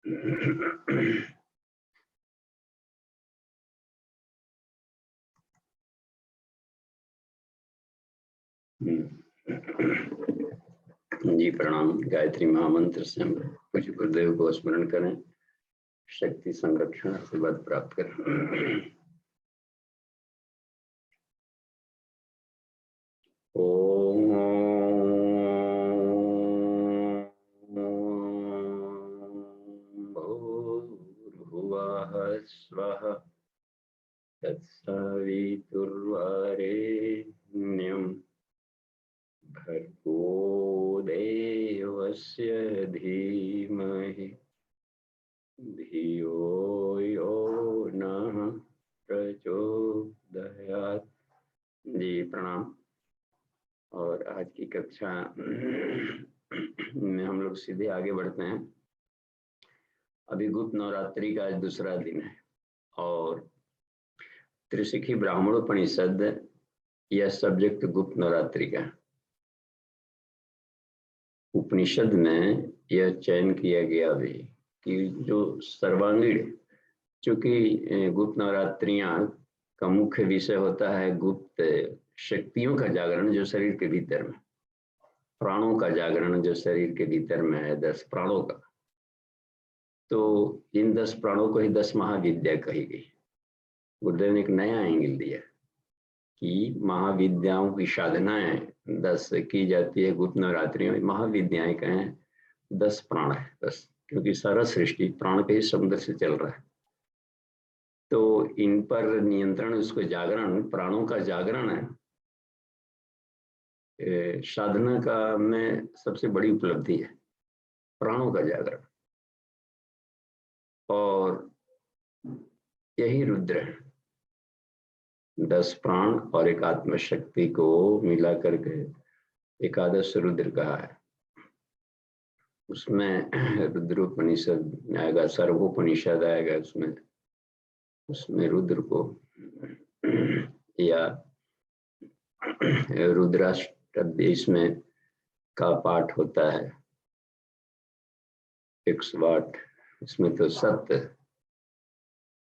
जी प्रणाम। गायत्री महामंत्र से हम कुछ गुरुदेव को स्मरण करें, शक्ति संरक्षण आशीर्वाद प्राप्त करें। ओम भूर्भुवः स्वः तत्सवितुर्वरेण्यं भर्गो देवस्य धीमहि धियो यो नः प्रचोदयात्। जी प्रणाम। और आज की कक्षा में हम लोग सीधे आगे बढ़ते हैं। अभी गुप्त नवरात्रि का आज दूसरा दिन है और त्रिशिखी ब्राह्मणोपनिषद यह सब्जेक्ट गुप्त नवरात्रि का उपनिषद में यह चयन किया गया भी कि जो सर्वांगीण, चूंकि गुप्त नवरात्रियां का मुख्य विषय होता है गुप्त शक्तियों का जागरण जो शरीर के भीतर में, प्राणों का जागरण जो शरीर के भीतर में है, 10 प्राणों का। तो इन 10 प्राणों को ही 10 महाविद्या कही गई। गुरुदेव ने एक नया एंगल दिया कि महाविद्याओं की साधनाएं 10 की जाती है गुप्त नवरात्रि में। महाविद्याएं कहें 10 प्राण है, 10, क्योंकि सारा सृष्टि प्राण के ही समुद्र से चल रहा है। तो इन पर नियंत्रण, उसको जागरण, प्राणों का जागरण है साधना का में सबसे बड़ी उपलब्धि है, प्राणों का जागरण। और यही रुद्र है, 10 प्राण और एक आत्मशक्ति को मिला करके एकादश रुद्र कहा है। उसमें रुद्रोपनिषद आएगा, सर्वोपनिषद आएगा, उसमें रुद्र को या रुद्राष्टक में का पाठ होता है 108। इसमें तो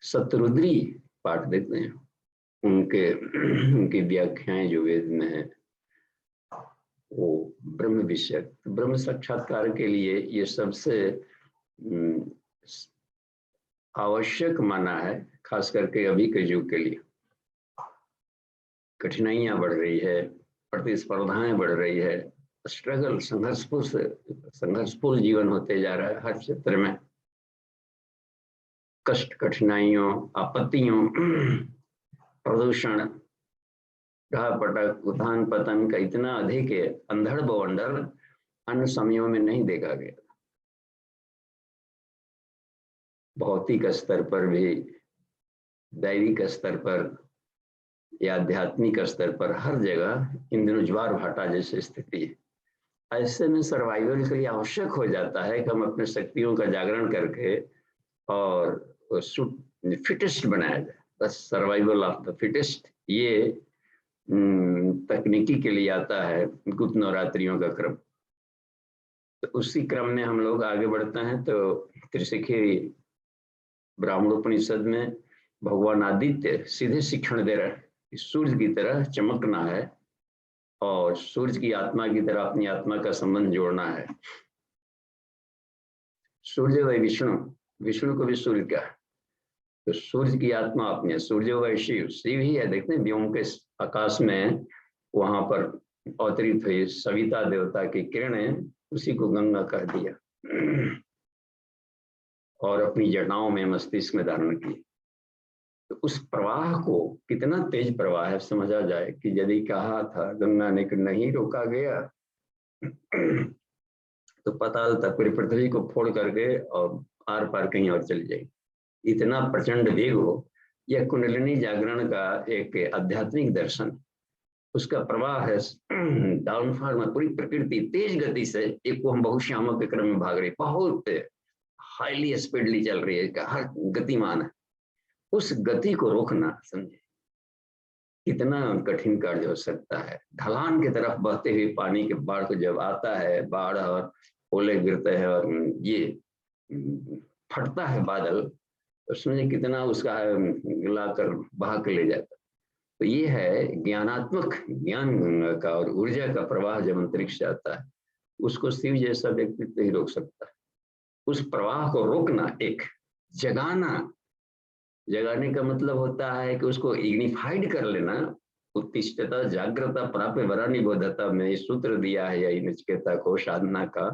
सतरुद्री पाठ देखते हैं, उनकी व्याख्याएं जो वेद में है वो ब्रह्म विषय, ब्रह्म साक्षात्कार के लिए ये सबसे आवश्यक माना है, खास करके अभी के युग के लिए। कठिनाइयां बढ़ रही है, प्रतिस्पर्धाएं बढ़ रही है, स्ट्रगल, संघर्षपूर्ण जीवन होते जा रहा है। हर क्षेत्र में कष्ट, कठिनाइयों, आपत्तियों, प्रदूषण, पटक, उत्थान पतन का इतना अधिक है, अंधड़ बवंडर अन्य समयों में नहीं देखा गया। भौतिक स्तर पर भी, दैविक स्तर पर या आध्यात्मिक स्तर पर, हर जगह इन दिनों ज्वार भाटा जैसी स्थिति है। ऐसे में सर्वाइवल के लिए आवश्यक हो जाता है कि हम अपने शक्तियों का जागरण करके और फिटेस्ट बनाया जाए। बस सर्वाइवल ऑफ द फिटेस्ट, ये तकनीकी के लिए आता है गुप्त नवरात्रियों का क्रम। तो उसी क्रम में हम लोग आगे बढ़ते हैं। तो त्रिशिखी ब्राह्मणोपनिषद में भगवान आदित्य सीधे शिक्षण दे रहे हैं कि सूर्य की तरह चमकना है और सूर्य की आत्मा की तरह अपनी आत्मा का संबंध जोड़ना है। सूर्य व विष्णु, विष्णु को भी सूर्य का, तो सूर्य की आत्मा अपने, सूर्य व शिव, शिव ही है। देखते हैं व्योम के आकाश में वहां पर अवतरित हुई सविता देवता की किरणें, उसी को गंगा कह दिया और अपनी जटाओं में, मस्तिष्क में धारण की। तो उस प्रवाह को, कितना तेज प्रवाह है समझा जाए कि यदि कहा था गंगा ने कि नहीं रोका गया तो पाताल तक पूरी पृथ्वी को फोड़ करके और आर पार कहीं और चली जाएगी। इतना प्रचंड वेग हो। यह कुंडलिनी जागरण का एक आध्यात्मिक दर्शन, उसका प्रवाह है डाउनफॉल में। पूरी प्रकृति तेज गति से, एक को हम बहुश्यामक के क्रम में भाग रही, बहुत हाईली स्पीडली चल रही है, हर गतिमान है। उस गति को रोकना, समझे कितना कठिन कार्य हो सकता है। ढलान की तरफ बहते हुए पानी के बाढ़ को जब आता है, बाढ़ और ओले गिरते हैं और ये फटता है बादल, तो समझे कितना उसका लाकर बहा कर ले जाता। तो ये है ज्ञानात्मक, ज्ञान का और ऊर्जा का प्रवाह जब अंतरिक्ष जाता है, उसको शिव जैसा व्यक्तित्व ही रोक सकता है। उस प्रवाह को रोकना, एक जगाना, जगाने का मतलब होता है कि उसको इग्निफाइड कर लेना। उत्तिष्ठता जागृता प्राप्य वरा निबोधता में ये सूत्र दिया है या नचिकेता को साधना का,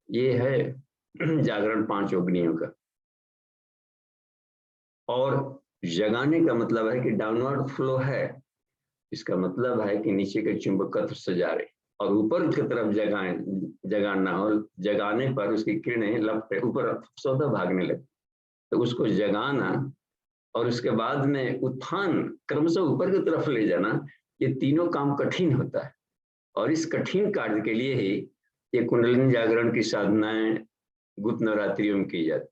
ये है जागरण 5 अग्नियों का। और जगाने का मतलब है कि डाउनवर्ड फ्लो है, इसका मतलब है कि नीचे के चुंबकत्व से जा रहे और ऊपर की तरफ जगाना, और जगाने पर उसकी किरणें लपटे ऊपर सौदा भागने लगती, तो उसको जगाना और उसके बाद में उत्थान क्रमशः ऊपर की तरफ ले जाना, ये तीनों काम कठिन होता है। और इस कठिन कार्य के लिए ही ये कुंडलिनी जागरण की साधनाएं गुप्त नवरात्रियों में की जाती।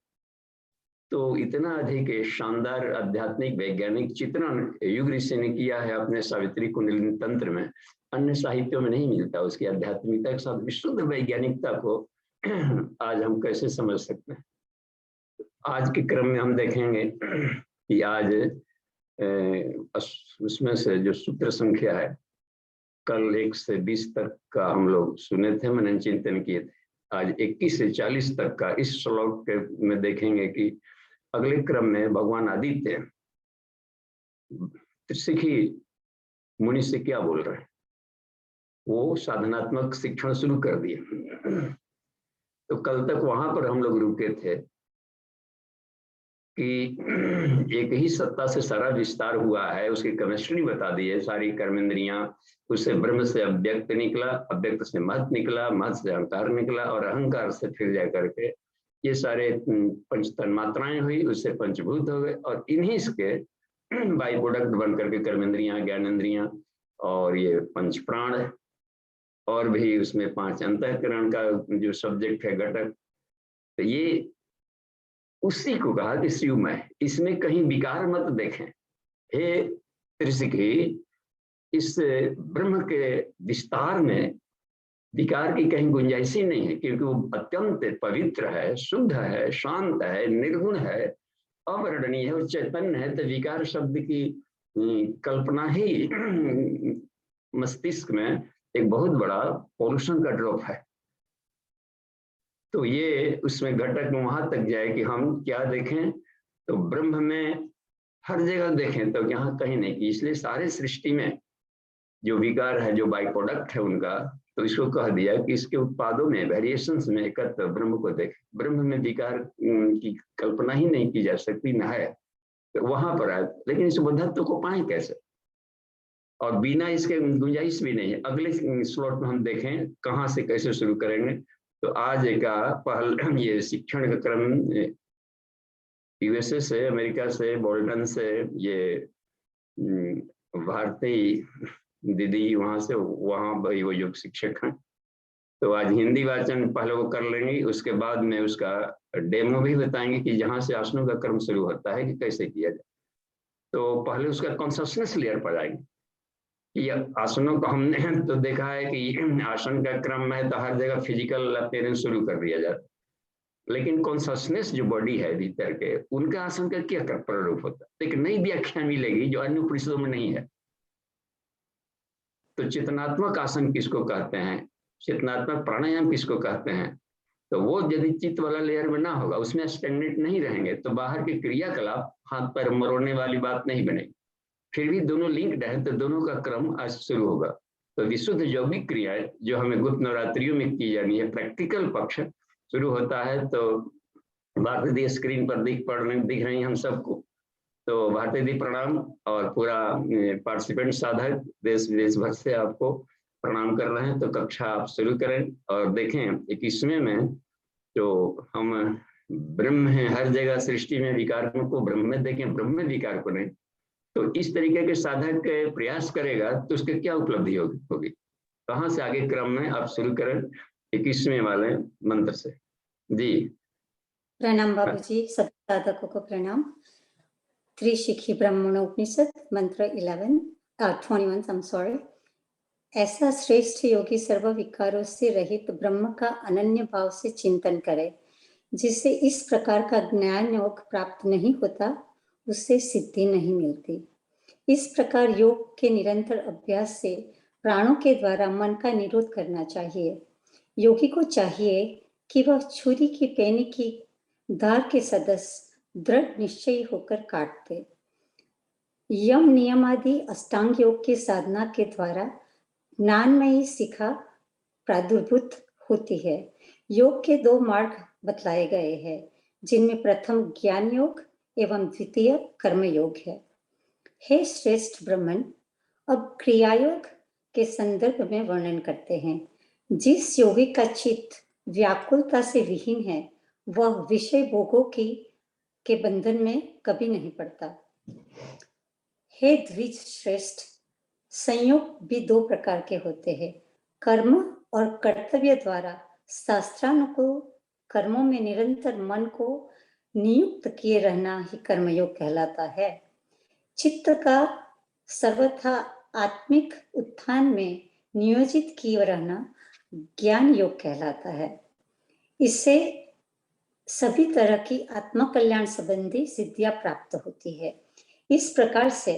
तो इतना अधिक शानदार आध्यात्मिक वैज्ञानिक चित्रण युग ऋषि ने किया है अपने सावित्री कुंडलिनी तंत्र में, अन्य साहित्यों में नहीं मिलता। उसकी आध्यात्मिकता के साथ विशुद्ध वैज्ञानिकता को आज हम कैसे समझ सकते हैं। आज के क्रम में हम देखेंगे कि आज उसमें से जो सूत्र संख्या है, कल 1 से 20 तक का हम लोग सुने थे, मनन चिंतन किए थे। आज 21 से 40 तक का इस श्लोक के में देखेंगे कि अगले क्रम में भगवान आदित्य त्रिशिखी मुनि से क्या बोल रहे हैं। वो साधनात्मक शिक्षण शुरू कर दिए। तो कल तक वहां पर हम लोग रुके थे कि एक ही सत्ता से सारा विस्तार हुआ है, उसकी केमिस्ट्री बता दी है। सारी कर्मेंद्रियां, उससे ब्रह्म से अव्यक्त निकला, अव्यक्त से महत निकला, महत से अहंकार निकला, और अहंकार से फिर जा करके ये सारे पंच तन्मात्राएं हुई, उससे पंचभूत हो गए, और इन्हीं के बाई प्रोडक्ट बन करके कर्मेंद्रियां, ज्ञानेंद्रियां और ये पंच प्राण, और भी उसमें 5 अंतःकरण का जो सब्जेक्ट है घटक। तो ये उसी को कहा कि शिवमय, इसमें कहीं विकार मत देखें। हे त्रिशिखी, इस ब्रह्म के विस्तार में विकार की कहीं गुंजाइश ही नहीं है, क्योंकि वो अत्यंत पवित्र है, शुद्ध है, शांत है, निर्गुण है, अवर्णनीय है, वो चैतन्य है। तो विकार शब्द की कल्पना ही मस्तिष्क में एक बहुत बड़ा पॉल्यूशन का ड्रॉप है। तो ये उसमें घटक में वहां तक जाए कि हम क्या देखें, तो ब्रह्म में हर जगह देखें, तो यहाँ कहीं नहीं। इसलिए सारे सृष्टि में जो विकार है, जो बाई प्रोडक्ट है उनका, तो इसको कह दिया कि इसके उत्पादों में, वेरिएशंस में एकत्र ब्रह्म को देखें। ब्रह्म में विकार की कल्पना ही नहीं की जा सकती, न है, तो वहां पर आए। लेकिन इस बुद्धत्व को पाए कैसे, और बिना इसके गुंजाइश भी नहीं है। अगले स्लॉट में हम देखें कहाँ से कैसे शुरू करेंगे। तो आज का पहल ये शिक्षण का क्रम यूएसए से, अमेरिका से, बोल्टन से, ये भारतीय दीदी वहां से, वहां भाई वो योग शिक्षक हैं। तो आज हिंदी वाचन पहले वो कर लेंगे, उसके बाद में उसका डेमो भी बताएंगे कि जहां से आसनों का क्रम शुरू होता है कि कैसे किया जाए। तो पहले उसका कॉन्शसनेस लेयर पर आएंगे कि आसनों को हमने तो देखा है कि आसन का क्रम है तो हर जगह फिजिकल अपीयरेंस शुरू कर दिया जाता है, लेकिन कॉन्शसनेस जो बॉडी है भीतर के, उनका आसन का क्या प्रारूप होता है, एक नई व्याख्या मिलेगी जो अन्य उपनिषदों में नहीं है। तो चेतनात्मक आसन किसको कहते हैं, चेतनात्मक प्राणायाम किसको कहते हैं, तो वो यदि चित्त वाला लेयर में ना होगा, उसमें स्टैग्नेट नहीं रहेंगे, तो बाहर के क्रियाकलाप हाथ पैर मरोड़ने वाली बात नहीं बनेगी। फिर भी दोनों लिंक्ड है, तो दोनों का क्रम आज शुरू होगा। तो विशुद्ध यौगिक क्रियाएं जो हमें गुप्त नवरात्रियों में की जानी है, प्रैक्टिकल पक्ष शुरू होता है। तो भारती दी स्क्रीन पर दिख रही हैं हम सबको, तो भारती दी प्रणाम, और पूरा पार्टिसिपेंट साधक देश विदेश भर से आपको प्रणाम कर रहे हैं। तो कक्षा आप शुरू करें और देखें 21वें में जो हम ब्रह्म है, हर जगह सृष्टि में विकार को ब्रह्म में देखें, ब्रह्म में विकार को नहीं। तो इस तरीके के साधक प्रयास करेगा तो उसके क्या उपलब्धि होगी। कहाँ से आगे क्रम में आप शुरू करें 21वें वाले मंत्र से। जी प्रणाम बाबूजी, सब साधकों को प्रणाम। त्रिशिखी ब्रह्मणोपनिषद मंत्र 21 I'm sorry। ऐसा श्रेष्ठ योगी सर्व विकारों से रहित ब्रह्म का अनन्य भाव से चिंतन करे। जिससे इस प्रकार का ज्ञान योग प्राप्त नहीं होता, उससे सिद्धि नहीं मिलती। इस प्रकार योग के निरंतर अभ्यास से प्राणों के द्वारा मन का निरोध करना चाहिए। योगी को चाहिए कि वह छुरी की पैनी की धार के सदस्य दृढ़ निश्चयी होकर काट दे। यम नियम आदि अष्टांग योग की साधना के द्वारा ज्ञानमयी शिखा प्रादुर्भूत होती है। योग के 2 मार्ग बतलाए गए हैं, जिनमें प्रथम ज्ञान योग एवं द्वितीय कर्म योग है। हे श्रेष्ठ ब्राह्मण, अब क्रिया योग के संदर्भ में वर्णन करते हैं। जिस योगी का चित्त व्याकुलता से विहीन है, वह विषय भोगों के बंधन में कभी नहीं पड़ता। हे द्विज श्रेष्ठ, संयोग भी 2 प्रकार के होते हैं। कर्म और कर्तव्य द्वारा शास्त्रानुकूल कर्मों में निरंतर मन को नियुक्त किए रहना ही कर्मयोग कहलाता है। चित्त का सर्वथा आत्मिक उत्थान में नियोजित किए रहना ज्ञान योग कहलाता है। इससे सभी तरह की आत्मकल्याण संबंधी सिद्धियां प्राप्त होती है। इस प्रकार से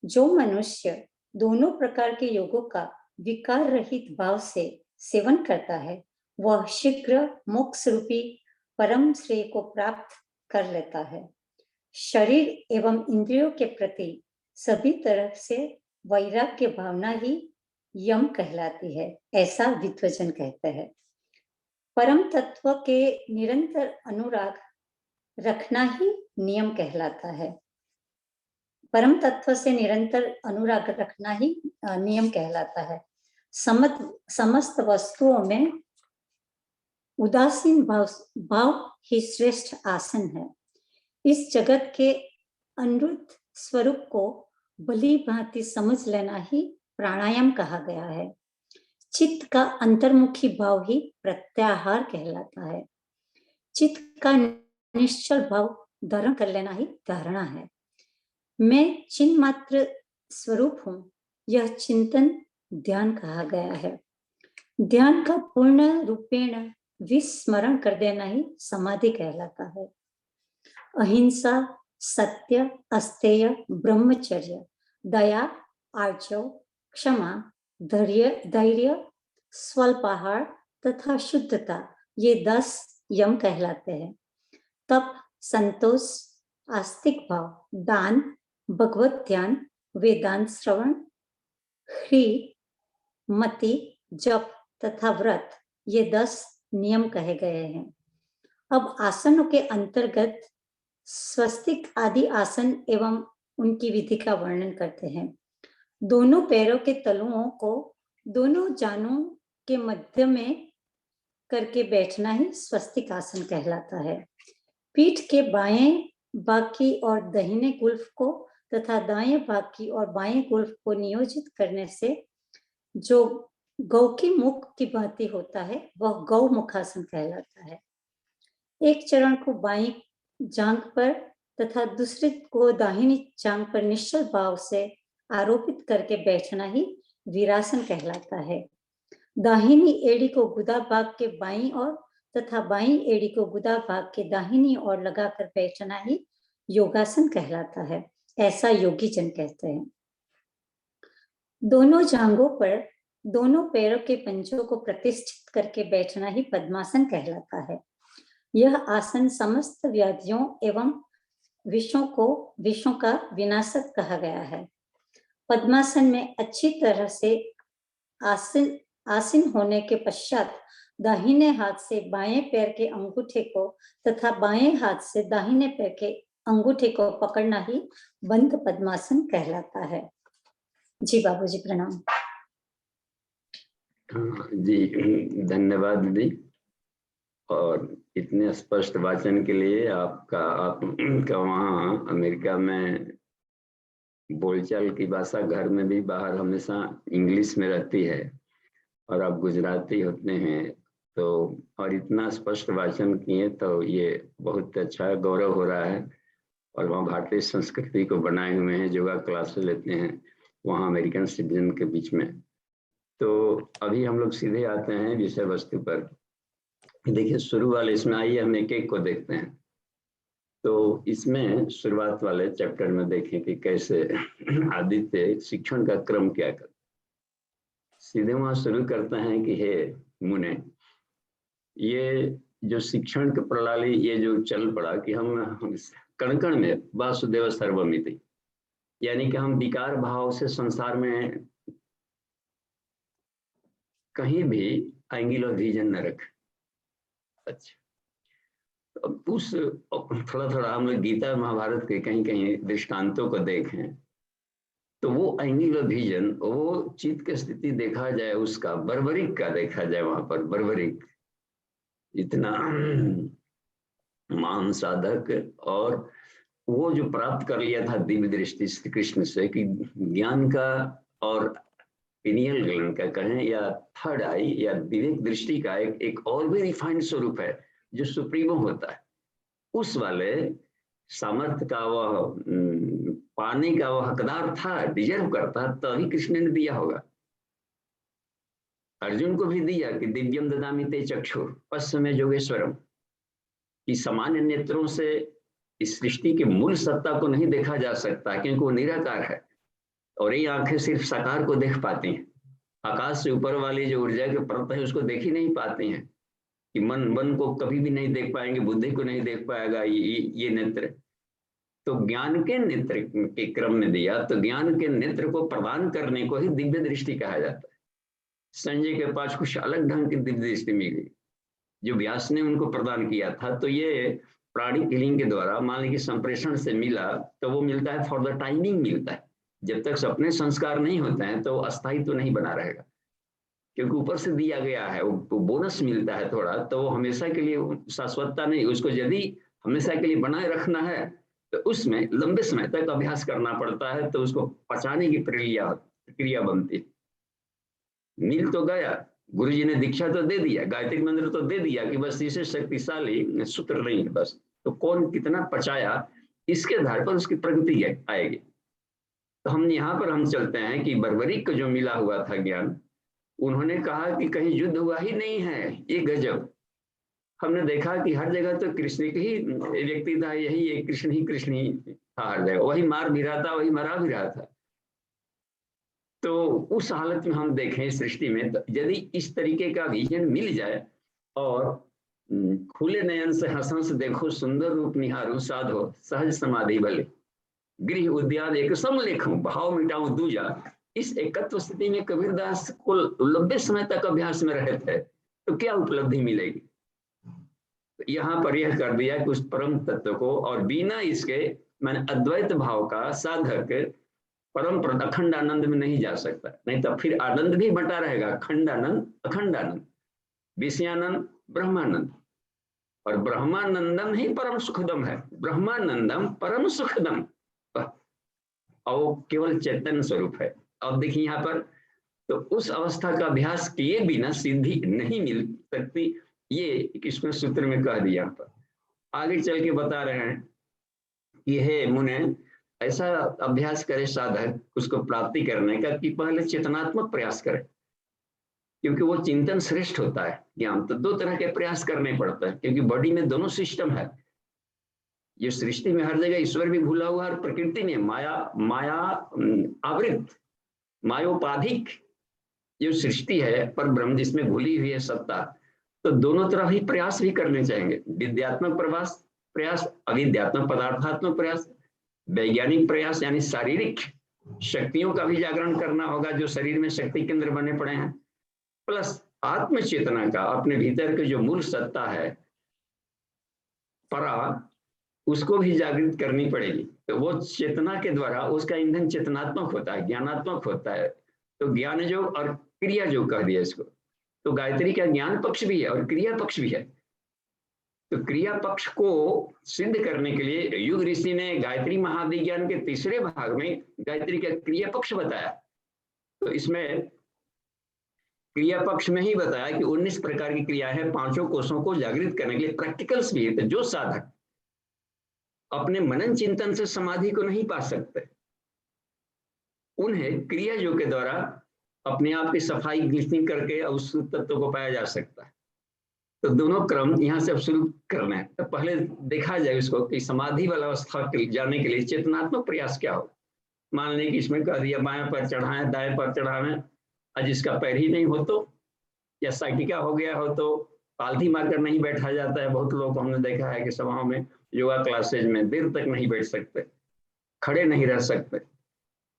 जो मनुष्य दोनों प्रकार के योगों का विकार रहित भाव से सेवन करता है, वह शीघ्र मोक्ष रूपी परम श्रेय को प्राप्त कर लेता है। शरीर एवं इंद्रियों के प्रति सभी तरह से वैराग्य भावना ही यम कहलाती है, ऐसा विद्वजन कहते हैं। परम तत्व के निरंतर अनुराग रखना ही नियम कहलाता है। परम तत्व से निरंतर अनुराग रखना ही नियम कहलाता है। समस्त वस्तुओं में उदासीन भाव ही श्रेष्ठ आसन है। इस जगत के अनृत स्वरूप को भली भांति समझ लेना ही प्राणायाम कहा गया है। चित्त का अंतर्मुखी भाव ही प्रत्याहार कहलाता है। चित्त का निश्चल भाव धारण कर लेना ही धारणा है। मैं चिन्ह मात्र स्वरूप हूं, यह चिंतन ध्यान कहा गया है। ध्यान का पूर्ण रूपेण विस्मरण कर देना ही समाधि कहलाता है। अहिंसा, सत्य, अस्तेय, ब्रह्मचर्य, दया, आर्जव, क्षमा, धैर्य, स्वल्पाहार तथा शुद्धता, ये 10 यम कहलाते हैं। तप, संतोष, आस्तिक भाव, दान, भगवत ध्यान, वेदांत श्रवण, ह्री, मति, जप तथा व्रत, ये 10 नियम कहे गए हैं। अब आसनों के अंतर्गत स्वस्तिक आदि आसन एवं उनकी विधि का वर्णन करते हैं। दोनों पैरों के तलुओं को दोनों जानों के मध्य में करके बैठना ही स्वस्तिक आसन कहलाता है। पीठ के बाएं भाग की और दाहिने गुल्फ को तथा दाएं भाग की और बाएं गुल्फ को नियोजित करने से जो गौ की मुख की भांति होता है, वह गौ मुखासन कहलाता है। एक चरण को बाईं जांघ पर तथा दूसरे को दाहिनी जांघ पर निश्चल भाव से आरोपित करके बैठना ही वीरासन कहलाता है। दाहिनी एड़ी को गुदा भाग के बाईं ओर तथा बाईं एड़ी को गुदा भाग के दाहिनी ओर लगाकर बैठना ही योगासन कहलाता है, ऐसा योगी जन कहते हैं। दोनों जांघों पर दोनों पैरों के पंजों को प्रतिष्ठित करके बैठना ही पद्मासन कहलाता है। यह आसन समस्त व्याधियों एवं विषों का विनाशक कहा गया है। पद्मासन में अच्छी तरह से आसीन होने के पश्चात दाहिने हाथ से बाएं पैर के अंगूठे को तथा बाएं हाथ से दाहिने पैर के अंगूठे को पकड़ना ही बंद पद्मासन कहलाता है। जी बाबूजी प्रणाम। जी धन्यवाद दीदी, और इतने स्पष्ट वाचन के लिए आपका वहाँ अमेरिका में बोलचाल की भाषा घर में भी बाहर हमेशा इंग्लिश में रहती है, और आप गुजराती होते हैं तो और इतना स्पष्ट वाचन किए, तो ये बहुत अच्छा गौरव हो रहा है। और वहाँ भारतीय संस्कृति को बनाए हुए हैं, योगा क्लासेस लेते हैं वहाँ अमेरिकन सिटीजन के बीच में। तो अभी हम लोग सीधे आते हैं विषय वस्तु पर। देखिए शुरू वाले इसमें आइए हम एक एक को देखते हैं। तो इसमें शुरुआत वाले चैप्टर में देखें कि कैसे आदित्य शिक्षण का क्रम क्या कर, सीधे वहां शुरू करते हैं कि हे मुने, ये जो शिक्षण की प्रणाली ये जो चल पड़ा कि हम कण कण में वासुदेव सर्वमिति, यानी कि हम विकार भाव से संसार में कहीं भी एंगल ऑफ विजन न रखें। अच्छा, अब उस थोड़ा थोड़ा हम लोग गीता महाभारत के कहीं कहीं दृष्टांतों को देखें तो वो एंगल ऑफ विजन, वो चित्त की स्थिति देखा जाए, उसका बर्बरिक का देखा जाए, वहां पर बर्बरिक इतना महान साधक, और वो जो प्राप्त कर लिया था दिव्य दृष्टि श्री कृष्ण से कि ज्ञान का और पिनियल ग्लैंड का कहें या थर्ड आई या विवेक दृष्टि का एक और भी रिफाइंड स्वरूप है जो सुप्रीमो होता है, उस वाले सामर्थ्य का वह पाने का वह हकदार था, डिजर्व करता, तभी कृष्ण ने दिया होगा। अर्जुन को भी दिया कि दिव्यम ददामि ते चक्षुर पश्चिमे योगेश्वरम, कि सामान्य नेत्रों से इस सृष्टि की मूल सत्ता को नहीं देखा जा सकता क्योंकि वो निराकार है, और ये आंखें सिर्फ साकार को देख पाती हैं। आकाश से ऊपर वाली जो ऊर्जा की परत है उसको देख ही नहीं पाती हैं, कि मन को कभी भी नहीं देख पाएंगे, बुद्धि को नहीं देख पाएगा ये नेत्र। तो ज्ञान के नेत्र के क्रम में दिया, तो ज्ञान के नेत्र को प्रदान करने को ही दिव्य दृष्टि कहा जाता है। संजय के पास कुछ अलग ढंग की दिव्य दृष्टि मिल गई जो व्यास ने उनको प्रदान किया था। तो ये प्राणिक हीलिंग के द्वारा मान लीजिए संप्रेषण से मिला, तो वो मिलता है फॉर द टाइमिंग मिलता है। जब तक सपने संस्कार नहीं होते हैं तो अस्थायी तो नहीं बना रहेगा, क्योंकि ऊपर से दिया गया है, वो बोनस मिलता है थोड़ा, तो वो हमेशा के लिए शाश्वतता नहीं। उसको यदि हमेशा के लिए बनाए रखना है तो उसमें लंबे समय तक अभ्यास करना पड़ता है, तो उसको पचाने की प्रक्रिया बनती है। मिल तो गया, गुरुजी ने दीक्षा तो दे दिया, गायत्री मंत्र तो दे दिया कि बस इसे शक्तिशाली सूत्र नहीं है बस, तो कौन कितना पचाया इसके आधार पर उसकी प्रगति आएगी। तो हम यहाँ पर हम चलते हैं कि बर्बरिक को जो मिला हुआ था ज्ञान, उन्होंने कहा कि कहीं युद्ध हुआ ही नहीं है, ये गजब। हमने देखा कि हर जगह तो कृष्ण की ही व्यक्ति था, यही एक कृष्ण ही था हर जगह, वही मार भी रहा था, वही मरा भी रहा था। तो उस हालत में हम देखें सृष्टि में, तो यदि इस तरीके का विजन मिल जाए और खुले नयन से हंस देखो सुंदर रूप निहारो साधो सहज समाधि बले गृह उद्यान एक सम लेखूं भाव मिटाऊं दूजा, इस एकत्व स्थिति में कबीरदास को लंबे समय तक अभ्यास में रहे थे, तो क्या उपलब्धि मिलेगी। तो यहाँ पर यह कर दिया कि उस परम तत्व को, और बिना इसके मैंने अद्वैत भाव का साधक परम अखंड आनंद में नहीं जा सकता, नहीं तो फिर आनंद भी बटा रहेगा, खंडानंद अखंडानंद, विषयानंद ब्रह्मानंद, और ब्रह्मानंदम ही परम सुखदम है, ब्रह्मानंदम परम सुखदम, और वो केवल चैतन्य स्वरूप है। अब देखिए यहाँ पर, तो उस अवस्था का अभ्यास किए बिना सिद्धि नहीं मिल सकती, ये कृष्ण सूत्र में कह दिया। पर आगे चल के बता रहे हैं कि हे मुने, ऐसा अभ्यास करे साधक उसको प्राप्ति करने का कि पहले चेतनात्मक प्रयास करे, क्योंकि वो चिंतन श्रेष्ठ होता है। ज्ञान तो दो तरह के प्रयास करने पड़ता है, क्योंकि बॉडी में दोनों सिस्टम है। ये सृष्टि में हर जगह ईश्वर भी भूला हुआ, और प्रकृति में माया आवृत मायोपाधिक जो सृष्टि है पर ब्रह्म जिसमें घुली हुई है सत्ता, तो दोनों तरफ ही प्रयास भी करने चाहेंगे। विद्यात्मक प्रयास, अविद्यात्मक पदार्थात्मक प्रयास, वैज्ञानिक प्रयास यानी शारीरिक शक्तियों का भी जागरण करना होगा जो शरीर में शक्ति केंद्र बने पड़े हैं, प्लस आत्म चेतना का, अपने भीतर की जो मूल सत्ता है परा, उसको भी जागृत करनी पड़ेगी। तो वो चेतना के द्वारा उसका ईंधन चेतनात्मक होता है, ज्ञानात्मक होता है। तो ज्ञान योग और क्रिया योग कह दिया इसको। तो गायत्री का ज्ञान पक्ष भी है और क्रिया पक्ष भी है। तो क्रिया पक्ष को सिद्ध करने के लिए युग ऋषि ने गायत्री महाविज्ञान के तीसरे भाग में गायत्री का क्रिया पक्ष बताया। तो इसमें क्रिया पक्ष में ही बताया कि 19 प्रकार की क्रिया है, पांचों कोषों को जागृत करने के लिए प्रैक्टिकल्स भी है। तो जो साधक अपने मनन चिंतन से समाधि को नहीं पा सकते, उन्हें क्रिया योग के द्वारा अपने आप की सफाई ग्लिस्निंग करके उस तत्व को पाया जा सकता है। तो दोनों क्रम यहाँ से अब शुरू करना है। तो पहले देखा जाए उसको कि समाधि वाला अवस्था जाने के लिए चेतनात्मक प्रयास क्या हो। मान लें कि इसमें कह दिया बाएं पर चढ़ाएं, दाएं पर चढ़ाएं, और जिसका पैर ही नहीं हो तो, या साइटिका हो गया हो तो पालथी मारकर नहीं बैठा जाता है। बहुत लोग हमने देखा है कि सभाओं में, योगा क्लासेज में देर तक नहीं बैठ सकते, खड़े नहीं रह सकते।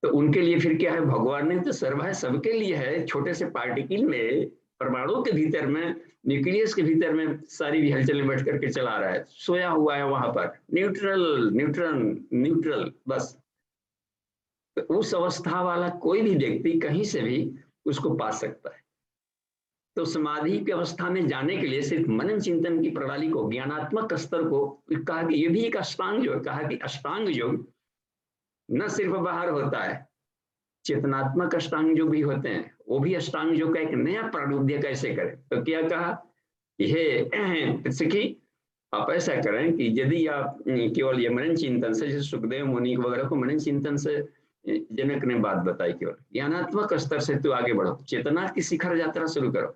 तो उनके लिए फिर क्या है, भगवान ने तो सर्व है सबके लिए है। छोटे से पार्टिकल में, परमाणु के भीतर में, न्यूक्लियस के भीतर में सारी भी हलचलें बैठ करके चला रहा है, सोया हुआ है वहां पर, न्यूट्रल, न्यूट्रन, न्यूट्रल, बस। तो उस अवस्था वाला कोई भी व्यक्ति कहीं से भी उसको पा सकता है। तो समाधि की अवस्था में जाने के लिए सिर्फ मनन चिंतन की प्रणाली को, ज्ञानात्मक स्तर को कहा कि ये भी एक अष्टांग योग, कहा कि अष्टांग योग न सिर्फ बाहर होता है, चेतनात्मक अष्टांग योग भी होते हैं। वो भी अष्टांग योग का एक नया प्रारूप कैसे करें। तो क्या कहा, यह सीखी आप ऐसा करें कि यदि आप केवल ये मनन चिंतन से, जैसे सुखदेव मुनि वगैरह को मनन चिंतन से जनक ने बात बताई, केवल ज्ञानात्मक स्तर से तो आगे बढ़ो, चेतना की शिखर यात्रा शुरू करो।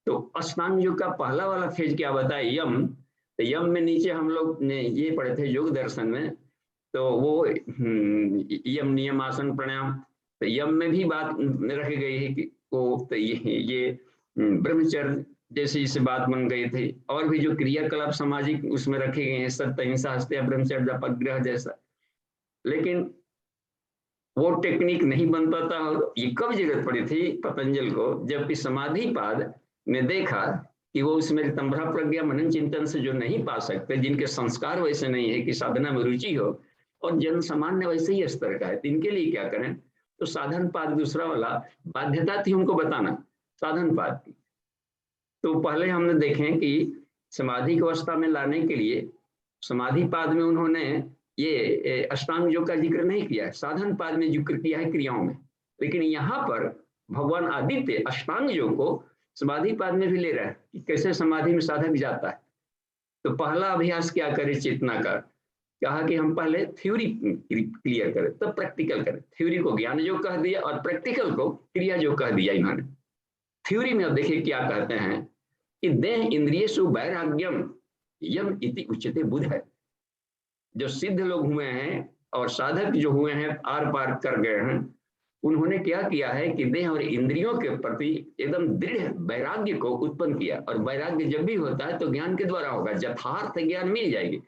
तो अष्टांग योग का पहला वाला फेज क्या बताए, यम। तो यम में नीचे हम लोग ने ये पढ़े थे योग दर्शन में, तो वो यम नियम आसन प्राणायाम। तो यम में भी बात रखी गई है कि वो तो ये ब्रह्मचर्य जैसी इसे बात बन गई थी। और भी जो क्रियाकलाप सामाजिक उसमें रखे गए हैं, सत्य, अहिंसा, हत्या, ब्रह्मचर्य, अपग्रह जैसा। लेकिन वो टेक्निक नहीं बन पाता। और ये कब जरूरत पड़ी थी पतंजल को, जबकि समाधि पाद ने देखा कि वो उसमें तंभ्रा प्रज्ञा मनन चिंतन से जो नहीं पा सकते, जिनके संस्कार वैसे नहीं है कि साधना में रुचि हो, और जन सामान्य वैसे ही स्तर का है, तो इनके लिए क्या करें। तो साधन पाद दूसरा वाला बाध्यता थी उनको बताना साधन पाद की। तो पहले हमने देखें कि समाधि की अवस्था में लाने के लिए समाधि पाद में उन्होंने ये अष्टांग योग का जिक्र नहीं किया है, साधन पाद में जिक्र किया है क्रियाओं में। लेकिन यहाँ पर भगवान आदित्य अष्टांग योग को समाधि पाद में भी ले रहा है कि कैसे समाधि में साधक जाता है। तो पहला अभ्यास क्या करे चेतना का, कहा कि हम पहले थ्योरी क्लियर करें तब प्रैक्टिकल करें। थ्योरी को ज्ञान योग कह दिया और प्रैक्टिकल को क्रिया योग कह दिया इन्होंने। थ्योरी में अब देखिए क्या कहते हैं कि देह इंद्रियेषु वैराग्यम यम इति उच्यते बुध है। जो सिद्ध लोग हुए हैं और साधक जो हुए हैं, आर पार कर गए हैं, उन्होंने क्या किया है कि देह और इंद्रियों के प्रति एकदम दृढ़ वैराग्य को उत्पन्न किया। और वैराग्य जब भी होता है तो ज्ञान के द्वारा होगा, यथार्थ ज्ञान मिल जाएगी।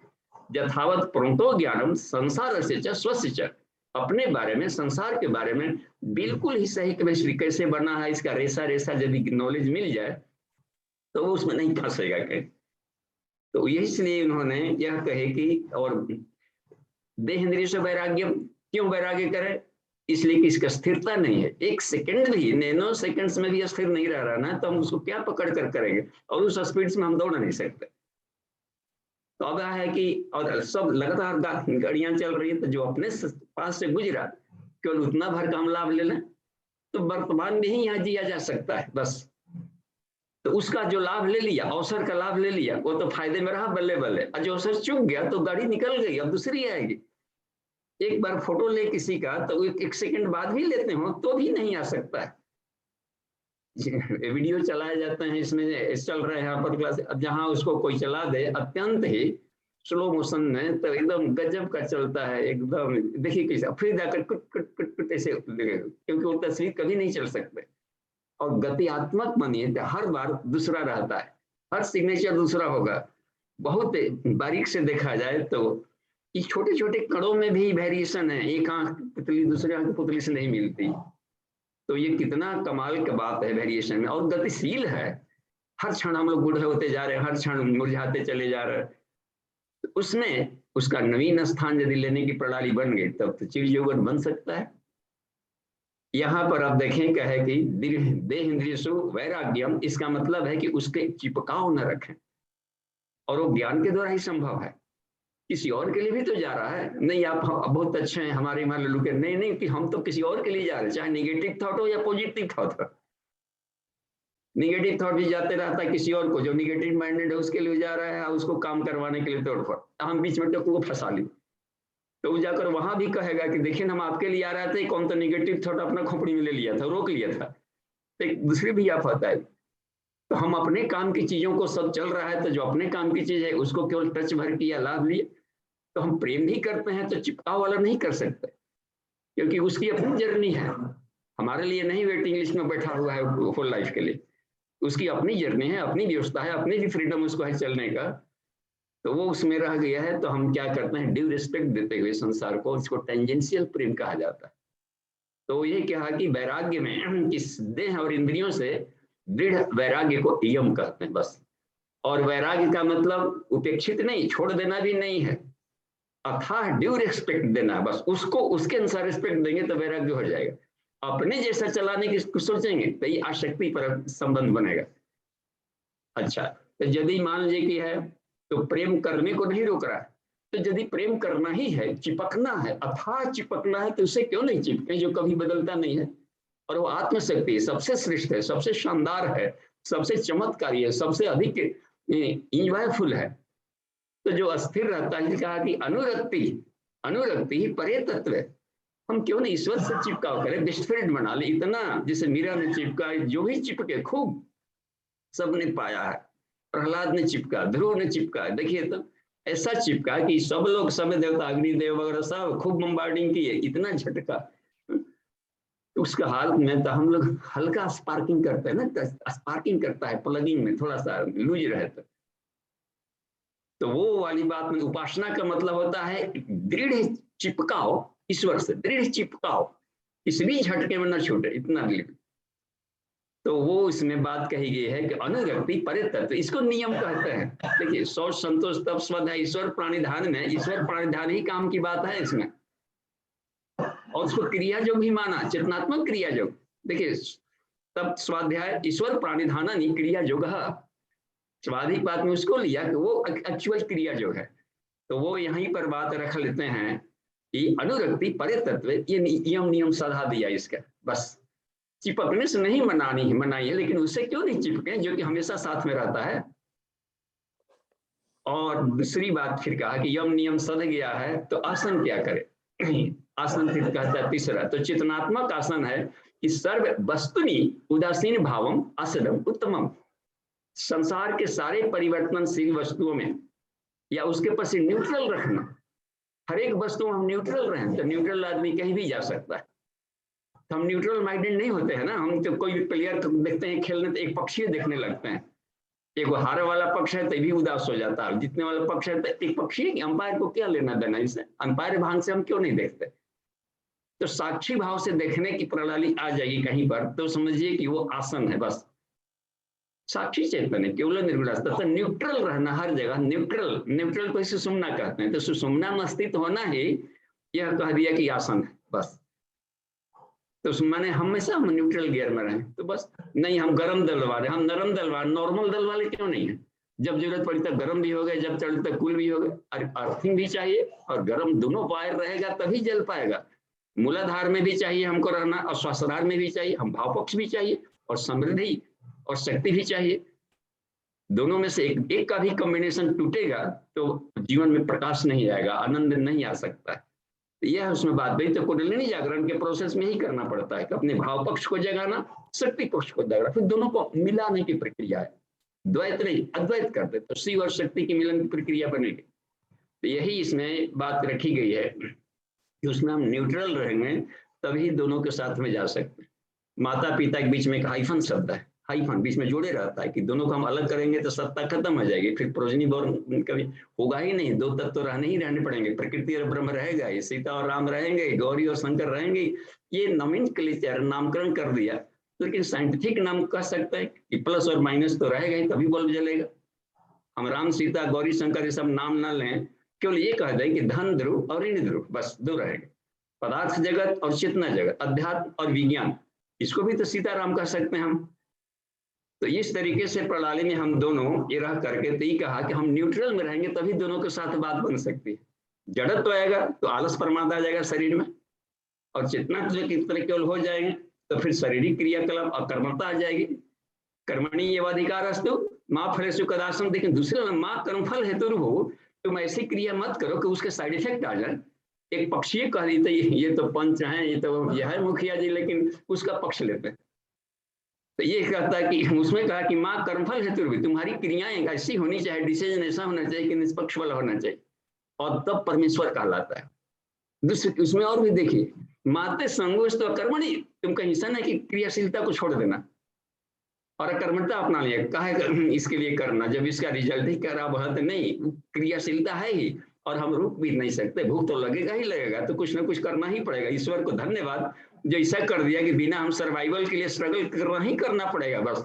यथावत प्रणतो ज्ञानम संसार से च स्वस्य च, अपने बारे में, संसार के बारे में बिल्कुल ही सही कैसे बना है, इसका रेसा रेसा यदि नॉलेज मिल जाए तो वो उसमें नहीं फंसेगा कहीं। तो इसलिए उन्होंने यह कहे कि और देह इंद्रिय से वैराग्य, क्यों वैराग्य करें, इसलिए कि इसका स्थिरता नहीं है। एक सेकंड भी, नैनो सेकंड्स में भी स्थिर नहीं रह रहा ना, तो हम उसको क्या पकड़ कर करेंगे, और उस स्पीड में हम दौड़ नहीं सकते। तो अब है कि और सब लगातार गाड़ियां चल रही है, तो जो अपने पास से गुजरा केवल उतना भर का हम लाभ ले लें तो वर्तमान में ही यहाँ जिया जा सकता है बस। तो उसका जो लाभ ले लिया, अवसर का लाभ ले लिया, वो तो फायदे में रहा बल्ले बल्ले। और जो अवसर चूक गया तो गाड़ी निकल गई, अब दूसरी आएगी। एक बार फोटो ले किसी का तो एक सेकंड बाद भी लेते हो तो भी नहीं आ सकता है। वीडियो चलाए जाते हैं, इसमें चल रहे हैं यहाँ पर क्लास, अब जहाँ उसको कोई चला दे अत्यंत ही स्लो मोशन में तो एकदम गजब का चलता है एकदम। देखिए कैसे फिर जाकर कुट कुट कुट कुट ऐसे, क्योंकि वो तस्वीर कभी नहीं चल सकते। और गतियात्मक बनिए तो हर बार दूसरा रहता है, हर सिग्नेचर दूसरा होगा। बहुत बारीक से देखा जाए तो इस छोटे छोटे कणों में भी वेरिएशन है, एक आंख पुतली दूसरे आंख पुतली से नहीं मिलती। तो ये कितना कमाल की बात है वेरिएशन में, और गतिशील है। हर क्षण हम लोग बूढ़े होते जा रहे हैं, हर क्षण मुरझाते चले जा रहे हैं। तो उसमें उसका नवीन स्थान यदि लेने की प्रणाली बन गई तब तो चिर यौवन बन सकता है। यहाँ पर आप देखें क्या है कि देह इंद्रियसु वैराग्यम, इसका मतलब है कि उसके चिपकाव न रखें, और वो ज्ञान के द्वारा ही संभव है। किसी और के लिए भी तो जा रहा है, नहीं आप बहुत अच्छे हैं हमारे मान लो के, नहीं नहीं कि हम तो किसी और के लिए जा रहे हैं, चाहे निगेटिव थॉट हो या पॉजिटिव थॉट हो। निगेटिव थॉट भी जाते रहता है किसी और को, जो निगेटिव माइंडेड है उसके लिए जा रहा है, उसको काम करवाने के लिए तोड़फोड़, हम बीच में टोकू को फंसा ली तो वो जाकर वहां भी कहेगा कि देखिए हम आपके लिए आ रहे थे, कौन तो निगेटिव थॉट अपना खोपड़ी में ले लिया था, रोक लिया था। तो एक दूसरी भी आप होता है। तो हम अपने काम की चीजों को सब चल रहा है, तो जो अपने काम की चीज है उसको केवल टच भर किया, लाभ लिए। तो हम प्रेम भी करते हैं तो चिपकाव वाला नहीं कर सकते, क्योंकि उसकी अपनी जर्नी है, हमारे लिए नहीं वेटिंग लिस्ट में बैठा हुआ है फुल लाइफ के लिए। उसकी अपनी जर्नी है, अपनी व्यवस्था है, अपनी भी फ्रीडम उसको है चलने का, तो वो उसमें रह गया है। तो हम क्या करते हैं, ड्यू रिस्पेक्ट देते हुए संसार को, इसको टेंजेंशियल प्रेम कहा जाता है। तो ये कहा कि वैराग्य में इस देह और इंद्रियों से दृढ़ वैराग्य को यम कहते हैं बस। और वैराग्य का मतलब उपेक्षित नहीं, छोड़ देना भी नहीं है, अथाह ड्यू रिस्पेक्ट देना है बस। उसको उसके अनुसार रिस्पेक्ट देंगे तो वैराग्य हो जाएगा। अपने जैसा चलाने की सोचेंगे तो ये आसक्ति पर संबंध बनेगा। अच्छा, तो यदि मान लीजिए कि है तो प्रेम करने को नहीं रोक रहा है, तो यदि प्रेम करना ही है, चिपकना है, अथाह चिपकना है, तो उसे क्यों नहीं चिपके जो कभी बदलता नहीं है। और वो आत्मशक्ति सबसे श्रेष्ठ है, सबसे शानदार है, सबसे चमत्कारी है, सबसे अधिक इंजॉयफुल है। तो जो अस्थिर रहता है, कहा कि अनुरक्ति, अनुरक्ति ही परे तत्व है। हम क्यों नहीं ईश्वर से चिपकाव करें, बेस्ट फ्रेंड बना ले इतना, जैसे मीरा ने चिपका, जो भी चिपके खूब सबने पाया है। प्रहलाद ने चिपका, ध्रुव ने चिपका, देखिए तो ऐसा चिपका कि सब लोग, सब देवता, अग्निदेव वगैरह सब खूब बम्बार्डिंग किए, इतना झटका। उसका हाल में तो हम लोग हल्का स्पार्किंग करते हैं ना, स्पार्किंग करता है प्लगिंग में, थोड़ा सा लूज रहता। तो वो वाली बात में उपासना का मतलब होता है दृढ़ चिपकाओ ईश्वर से, दृढ़ चिपकाओ, इस भी झटके में न छूटे, इतना दृढ़। तो वो इसमें बात कही गई है कि अनुरक्ति परे तत्व, इसको नियम कहते हैं। देखिए शौच संतोष तप स्वधा ईश्वर प्राणिधान में, ईश्वर प्राणिधान ही काम की बात है इसमें। और उसको क्रिया योग भी माना, चेतनात्मक क्रिया योग। देखिए तप स्वाध्याय ईश्वर प्राणिधान क्रिया योग, स्वाधिक बात में उसको लिया कि वो एक्चुअल क्रिया योग है। तो वो यहीं पर बात रख लेते हैं कि अनुरक्ति परे तत्व, ये नियम सधा दिया इसका बस। चिपकने से नहीं मनाई है, लेकिन उससे क्यों नहीं चिपके जो कि हमेशा साथ में रहता है। और दूसरी बात फिर कहा कि यम नियम सध गया है तो आसन क्या करे। आसन फिर कहता है तीसरा, तो चेतनात्मक आसन है कि सर्व वस्तुनि उदासीन भावम आसनम उत्तमम। संसार के सारे परिवर्तनशील वस्तुओं में या उसके पास न्यूट्रल रखना, हर एक वस्तु हम न्यूट्रल रहें, तो न्यूट्रल आदमी कहीं भी जा सकता है। तो हम न्यूट्रल माइंडेड नहीं होते हैं ना, हम तो कोई प्लेयर देखते हैं खेलने तो एक पक्षी देखने लगते हैं, एक वो हारे वाला पक्ष है तो भी उदास हो जाता है, जीतने वाला पक्ष है तो एक पक्षी है, अंपायर को क्या लेना देना इससे, अंपायर भाग से हम क्यों नहीं देखते। तो साक्षी भाव से देखने की प्रणाली आ जाएगी कहीं पर, तो समझिए कि वो आसन है बस। साक्षी चेतन है, केवल निर्गुण, तथा न्यूट्रल रहना हर जगह, न्यूट्रल, न्यूट्रल को सुषुम्ना कहते हैं। तो सुषुम्ना में स्थित होना ही यह कह दिया कि आसन है बस। तो माने हमेशा हम न्यूट्रल गियर में रहें, तो बस नहीं हम गरम दल वाले, हम नरम दल वाले, नॉर्मल दल वाले क्यों नहीं है। जब जरूरत पड़ी तब गर्म भी हो गए, जब चढ़े तब कूल भी हो गए। अर्थिंग भी चाहिए और गर्म दोनों वायर रहेगा तभी जल पाएगा। मूलाधार में भी चाहिए हमको रहना, और श्वासाधार में भी चाहिए, हम भाव पक्ष भी चाहिए, और समृद्धि और शक्ति भी चाहिए। दोनों में से एक का भी कॉम्बिनेशन टूटेगा तो जीवन में प्रकाश नहीं आएगा, आनंद नहीं आ सकता है। यह उसमें बात भाई, तो कुंडलिनी जागरण के प्रोसेस में ही करना पड़ता है कि अपने भाव पक्ष को जगाना, शक्ति पक्ष को जगाना, फिर दोनों को मिलाने की प्रक्रिया है। द्वैत नहीं, अद्वैत करते तो शिव और शक्ति की मिलन की प्रक्रिया बनेगी। तो यही इसमें बात रखी गई है कि उसमें हम न्यूट्रल रहेंगे तभी दोनों के साथ में जा सकते हैं। माता पिता के बीच में एक हाइफन शब्द है, हाइफन बीच में जोड़े रहता है कि दोनों को हम अलग करेंगे तो सत्ता खत्म हो जाएगी, फिर प्रोजनी बोर्न कभी होगा ही नहीं, दो तत्व तो रहने पड़ेंगे, प्रकृति और ब्रह्म रहेगा, ये सीता और राम रहेंगे, गौरी और शंकर रहेंगे। ये नोमेनक्लेचर नामकरण कर दिया, लेकिन साइंटिफिक नाम कह सकते हैं कि प्लस और माइनस तो रहेगा ही, तभी बल्ब जलेगा। हम राम सीता गौरी शंकर ये सब नाम ना लें, केवल ये कह दें कि धन ध्रुव और ऋण ध्रुव, बस दो रहेंगे, पदार्थ जगत और चेतना जगत, अध्यात्म और विज्ञान, इसको भी तो सीताराम कह सकते हैं हम। तो इस तरीके से प्रणाली में हम दोनों ये रह करके तो ये कहा कि हम न्यूट्रल में रहेंगे तभी दोनों के साथ बात बन सकती है। जड़त्व तो आएगा तो आलस प्रमाद आ जाएगा शरीर में, और चेतना की तरह केवल हो जाएंगे तो फिर शारीरिक क्रियाकलाप और कर्मता आ जाएगी। कर्मणि एव अधिकारस्तु मां फलेषु कदाचन। लेकिन दूसरे में मां कर्मफल हेतु हो, तुम ऐसी क्रिया मत करो कि उसके साइड इफेक्ट आ जाए। एक पक्षी कह रही थी ये तो पंच है, ये तो यह है मुखिया जी, लेकिन उसका पक्ष लेते हैं। तो ये कहता है कि उसमें कहा कि माँ कर्मफल हेतु भी, तुम्हारी क्रियाएं ऐसी होनी चाहिए, डिसीजन ऐसा होना चाहिए कि निष्पक्ष वाला होना चाहिए, और तब परमेश्वर कहलाता है। दूसरे उसमें और भी देखिए, माते संगोष्ठ तो कर्मणि, तुम कहीं ऐसा नहीं कि क्रियाशीलता को छोड़ देना और अकर्मणता अपना लिया, कहे इसके लिए करना जब इसका रिजल्ट ही कर रहा है, तो नहीं, क्रियाशीलता है ही, और हम रुक भी नहीं सकते, भूख तो लगेगा ही लगेगा, तो कुछ ना कुछ करना ही पड़ेगा। ईश्वर को धन्यवाद जो ऐसा कर दिया कि बिना हम सर्वाइवल के लिए स्ट्रगल करना ही करना पड़ेगा बस।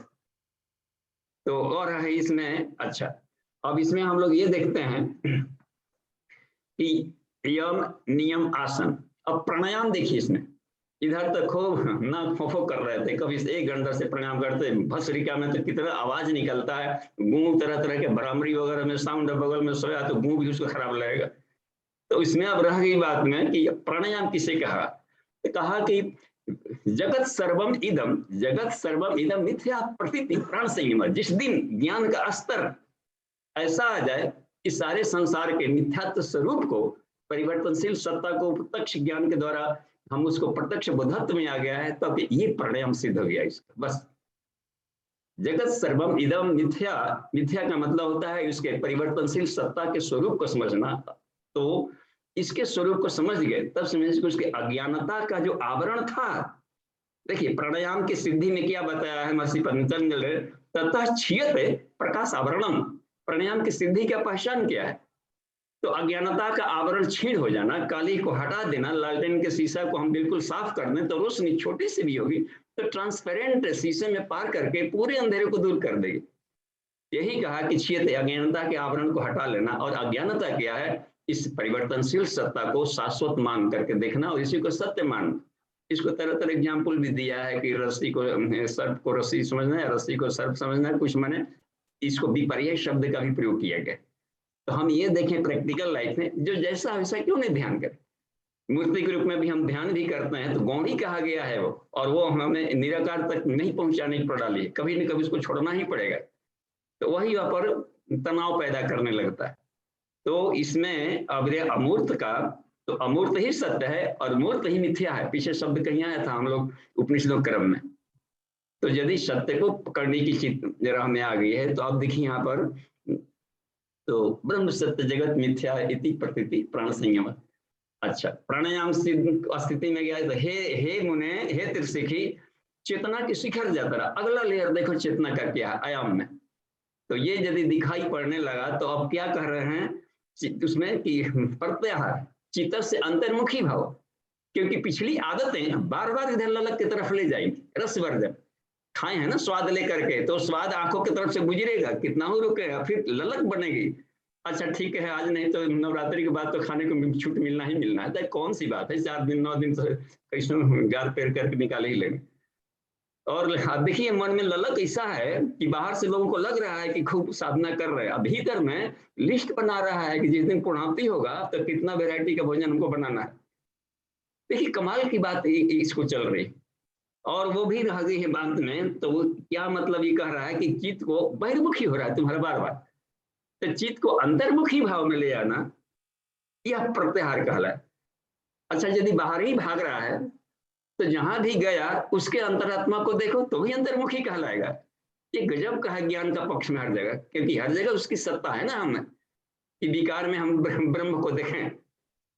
तो और है इसमें, अच्छा अब इसमें हम लोग ये देखते हैं कि यम नियम आसन। अब प्राणायाम देखिए, इसमें इधर तक खूब ना फोफो कर रहे थे, कभी एक घंटा से प्राणायाम करते, भस्त्रिका में तो कितना आवाज निकलता है, गूंग तरह तरह के भ्रामरी वगैरह में साउंड बगल में सोया तो गूंग भी उसको खराब लगेगा। तो इसमें अब रह गई बात में कि प्राणायाम किसे कहा, तो कहा कि जगत सर्वम इदम मिथ्या प्रतीति प्राण संयम। जिस दिन ज्ञान का स्तर ऐसा आ जाए कि सारे संसार के मिथ्यात्व स्वरूप को, परिवर्तनशील सत्ता को प्रत्यक्ष ज्ञान के द्वारा हम उसको प्रत्यक्ष बोधत्व में आ गया है, तब ये प्राणायाम सिद्ध हो गया इसका। बस जगत सर्वम इदम मिथ्या, मिथ्या का मतलब होता है उसके परिवर्तनशील सत्ता के स्वरूप को समझना। तो इसके स्वरूप को समझ गए तब समझ के उसके अज्ञानता का जो आवरण था, देखिए प्राणायाम की सिद्धि में क्या बताया है महर्षि पतंजलि, ततः क्षीयते प्रकाश आवरणम। प्राणायाम की सिद्धि का पहचान क्या है, तो अज्ञानता का आवरण छीण हो जाना, काली को हटा देना, लालटेन के शीशा को हम बिल्कुल साफ कर दें तो रोशनी छोटी सी भी होगी तो ट्रांसपेरेंट शीशे में पार करके पूरे अंधेरे को दूर कर देगी। यही कहा कि क्षीयते, अज्ञानता के आवरण को हटा लेना। और अज्ञानता क्या है, इस परिवर्तनशील सत्ता को शाश्वत मान करके देखना और इसी को सत्य मानना। इसको तरह तरह एग्जाम्पल भी दिया है कि रस्सी को सर्प को रस्सी समझना है, रस्सी को सर्प समझना है, कुछ माने इसको विपर्य शब्द का भी प्रयोग किया गया। तो हम ये देखें प्रैक्टिकल लाइफ में जो जैसा वैसा क्यों नहीं ध्यान करें। मूर्ति के रूप में भी हम ध्यान भी करते हैं तो गौणी कहा गया है वो, और वो हमें निराकार तक नहीं पहुंचाने की प्रणाली है, कभी न कभी उसको छोड़ना ही पड़ेगा। तो वही वहां पर तनाव पैदा करने लगता है। तो इसमें अब अमूर्त का, तो अमूर्त ही सत्य है और मूर्त ही मिथ्या है। पीछे शब्द कहीं आया था हम लोग उपनिषदों क्रम में। तो यदि सत्य को पकड़ने की चित्त राह में आ गई है तो अब देखिए यहाँ पर, तो ब्रह्म सत्य जगत मिथ्या इति प्रतीति प्राण संयम। अच्छा, प्राणायाम स्थिति में गया तो हे मुने, हे त्रिशिखी, चेतना की शिखर जाता रहा। अगला लेयर देखो चेतना का क्या है आयाम में। तो ये यदि दिखाई पड़ने लगा तो अब क्या कह रहे हैं उसमें कि प्रत्याहार, चित्त से अंतर्मुखी भाव, क्योंकि पिछली आदतें बार बार इधर ललक की तरफ ले जाएंगी। रसवर्धन खाए हैं ना स्वाद लेकर के, तो स्वाद आंखों की तरफ से गुजरेगा, कितना ही रुकेगा, फिर ललक बनेगी। अच्छा ठीक है, आज नहीं तो नवरात्रि के बाद तो खाने को छूट मिलना ही मिलना है, तो कौन सी बात है, 4 दिन 9 दिन तो कैसे गार पैर करके निकाले ही लेंगे। और देखिए मन में ललक ऐसा है कि बाहर से लोगों को लग रहा है कि खूब साधना कर रहे हैं, भीतर में लिस्ट बना रहा है कि जिस दिन पूर्णाहुति होगा तो कितना वैरायटी का भोजन हमको बनाना है। देखिए कमाल की बात इसको चल रही, और वो भी रह गई है बात में। तो वो क्या मतलब ये कह रहा है कि चित्त को बहिर्मुखी हो रहा है तुम्हारा बार बार, तो चित्त को अंतर्मुखी भाव में ले आना, यह प्रत्याहार कहलाए। अच्छा यदि बाहर ही भाग रहा है तो जहां भी गया उसके अंतरात्मा को देखो तो भी अंतर्मुखी कहलाएगा। ये गजब का है ज्ञान का पक्ष में हर जगह, क्योंकि हर जगह उसकी सत्ता है ना हमें, कि विकार में हम ब्रह्म को देखें,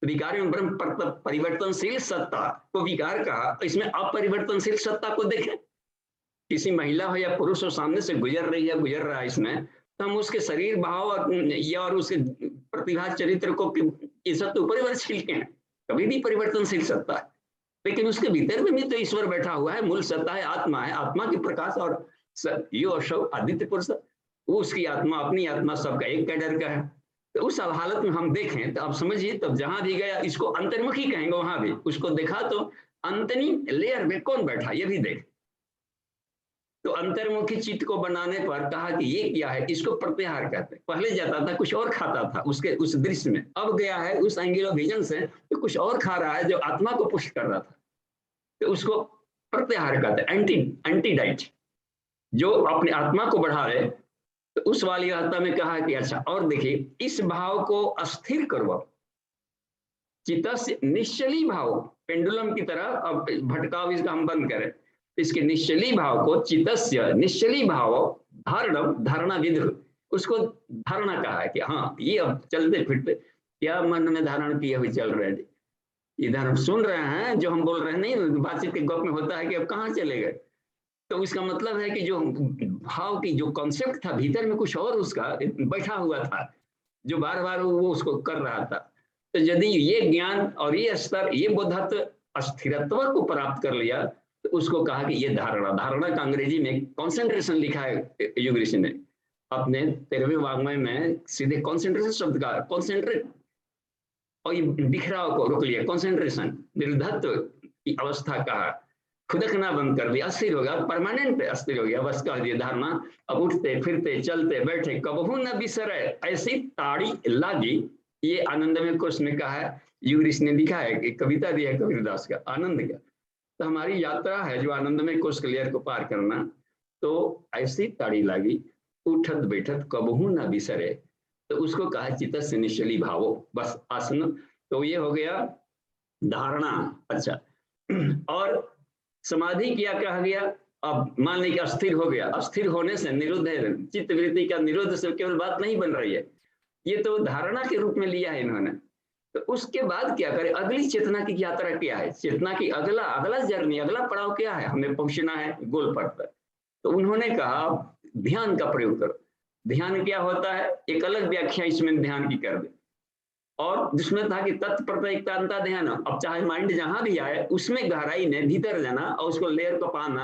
विकार में ब्रह्म परिवर्तनशील सत्ता को विकार कहा, इसमें अपरिवर्तनशील सत्ता को देखें। किसी महिला हो या पुरुष हो सामने से गुजर रही है गुजर रहा है इसमें, तो हम उसके शरीर भाव और उसके प्रतिभा चरित्र को ये सब तो परिवर्तनशील के हैं, कभी भी परिवर्तनशील सत्ता है, लेकिन उसके भीतर में भी तो ईश्वर बैठा हुआ है, मूल सत्ता है, आत्मा की प्रकाश। और यो शव आदित्य पुरुष, वो उसकी आत्मा अपनी आत्मा सबका एक कैडर का है। तो उस हालत में हम देखें तो आप समझिए, तब जहां भी गया इसको अंतर्मुखी कहेंगे, वहां भी उसको देखा तो अंतनी लेयर में कौन बैठा ये भी देख। तो अंतर्मुखी चित्त को बनाने पर कहा कि ये क्या है, इसको प्रत्याहार कहते हैं। पहले जाता था कुछ और खाता था उसके उस दृश्य में, अब गया है उस एंगल ऑफ विजन से तो कुछ और खा रहा है जो आत्मा को पुष्ट कर रहा था, तो उसको प्रत्याहार कहते हैं, एंटी डाइट, जो अपने आत्मा को बढ़ा रहे। तो उस वाली अवस्था में कहा कि अच्छा और देखिए इस भाव को अस्थिर करो, चित्त से निश्चली भाव पेंडुलम की तरह अब भटकाव इसका हम बंद करें। इसके निश्चली भाव को चितस्य निश्चली भाव धारणम धारणा विधि, उसको धारणा कहा है कि हाँ ये अब चलते फिरते क्या मन में धारण किए हुए चल रहे हैं, इधर हम सुन रहे हैं जो हम बोल रहे हैं, नहीं बातचीत के गप में होता है कि अब कहाँ चले गए। तो इसका मतलब है कि जो भाव की जो कॉन्सेप्ट था भीतर में कुछ और उसका बैठा हुआ था जो बार बार वो उसको कर रहा था। तो यदि ये ज्ञान और ये स्तर ये बोधत्व स्थिरत्व को प्राप्त कर लिया तो उसको कहा कि ये धारणा, धारणा का अंग्रेजी में कॉन्सेंट्रेशन लिखा है युग ऋषि ने अपने 13वें वाङ्मय में, सीधे कॉन्सेंट्रेशन शब्द का कॉन्सेंट्रेट, और ये बिखराव को रोक लिया, कॉन्सेंट्रेशन निर्धत्व की अवस्था कहा, खुदकना बंद कर दिया, अस्थिर हो गया, परमानेंट अस्थिर हो गया, बस कह दिया धारणा। अब उठते फिरते चलते बैठे कबहू न बिसरे ऐसी ताड़ी लागी, ये आनंदमय कोश में कहा है, युग ऋषि ने लिखा है कि कविता दी है कबीरदास का आनंद का। तो हमारी यात्रा है जो आनंदमय कोश क्लियर को पार करना, तो ऐसी ताड़ी लागी उठत बैठत कबहू न बिसरे, तो उसको कहा चित्त से निश्चली भावो, बस आसन। तो ये हो गया धारणा। अच्छा, और समाधि क्या कहा गया, अब मान लीजिए अस्थिर हो गया, अस्थिर होने से निरुद्ध है, चित्त वृत्ति का निरुद्ध से केवल बात नहीं बन रही है, ये तो धारणा के रूप में लिया है इन्होंने। तो उसके बाद क्या करें, अगली चेतना की यात्रा क्या है, चेतना की अगला जर्नी, अगला पड़ाव क्या है, हमें पहुंचना है गोल पर। तो उन्होंने कहा ध्यान का प्रयोग करो। ध्यान क्या होता है, एक अलग व्याख्या इसमें ध्यान की कर दे, और जिसमें था कि तत्प्रत्येकता ध्यान। अब चाहे माइंड जहां भी आए उसमें गहराई में भीतर जाना और उसको लेयर को पाना,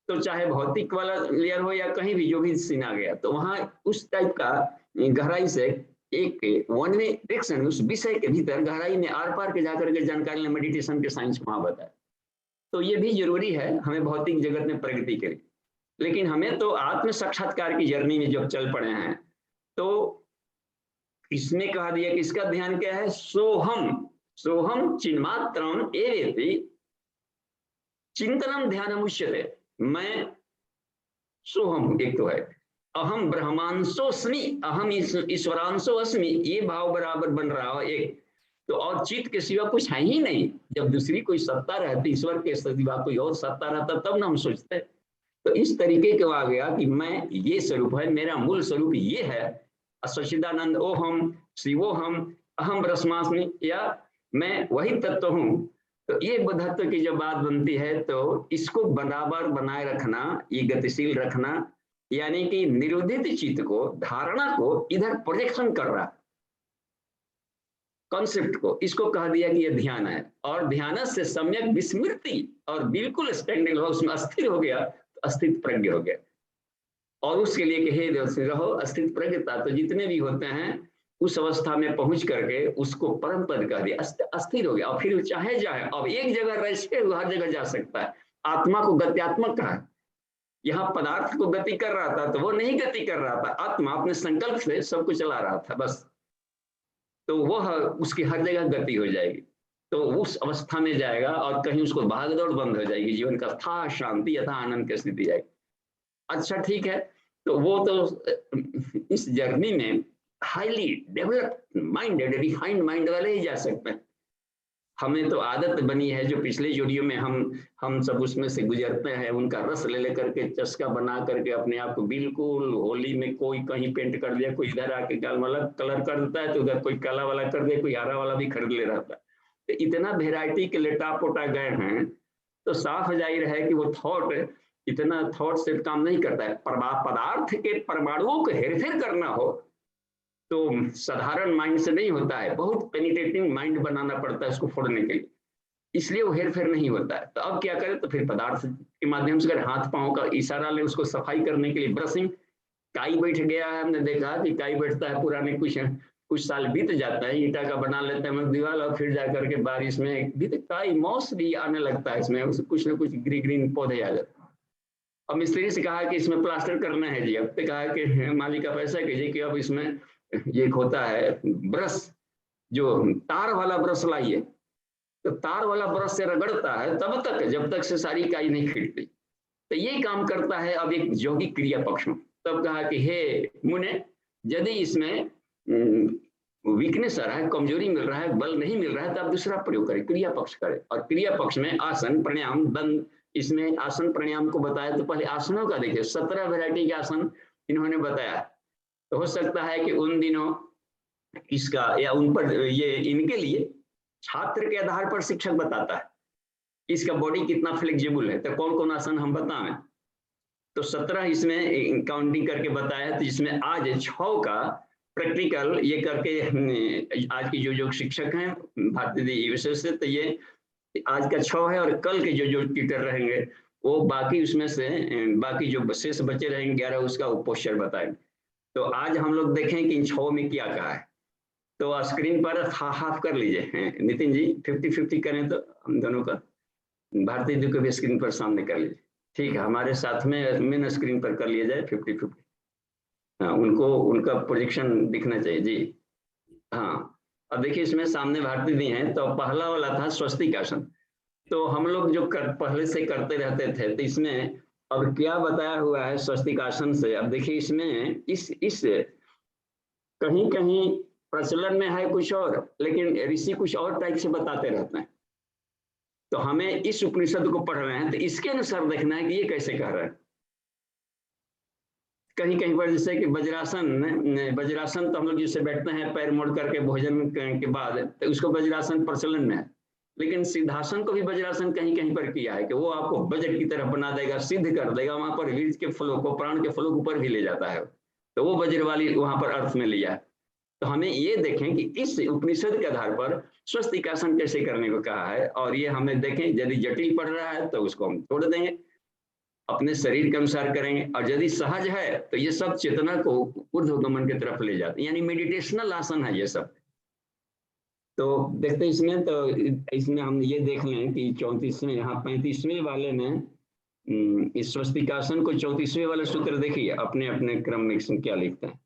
तो चाहे भौतिक वाला लेयर हो या कहीं भी जो भी सीन आ गया, तो वहां उस टाइप का गहराई से एक वन वे डायरेक्शन, उस विषय के भीतर गहराई में आर पार के जाकर के जानकारी ने मेडिटेशन के साइंस वहां बताया। तो ये भी जरूरी है हमें भौतिक जगत में प्रगति के लिए, लेकिन हमें तो आत्म साक्षात्कार की जर्नी में जब चल पड़े हैं, तो इसमें कहा दिया कि इसका ध्यान क्या है, सोहम सोहम चिन्मात्रम एवेति चिंतनम ध्यानम उच्यते। मैं सोहम एक तो है, अहम ब्रह्मांशोस्मि, अहम ईश्वरांशो अस्मि, ये भाव बराबर बन रहा हो एक तो, और चित्त के सिवा कुछ है ही नहीं। जब दूसरी कोई सत्ता रहती, ईश्वर के सिवा कोई और सत्ता रहता, तब ना हम सोचते। तो इस तरीके के आ गया कि मैं ये स्वरूप है, मेरा मूल स्वरूप ये है, सच्चिदानंद ओहम शिवोहम अहम ब्रह्मास्मि, या मैं वही तत्व हूँ। तो ये बोधत्व की जब बात बनती है तो इसको बराबर बनाए रखना, ये गतिशील रखना, यानी कि निरोधित चित्त को, धारणा को इधर प्रोजेक्शन कर रहा कॉन्सेप्ट को, इसको कह दिया कि ये ध्यान है। और ध्यान से सम्यक विस्मृति और बिल्कुल स्टैंडिंग हो, उसमें अस्थिर हो गया तो अस्थित प्रज्ञ हो गया। और उसके लिए कि हे रहो अस्थित प्रज्ञता, तो जितने भी होते हैं उस अवस्था में पहुंच करके उसको परम पद कह दिया, अस्थिर हो गया। और फिर चाहे जाए, अब एक जगह रह हर जगह जा सकता है। आत्मा को गत्यात्मक कहा, यहाँ पदार्थ को गति कर रहा था तो वो नहीं गति कर रहा था, आत्मा अपने संकल्प से सबको चला रहा था बस, तो वह उसकी हर जगह गति हो जाएगी। तो उस अवस्था में जाएगा और कहीं उसको भागदौड़ बंद हो जाएगी, जीवन का था शांति यथा आनंद की स्थिति आएगी। अच्छा ठीक है, तो वो तो इस जर्नी में highly developed minded refined mind वाले ही जा सकते हैं। हमें तो आदत बनी है, जो पिछले वीडियो में हम सब उसमें से गुजरते हैं, उनका रस ले लेकर के चस्का बना करके अपने आप को बिल्कुल, होली में कोई कहीं पेंट कर दिया, कोई इधर आके गाल वाला कलर कर देता है, तो उधर कोई काला वाला कर दिया, कोई हरा वाला भी खरीद ले रहता है। तो इतना वेराइटी के लेटा पोटा गए हैं, तो साफ जाहिर है कि वो थॉट, इतना थॉट से काम नहीं करता है। पदार्थ के परमाणुओं को हेरफेर करना हो तो साधारण माइंड से नहीं होता है, बहुत पेनिट्रेटिंग माइंड बनाना पड़ता है उसको फोड़ने के लिए, इसलिए वो हेरफेर नहीं होता है। तो अब क्या करें, तो फिर पदार्थ के माध्यम से अगर हाथ पांव का इशारा ले उसको सफाई करने के लिए ब्रशिंग, काई बैठ गया है, हमने देखा कि काई बैठता है, पुराने कुछ साल बीत जाता है, ईटा का बना लेते हैं दीवार, और फिर जाकर के बारिश में भी काई मौस भी आने लगता है, इसमें कुछ ना कुछ ग्रीन पौधे आ जाते हैं। अब मिस्त्री से कहा कि इसमें प्लास्टर करना है जी, अब तो कहा कि मालिक आप ऐसा कीजिए कि अब इसमें ये होता है ब्रश, जो तार वाला ब्रश लाइए, तो तार वाला ब्रश से रगड़ता है तब तक जब तक से सारी काई नहीं खिलती। तो ये काम करता है अब एक यौगिक क्रिया पक्ष में। तब कहा कि हे मुने, यदि इसमें वीकनेस आ रहा है, कमजोरी मिल रहा है, बल नहीं मिल रहा है, तो आप दूसरा प्रयोग करें, क्रिया पक्ष करें। और क्रिया पक्ष में आसन, प्राणायाम, दंड इसमें आसन प्राणायाम को बताया, तो पहले आसनों का देखिए 17 वैरायटी के आसन इन्होंने बताया। तो हो सकता है कि उन दिनों इसका या उन पर ये इनके लिए छात्र के आधार पर शिक्षक बताता है इसका बॉडी कितना फ्लेक्सिबल है, तो कौन कौन आसन हम बताएं। तो 17 इसमें काउंटिंग करके बताया, तो इसमें आज 6 का प्रैक्टिकल ये करके आज की जो शिक्षक हैं भारतीय यूएसए से, तो ये आज का 6 है, और कल के जो ट्यूटर रहेंगे वो बाकी उसमें से बाकी जो शेष बचे रहेंगे 11 उसका पोस्चर बताएंगे। तो आज हम लोग देखें कि इन 6 में क्या कहा है। तो स्क्रीन पर हाफ कर लीजिए नितिन जी, 50-50 करें तो हम दोनों का, भारतीय जी को भी स्क्रीन पर सामने कर लीजिए। ठीक है, हमारे साथ में मेन स्क्रीन पर कर लिया जाए 50-50। हाँ, उनको उनका प्रोजेक्शन दिखना चाहिए जी। हाँ, अब देखिए इसमें सामने भारती दी हैं। तो पहला वाला था स्वस्तिक आसन, तो हम लोग जो पहले से करते रहते थे, तो इसमें अब क्या बताया हुआ है स्वस्तिक आसन से। अब देखिए इसमें इस कहीं कहीं प्रचलन में है कुछ और, लेकिन ऋषि कुछ और टाइप से बताते रहते हैं। तो हमें इस उपनिषद को पढ़ रहे हैं तो इसके अनुसार देखना है कि ये कैसे कह रहे हैं। कहीं कहीं पर जैसे कि वज्रासन तो हम लोग जिससे बैठते हैं पैर मोड़ करके भोजन के बाद, तो उसको वज्रासन प्रचलन में है। लेकिन सिद्धासन को भी वज्रासन कहीं कहीं पर किया है कि वो आपको बजट की तरफ बना देगा, सिद्ध कर देगा, वहां पर वीर के फलों को, प्राण के फलों के ऊपर भी ले जाता है, तो वो वज्र वाली वहां पर अर्थ में लिया है। तो हमें ये देखें कि इस उपनिषद के आधार पर स्वस्तिकासन कैसे करने को कहा है, और ये हमें देखें यदि जटिल पड़ रहा है तो उसको हम छोड़ देंगे, अपने शरीर के अनुसार करेंगे, और यदि सहज है तो ये सब चेतना को ऊर्ध्वगमन की तरफ ले जाते हैं, यानी मेडिटेशनल आसन है ये सब। तो देखते हैं इसमें, तो इसमें हम ये देख लें कि 34वें यहाँ 35वें वाले में इस स्वस्तिकासन को 34वें वाले सूत्र देखिए अपने अपने क्रम में क्या लिखते हैं।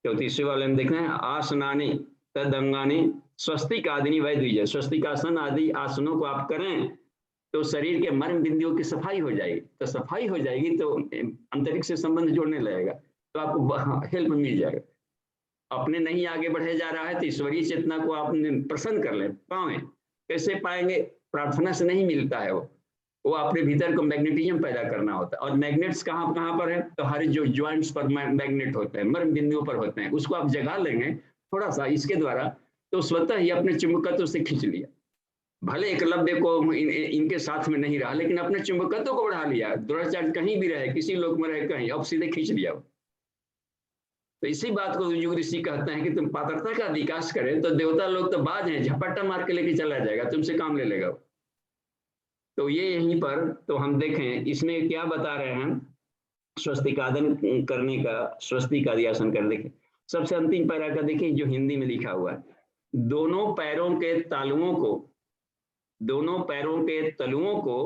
34वें वाले में देखना है आसनानी तदंगानी स्वस्तिक आदिनी वैद्य, स्वस्तिकासन आदि आसनों को आप करें तो शरीर के मर्म बिंदुओं की सफाई हो जाएगी। तो सफाई हो जाएगी तो अंतरिक्ष से संबंध जोड़ने लगेगा, तो आपको हेल्प मिल जाएगा। अपने नहीं आगे बढ़े जा रहा है तो ईश्वरीय चेतना को आप प्रसन्न कर ले पाए। कैसे पाएंगे? प्रार्थना से नहीं मिलता है, वो अपने भीतर को मैग्नेटिज्म पैदा करना होता है। और मैग्नेट्स कहाँ कहाँ पर है? तो हर जो ज्वाइंट्स पर मैग्नेट होते हैं, मर्म बिंदुओं पर होते हैं, उसको आप जगा लेंगे थोड़ा सा इसके द्वारा, तो स्वतः ही अपने चुंबकत्व से खींच लिया। भले एकलव्य को इनके साथ में नहीं रहा, लेकिन अपने चुंबकत्व को बढ़ा लिया। द्रोणाचार्य कहीं भी रहे, किसी लोक में रहे, कहीं अब सीधे खींच लिया। तो इसी बात को युग ऋषि कहते हैं कि तुम पात्रता का विकास करें तो देवता लोग तो बाज हैं, झपट्टा मार के लेके चला जाएगा, तुमसे काम ले लेगा। तो ये यहीं पर तो हम देखें इसमें क्या बता रहे हैं स्वस्तिकादन करने का, स्वस्तिक आदि आसन कर देखें। सबसे अंतिम पैरा का देखिए जो हिंदी में लिखा हुआ है, दोनों पैरों के तालुओं को, दोनों पैरों के तलुओं को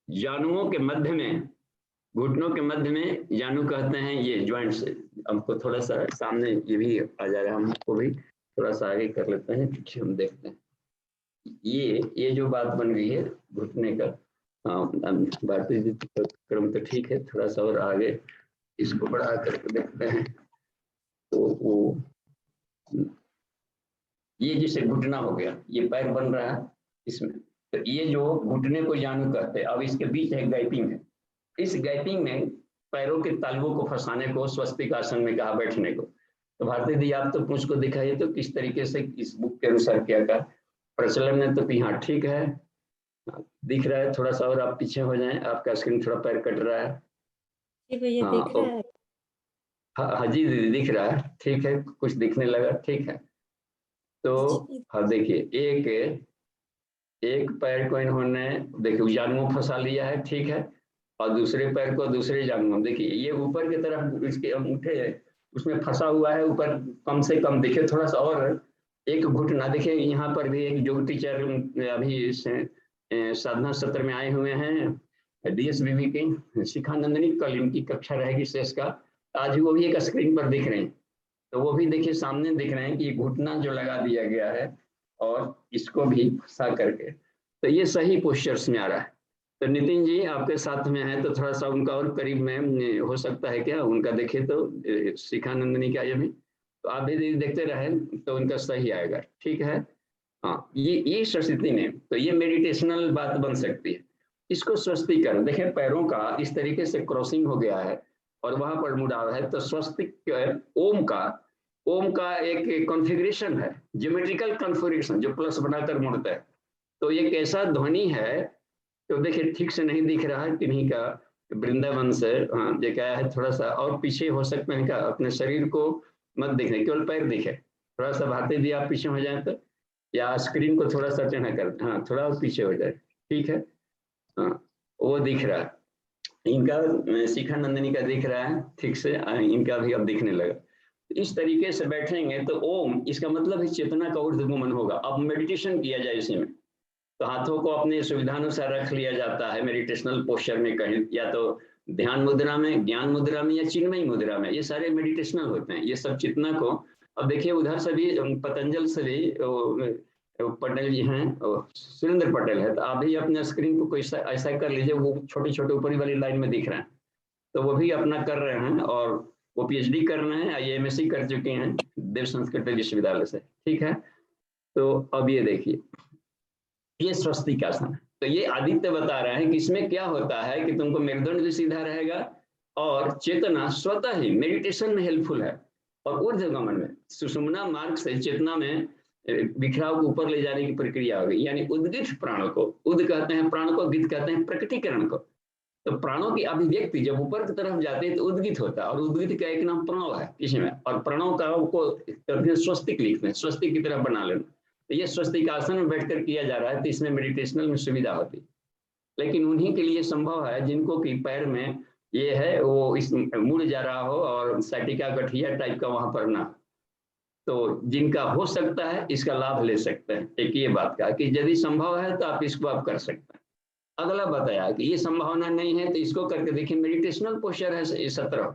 जानुओं के मध्य में, घुटनों के मध्य में, जानू कहते हैं ये ज्वाइंट से। हमको थोड़ा सा सामने ये भी आ जा रहा है, हमको भी थोड़ा सा आगे कर लेते हैं, पीछे हम देखते हैं। ये जो बात बन गई है घुटने का, भारतीय क्रम तो ठीक है, थोड़ा सा और आगे इसको बढ़ा करके देखते हैं। तो वो ये जिसे घुटना हो गया, ये पैर बन रहा है इसमें, तो ये जो घुटने को जानू कहते हैं। अब इसके बीच एक गैपिंग है, इस गैपिंग में पैरों के तालुओं को फंसाने को स्वस्तिक आसन में कहा, बैठने को। तो भारती दी आप तो मुझको दिखाइए तो किस तरीके से इस बुक के अनुसार क्या कहा प्रचलन में। तो यहाँ ठीक है, दिख रहा है, थोड़ा सा और आप पीछे हो जाएं, आपका स्क्रीन थोड़ा पैर कट रहा है। भैया दिख रहा है? हाँ जी दीदी दिख रहा है, ठीक है, कुछ दिखने लगा, ठीक है। तो हाँ देखिए एक पैर को इन्होंने देखिए जानुओं फंसा लिया है, ठीक है, और दूसरे पैर को दूसरे जानुओं, देखिए ये ऊपर की तरफ इसके अंगूठे उसमें फंसा हुआ है, ऊपर कम से कम देखिए थोड़ा सा और एक घुटना। देखिए यहाँ पर भी एक योग टीचर अभी इस साधना सत्र में आए हुए हैं डीएसबीबी की शिखानंदनी, कल इनकी कक्षा रहेगी शेष का, आज वो भी एक स्क्रीन पर दिख रहे हैं। तो वो भी देखिए सामने दिख रहे हैं कि घुटना जो लगा दिया गया है और इसको भी फंसा करके, तो ये सही पोस्चर्स में आ रहा है। तो नितिन जी आपके साथ में है तो थोड़ा सा उनका और करीब में हो सकता है क्या, उनका देखे तो शिखानंदनी का ये भी, तो आप भी देखते रहे तो उनका सही आएगा, ठीक है। हाँ ये स्थिति में तो ये मेडिटेशनल बात बन सकती है। इसको स्वस्तिकरण, देखें पैरों का इस तरीके से क्रॉसिंग हो गया है और वहां पर मुड़ाव है, तो स्वस्तिक ओम का एक कॉन्फ़िगरेशन है, ज्योमेट्रिकल कॉन्फ़िगरेशन जो प्लस बनाकर मुड़ता है। तो ये कैसा ध्वनि है, तो देखिए ठीक से नहीं दिख रहा है किन्हीं का, वृंदावन से, हाँ ये क्या है, थोड़ा सा और पीछे हो सकते हैं क्या, अपने शरीर को मत दिखने, केवल पैर दिखे, थोड़ा सा भाते भी आप पीछे हो जाए तो, या स्क्रीन को थोड़ा सा टेढ़ा कर, हाँ थोड़ा पीछे हो जाए, ठीक है, हाँ वो दिख रहा है इनका, शिखा नंदिनी का दिख रहा है ठीक से, इनका भी अब दिखने लगा। इस तरीके से बैठेंगे तो ओम, इसका मतलब है चेतना का ऊर्ध्वगमन होगा। अब मेडिटेशन किया जाए इसी में, तो हाथों को अपने सुविधानुसार रख लिया जाता है मेडिटेशनल पोस्चर में, कहीं या तो ध्यान मुद्रा में, ज्ञान मुद्रा में, या चिन्मयी मुद्रा में, ये सारे मेडिटेशनल होते हैं। ये सब चेतना को, अब देखिए उधर से भी पतंजल से भी पटेल जी हैं, सुरेंद्र पटेल है, तो आप भी अपने स्क्रीन को कोई ऐसा कर लीजिए, वो छोटे छोटे ऊपरी वाली लाइन में दिख रहे हैं, तो वो भी अपना कर रहे हैं, और वो पीएचडी कर रहे हैं, IMSc कर चुके हैं देव संस्कृत विश्वविद्यालय से, ठीक है। तो अब ये देखिए, ये स्वस्तिकासन है। तो ये आदित्य बता रहे हैं कि इसमें क्या होता है कि तुमको मेरुदंड भी सीधा रहेगा और चेतना स्वतः ही मेडिटेशन में हेल्पफुल है, और ऊर्ध्वगमन में सुषुम्ना मार्ग से चेतना में बिखराव को ऊपर ले जाने की प्रक्रिया होगी, यानी उद्गित प्राणों को, उद कहते हैं प्राण को, गित कहते हैं प्रकटीकरण को। तो प्राणों की अभिव्यक्ति जब ऊपर की तरफ जाती है तो उद्गित होता है, और उद्गित का एक नाम प्रणव है इसमें, और प्रणव का को स्वस्तिक लिखते हैं, स्वस्तिक की तरफ बना लेना। तो ये स्वस्तिकासन में बैठकर किया जा रहा है, तो इसमें मेडिटेशनल में सुविधा होती, लेकिन उन्हीं के लिए संभव है जिनको कि पैर में ये है, वो इस मुड़ जा रहा हो और साइटिका गठिया टाइप का वहां पर ना, तो जिनका हो सकता है इसका लाभ ले सकते हैं। एक ये बात का कि यदि संभव है तो आप इसको आप कर सकते हैं। अगला बताया कि ये संभावना नहीं है तो इसको करके देखिए, मेडिटेशनल पोस्चर है 17।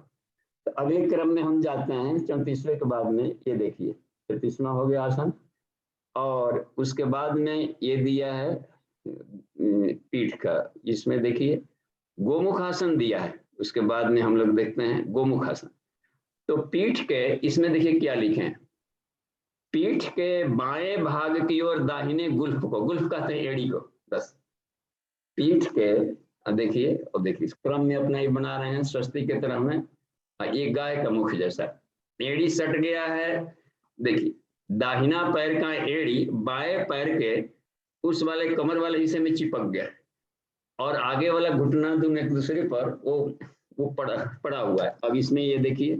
तो अगले क्रम में हम जाते हैं 34वें के बाद में, ये देखिए 33वां हो गया आसन, और उसके बाद में ये दिया है पीठ का, इसमें देखिए गोमुखासन दिया है, उसके बाद में हम लोग देखते हैं गोमुखासन। तो पीठ के इसमें देखिए क्या लिखे हैं, पीठ के बाएं भाग की ओर दाहिने गुल्फ को, गुल्फ कहते हैं एड़ी को, बस पीठ के देखिए, और देखिए इस क्रम में अपना ये बना रहे हैं स्वस्ति के तरह में, ये गाय का मुख जैसा, एड़ी सट गया है, देखिए दाहिना पैर का एड़ी बाएं पैर के उस वाले कमर वाले हिस्से में चिपक गया, और आगे वाला घुटना दोनों एक दूसरे पर वो पड़ा हुआ है। अब इसमें ये देखिए,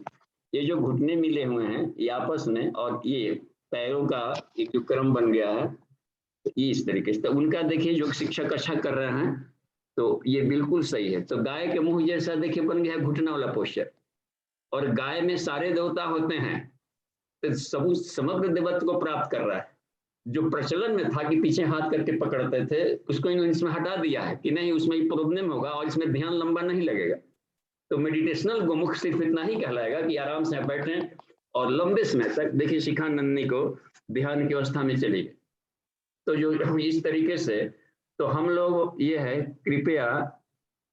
ये जो घुटने मिले हुए हैं ये आपस में, और ये पैरों का एक जो क्रम बन गया है, ये इस तरीके से, तो उनका देखिए योग शिक्षक अच्छा कर रहे हैं, तो ये बिल्कुल सही है। तो गाय के मुंह जैसा देखिए बन गया घुटना वाला पोस्चर, और गाय में सारे देवता होते हैं, तो समग्र देवत्व को प्राप्त कर रहा है। जो प्रचलन में था कि पीछे हाथ करके पकड़ते थे, उसको इन्होंने इसमें हटा दिया है कि नहीं, उसमें प्रॉब्लम होगा और इसमें ध्यान लंबा नहीं लगेगा। तो मेडिटेशनल गोमुख सिर्फ इतना ही कहलाएगा कि आराम से बैठे और लंबे समय तक देखिए शिखा नंदिनी को ध्यान की अवस्था में चली गई। तो जो इस तरीके से, तो हम लोग ये है, कृपया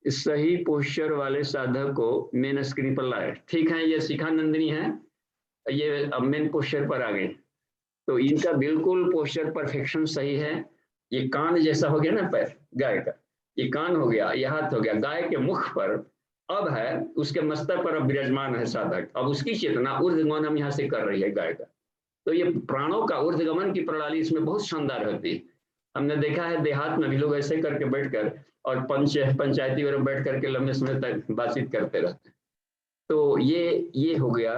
सही पोस्चर वाले साधक को मेन स्क्रीन पर लाए, ठीक है। ये शिखा नंदिनी है, ये अब मेन पोस्चर पर आ गए, तो इनका बिल्कुल पोस्चर परफेक्शन सही है। ये कान जैसा हो गया ना पैर गाय का, ये कान हो गया, ये हाथ हो गया, गाय के मुख पर अब है, उसके मस्तक पर अब विराजमान है साधक, अब उसकी चेतना ऊर्ध्वगमन हम यहाँ से कर रही है गाय का। तो ये प्राणों का ऊर्ध्वगमन की प्रणाली इसमें बहुत शानदार होती है। हमने देखा है देहात में भी लोग ऐसे करके बैठकर और पंचायती में बैठ करके लंबे समय तक बातचीत करते रहते हैं। तो ये हो गया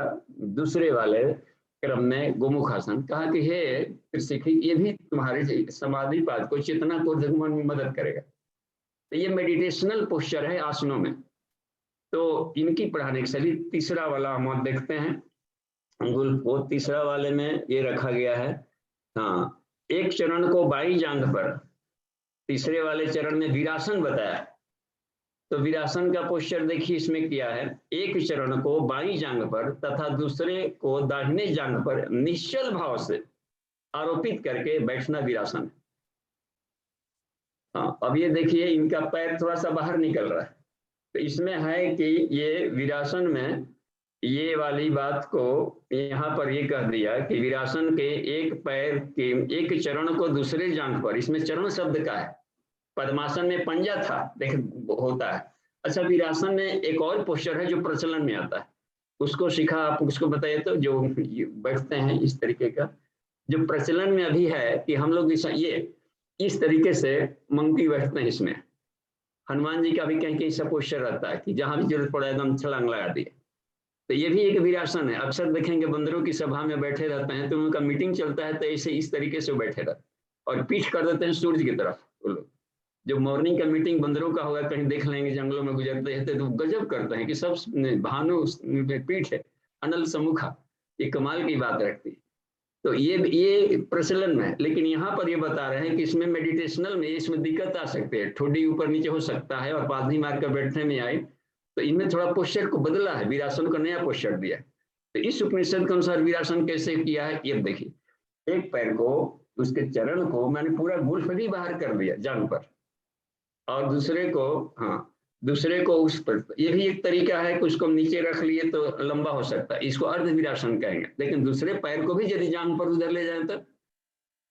दूसरे वाले क्रम में गोमुखासन। कहा कि हे सिखी, ये भी तुम्हारे समाधि पाद को, चेतना को ऊर्ध्वगमन में मदद करेगा। तो ये मेडिटेशनल पोस्चर है आसनों में, तो इनकी पढ़ाने की शैली। तीसरा वाला हम देखते हैं, वो तीसरा वाले में ये रखा गया है, हाँ, एक चरण को बाईं जांघ पर, तीसरे वाले चरण में वीरासन बताया। तो वीरासन का पोस्चर देखिए इसमें किया है, एक चरण को बाईं जांघ पर तथा दूसरे को दाहिने जांघ पर निश्चल भाव से आरोपित करके बैठना वीरासन। हाँ, अब ये देखिए इनका पैर थोड़ा सा बाहर निकल रहा है, तो इसमें है कि ये वीरासन में ये वाली बात को यहाँ पर ये कह दिया कि वीरासन के एक पैर के एक चरण को दूसरे जांघ पर, इसमें चरण शब्द का है, पद्मासन में पंजा था, देख होता है। अच्छा, वीरासन में एक और पोस्चर है जो प्रचलन में आता है, उसको सिखा, आप उसको बताइए तो। जो बैठते हैं इस तरीके का, जो प्रचलन में अभी है कि हम लोग ये इस तरीके से मंकी बैठते हैं इसमें। हनुमान जी का भी कहीं कहीं ऐसा पोस्चर रहता है कि जहां भी जरूरत पड़ा एकदम छलांग लगा दिए। तो ये भी एक वीरासन है। अक्सर देखेंगे बंदरों की सभा में बैठे रहते हैं, तो उनका मीटिंग चलता है तो ऐसे इस तरीके से बैठे रहते और पीठ कर देते हैं सूर्य की तरफ। वो लोग जो मॉर्निंग का मीटिंग बंदरों का होगा, कहीं देख लेंगे जंगलों में गुजरते हैं तो गजब करते हैं कि सब भानु पीठ है, अनल सम्मुखा, ये कमाल की बात रखती है। तो ये प्रचलन में है। लेकिन यहाँ पर ये बता रहे हैं कि इसमें मेडिटेशनल में इसमें दिक्कत आ सकती है, ठोडी ऊपर नीचे हो सकता है और पादनी मार कर बैठने में आए, तो इनमें थोड़ा पोस्चर को बदला है, वीरासन का नया पोस्चर दिया है। तो इस उपनिषद के अनुसार वीरासन कैसे किया है ये देखिए। एक पैर को, उसके चरण को मैंने पूरा गुल्फ भी बाहर कर दिया जांग पर, और दूसरे को, हाँ दूसरे को उस पर। ये भी एक तरीका है कि उसको नीचे रख लिए तो लंबा हो सकता है, इसको अर्ध वीरासन कहेंगे। लेकिन दूसरे पैर को भी यदि जांग पर उधर ले जाए तो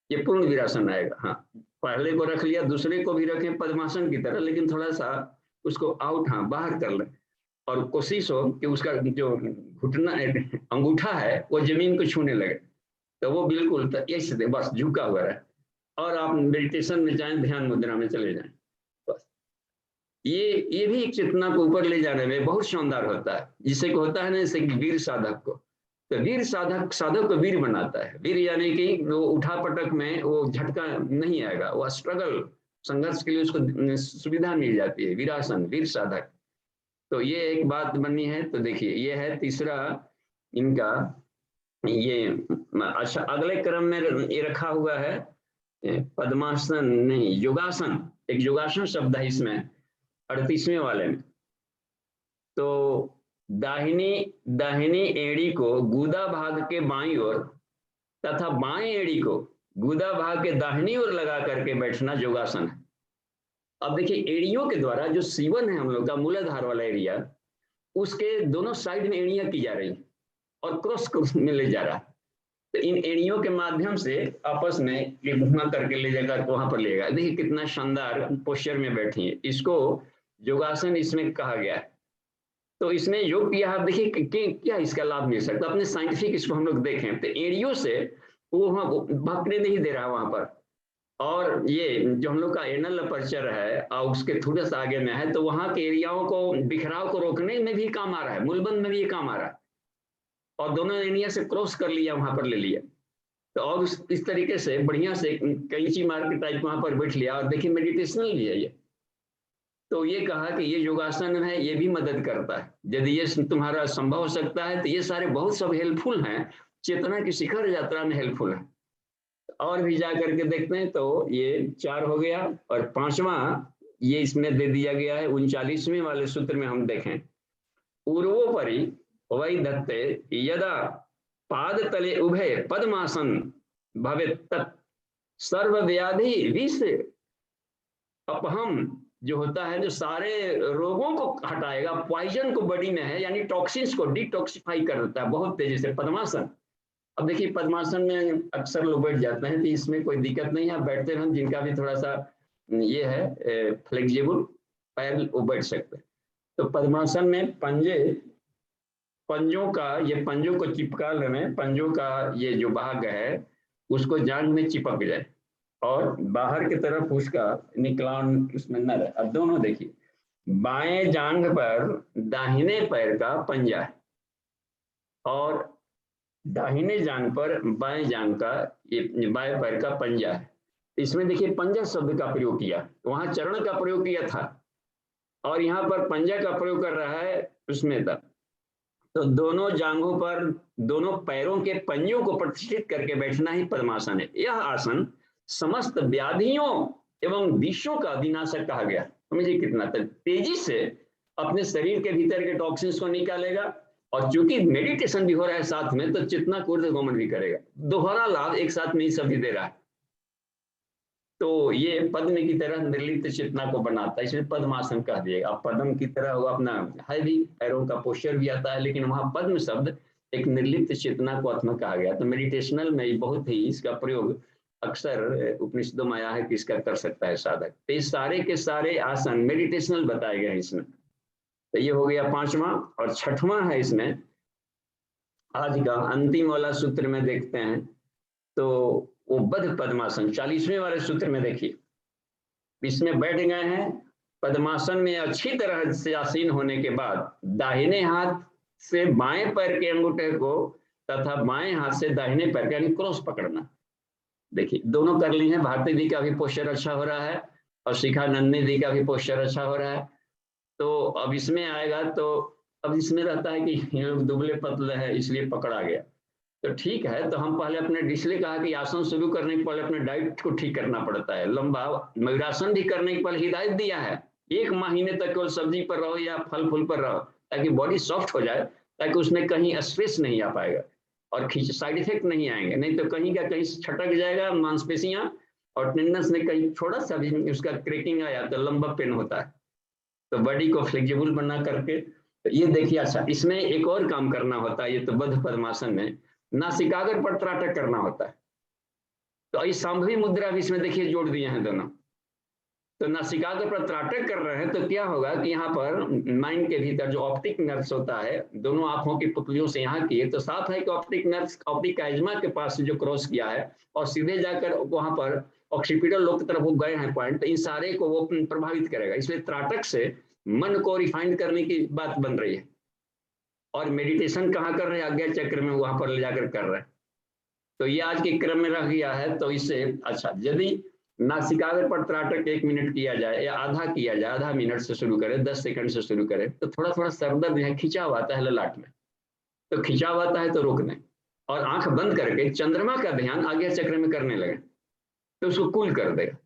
ये पूर्ण वीरासन आएगा। हाँ, पहले को रख लिया, दूसरे को भी रखें पद्मासन की तरह, लेकिन थोड़ा सा उसको आउट, हाँ बाहर कर लें, और कोशिश हो कि उसका जो घुटना अंगूठा है वो जमीन को छूने लगे, तो वो बिल्कुल तो ऐसे बस झुका हुआ रहे, और आप मेडिटेशन में जाएं, ध्यान मुद्रा में चले जाएं। बस ये भी एक चेतना को ऊपर ले जाने में बहुत शानदार होता है, जिससे होता है ना, जैसे वीर साधक को, तो वीर साधक को वीर बनाता है। वीर यानी कि वो उठा पटक में वो झटका नहीं आएगा, वो स्ट्रगल, संघर्ष के लिए उसको सुविधा मिल जाती है, वीरासन, वीर साधक। तो ये एक बात बनी है। तो देखिए ये है तीसरा इनका ये। अच्छा, अगले क्रम में ये रखा हुआ है पद्मासन नहीं, योगासन। एक योगासन शब्द है इसमें 38वें वाले में। तो दाहिनी एड़ी को गुदा भाग के बाईं ओर तथा बाएं एड़ी को गुदा भाग के दाहिनी ओर लगा करके बैठना योगासन है। अब देखिए, एड़ियों के द्वारा जो सीवन है हम लोग का मूलाधार वाला एरिया, उसके दोनों साइड में एड़ियां की जा रही और क्रॉस में ले जा रहा। तो इन एड़ियों के माध्यम से आपस में ये घुमा करके ले जाकर वहां पर लेगा। देखिए कितना शानदार पोस्चर में बैठी है, इसको योगासन इसमें कहा गया है। तो इसने योग किया, आप देखिए क्या इसका लाभ मिल सकता है। अपने साइंटिफिक इसको हम लोग देखें तो एड़ियों से वो भागने नहीं दे रहा वहां पर, और ये जो हम लोग का एनल अपर्चर है और उसके थोड़ा सा आगे में है, तो वहां के एरियाओं को, बिखराव को रोकने में भी काम आ रहा है, मूलबंध में भी ये काम आ रहा है, और दोनों एरिया से क्रॉस कर लिया, वहां पर ले लिया। तो और इस तरीके से बढ़िया से कैंची मार के टाइप वहां पर बैठ लिया, और देखिए मेडिटेशनल भी है ये। तो ये कहा कि ये योगासन है, ये भी मदद करता है। यदि ये तुम्हारा संभव हो सकता है तो ये सारे बहुत सब हेल्पफुल हैं, चेतना की शिखर यात्रा में हेल्पफुल है। और भी जा करके देखते हैं तो ये 4 हो गया, और 5वां ये इसमें दे दिया गया है 39वें वाले सूत्र में। हम देखें, पूर्वोपरि वै दत्ते यदा पाद तले उभय पद्मासन भवे तत् सर्वव्याधि विष अपहम, जो होता है, जो सारे रोगों को हटाएगा, पॉइजन को बॉडी में है, यानी टॉक्सिन्स को डिटॉक्सिफाई कर देता है बहुत तेजी से पद्मासन। अब देखिए पद्मासन में अक्सर लोग बैठ जाते हैं, तो इसमें कोई दिक्कत नहीं है, बैठते हैं। जिनका भी थोड़ा सा ये है फ्लेक्सिबल पैर, वो बैठ सकते हैं। तो पद्मासन में पंजों का, ये पंजों को चिपका लेने, पंजों का ये जो भाग है उसको जांघ में चिपक जाए, और बाहर की तरफ उसका निकलान उसमें न रहे। अब दोनों देखिए, बाएं जांघ पर दाहिने पैर का पंजा है, और दाहिने जांघ पर बाएं जांघ का ये बाएं पैर का पंजा है। इसमें देखिए पंजा शब्द का प्रयोग किया, वहां चरण का प्रयोग किया था, और यहाँ पर पंजा का प्रयोग कर रहा है उसमें तक। तो दोनों जांघों पर दोनों पैरों के पंजों को प्रतिष्ठित करके बैठना ही पद्मासन है। यह आसन समस्त व्याधियों एवं विषयों का विनाशक कहा गया। समझिए कितना तेजी से अपने शरीर के भीतर के टॉक्सिन्स को निकालेगा, और चूंकि मेडिटेशन भी हो रहा है साथ में, तो चेतना को ऊर्ध्वगमन भी करेगा। दोहरा लाभ एक साथ में ही सभी दे रहा है। तो ये पद्म की तरह निर्लिप्त चेतना को बनाता है, इसलिए पद्मासन कह दिएगा। अब पद्म की तरह वो अपना है भी, पैरों का पोस्चर भी आता है, लेकिन वहां पद्म शब्द एक निर्लिप्त चेतना को आत्मा कहा गया। तो मेडिटेशनल में बहुत ही इसका प्रयोग अक्सर उपनिषदों में आया है कि इसका कर सकता है साधक। तो ये सारे के सारे आसन मेडिटेशनल बताए गए हैं इसमें। तो ये हो गया 5वां, और 6वां है इसमें आज का अंतिम वाला सूत्र में देखते हैं तो वो बद्ध पद्मासन 40वें वाले सूत्र में देखिए, इसमें बैठ गए हैं पद्मासन में अच्छी तरह से आसीन होने के बाद दाहिने हाथ से बाएं पैर के अंगूठे को तथा बाएं हाथ से दाहिने पैर के यानी क्रॉस पकड़ना। देखिए दोनों कर ली हैं, भारती दी का भी पोस्चर अच्छा हो रहा है और शिखा नंदिनी दी का भी पोस्चर अच्छा हो रहा है। तो अब इसमें आएगा तो अब इसमें रहता है कि ये लोग दुबले पतले हैं इसलिए पकड़ा गया, तो ठीक है। तो हम पहले अपने इसलिए कहा कि आसन शुरू करने के पहले अपने डाइट को ठीक करना पड़ता है। लंबा मयूरासन भी करने के पहले हिदायत दिया है 1 महीने तक केवल सब्जी पर रहो या फल फूल पर रहो ताकि बॉडी सॉफ्ट हो जाए, ताकि उसमें कहीं स्ट्रेस नहीं आ पाएगा और साइड इफेक्ट नहीं आएंगे। नहीं तो कहीं का कहीं छटक जाएगा मांसपेशियां और टेंडन्स में कहीं थोड़ा सा भी उसका क्रैकिंग आया तो लंबा पेन होता है। तो बॉडी को फ्लेक्सिबल बना करके तो ये देखिए। अच्छा, इसमें एक और काम करना होता है, ये तो बद्ध पद्मासन में नासिकाग्र पर त्राटक करना होता है। तो इस संभवी मुद्रा भी इसमें देखिए जोड़ दिए हैं दोनों। तो नासिकाग्र पर त्राटक कर रहे हैं तो क्या होगा कि यहाँ पर माइंड के भीतर जो ऑप्टिक नर्व्स होता है दोनों आंखों की पुतलियों से यहाँ की, तो साफ है कि ऑप्टिक नर्व्स ऑप्टिक आइजमा के पास से जो क्रॉस किया है और सीधे जाकर वहां पर ऑक्सीपिटल लोब की तरफ वो गए हैं पॉइंट, तो इन सारे को वो प्रभावित करेगा। इसलिए त्राटक से मन को रिफाइंड करने की बात बन रही है। और मेडिटेशन कहाँ कर रहे हैं? आज्ञा चक्र में वहां पर ले जाकर कर रहे हैं। तो ये आज के क्रम में रह गया है। तो इससे अच्छा यदि नासिकाग्र पर त्राटक 1 मिनट किया जाए या आधा किया जाए, आधा मिनट से शुरू करें, 10 सेकंड से शुरू करें, तो थोड़ा थोड़ा सरदर्द है खिंचाव आता है ललाट में, तो खिंचाव आता है तो रोक दें और आंख बंद करके चंद्रमा का ध्यान आज्ञा चक्र में करने लगे तो उसको कूल कर देगा।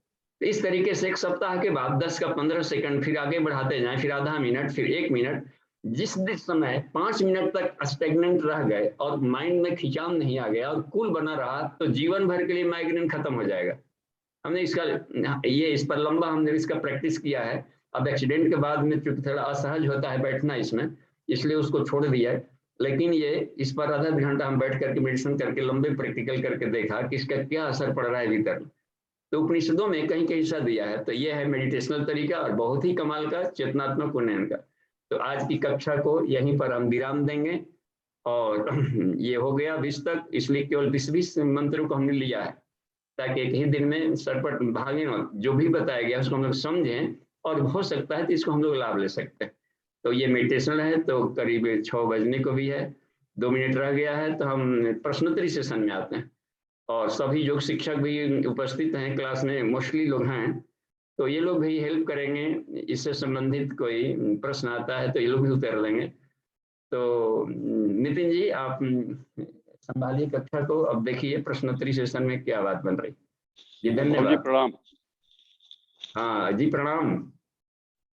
तो इस तरीके से 1 सप्ताह के बाद 10 का 15 सेकंड फिर आगे बढ़ाते जाएं, फिर आधा मिनट, फिर 1 मिनट। जिस समय 5 मिनट तक स्टेगनेंट रह गए और माइंड में खिंचाव नहीं आ गया और कूल बना रहा तो जीवन भर के लिए माइग्रेन खत्म हो जाएगा। हमने इसका ये इस पर लंबा हमने इसका प्रैक्टिस किया है। अब एक्सीडेंट के बाद में चूंकि थोड़ा असहज होता है बैठना इसमें, इसलिए उसको छोड़ दिया है। लेकिन ये इस पर आधा घंटा हम बैठ करके मेडिटेशन करके लंबे प्रैक्टिकल करके देखा कि इसका क्या असर पड़ रहा है भीतर। तो उपनिषदों में कहीं कहीं हिस्सा दिया है। तो ये है मेडिटेशनल तरीका और बहुत ही कमाल का चेतनात्मक उन्नयन का। तो आज की कक्षा को यहीं पर हम विराम देंगे और ये हो गया 20 तक, इसलिए केवल 20 मंत्रों को हमने लिया है ताकि एक ही दिन में सरपट भागे जो भी बताया गया उसको हम लोग समझें और हो सकता है तो इसको हम लोग लाभ ले सकते हैं। तो ये मेडिटेशनल है। तो करीब 6 बजने को भी है, 2 मिनट रह गया है, तो हम प्रश्नोत्तरी सेशन में आते हैं और सभी योग शिक्षक भी उपस्थित हैं क्लास में, मोस्टली लोग हैं, तो ये लोग भी हेल्प करेंगे। इससे संबंधित कोई प्रश्न आता है तो ये लोग भी उत्तर देंगे। तो नितिन जी आप संभालिए कक्षा को। अब देखिए प्रश्नोत्तरी सेशन में क्या बात बन रही। जी धन्यवाद। जी प्रणाम। हाँ जी प्रणाम।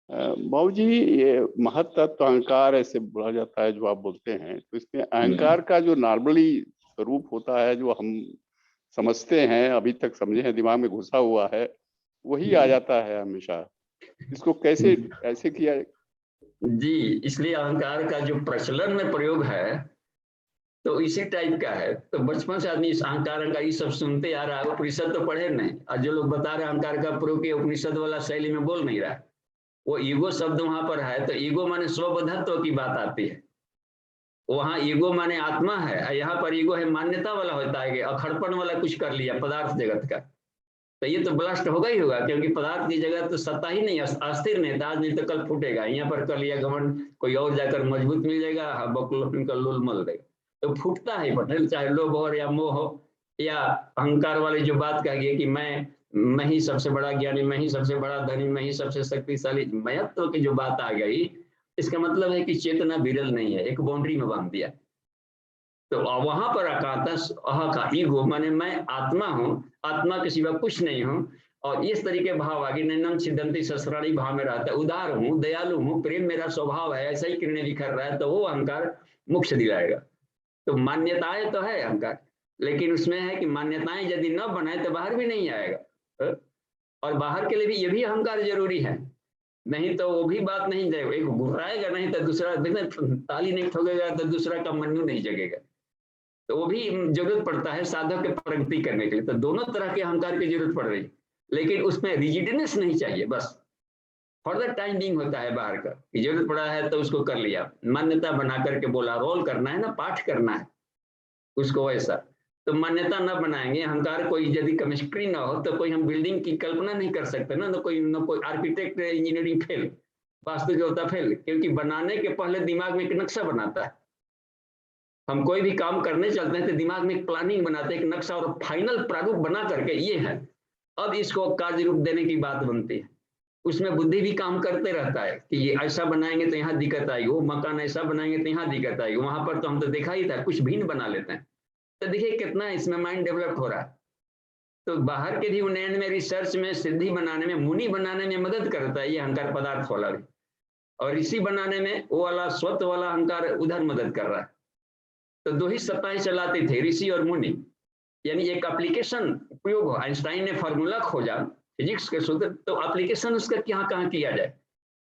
बाबू जी, ये महत्त्व अहंकार ऐसे बोला जाता है जो आप बोलते हैं, तो इसमें अहंकार का जो नॉर्मली स्वरूप होता है जो हम समझते हैं, अभी तक समझे हैं, दिमाग में घुसा हुआ है, वही आ जाता है हमेशा। इसको कैसे ऐसे किया? जी, इसलिए अहंकार का जो प्रचलन में प्रयोग है तो इसी टाइप का है। तो बचपन से आदमी इस अहंकार का ये सब सुनते आ रहा है। उपनिषद तो पढ़े नहीं और जो लोग बता रहे हैं अहंकार का प्रयोग के उपनिषद वाला शैली में बोल नहीं रहा है। वो ईगो शब्द वहां पर है तो ईगो माने स्वबोधत्व की बात आती है। वहां ईगो माने आत्मा है, यहाँ पर ईगो है मान्यता वाला होता है कि अखड़पन वाला कुछ कर लिया पदार्थ जगत का। तो ये तो ब्लास्ट होगा ही होगा, क्योंकि पदार्थ की जगह तो सत्ता ही नहीं, अस्थिर नहीं, आज नहीं तो कल फूटेगा। यहाँ पर कर लिया घमंड, कोई और जाकर मजबूत मिल जाएगा, लूल मल देगा, तो फूटता है पटेल, चाहे लोभ हो या मोह हो या अहंकार वाली जो बात कही है कि मैं ही सबसे बड़ा ज्ञानी, मैं ही सबसे बड़ा धनी, मैं ही सबसे शक्तिशाली, महत्व की जो बात आ गई, इसका मतलब है कि चेतना विरल नहीं है, एक बाउंड्री में बांध दिया। तो वहां पर का ईगो माने मैं आत्मा हूँ, आत्मा के सिवा कुछ नहीं हूँ, और इस तरीके भाव आगे नैनम छिदंती शस्त्राणी भाव में रहता है, उदार हूँ, दयालु हूँ, प्रेम मेरा स्वभाव है, ऐसा ही किरणें बिखर रहा है, तो वो अहंकार मोक्ष दिलाएगा। तो मान्यताएं तो है अहंकार, लेकिन उसमें है कि मान्यताएं यदि न बनाए तो बाहर भी नहीं आएगा, और बाहर के लिए भी ये भी अहंकार जरूरी है, नहीं तो वो भी बात नहीं जाएगा। एक घुराएगा नहीं तो दूसरा, ताली नहीं ठोकेगा तो दूसरा का मन्नू नहीं जगेगा। तो वो भी जरूरत पड़ता है साधक के प्रगति करने के लिए। तो दोनों तरह के अहंकार की जरूरत पड़ रही है, लेकिन उसमें रिजिडनेस नहीं चाहिए। बस फॉर द टाइम बिंग होता है बाहर का, जरूरत पड़ा है तो उसको कर लिया, मान्यता बना करके बोला, रोल करना है ना, पाठ करना है उसको वैसा। तो मान्यता न बनाएंगे, अहंकार कोई यदि केमिस्ट्री ना हो तो कोई हम बिल्डिंग की कल्पना नहीं कर सकते ना, न कोई आर्किटेक्ट इंजीनियरिंग फेल, वास्तु देवता फेल, क्योंकि बनाने के पहले दिमाग में एक नक्शा बनाता है। हम कोई भी काम करने चलते हैं तो दिमाग में एक प्लानिंग बनाते हैं, एक नक्शा, और फाइनल प्रारूप बना करके ये है, अब इसको कार्य रूप देने की बात बनती है। उसमें बुद्धि भी काम करते रहता है कि ये ऐसा बनाएंगे तो यहाँ दिक्कत आएगी, वो मकान ऐसा बनाएंगे तो यहाँ दिक्कत आएगी, वहां पर तो हम तो देखा ही था कुछ भिन्न बना लेते हैं। तो देखिए कितना इसमें माइंड डेवलप हो रहा है। तो बाहर के भी उन्नयन में, रिसर्च में, सिद्धि बनाने में, मुनि बनाने में मदद करता है ये अहंकार पदार्थ वाला भी, और ऋषि बनाने में वो वाला स्वत्व वाला अहंकार उधर मदद कर रहा है। तो दो ही सत्ताएं चलाते थे, ऋषि और मुनि, यानी एक एप्लीकेशन उपयोग हो। आइंस्टाइन ने फार्मूला खोजा फिजिक्स के सूत्र, तो एप्लीकेशन उसका कहाँ किया जाए।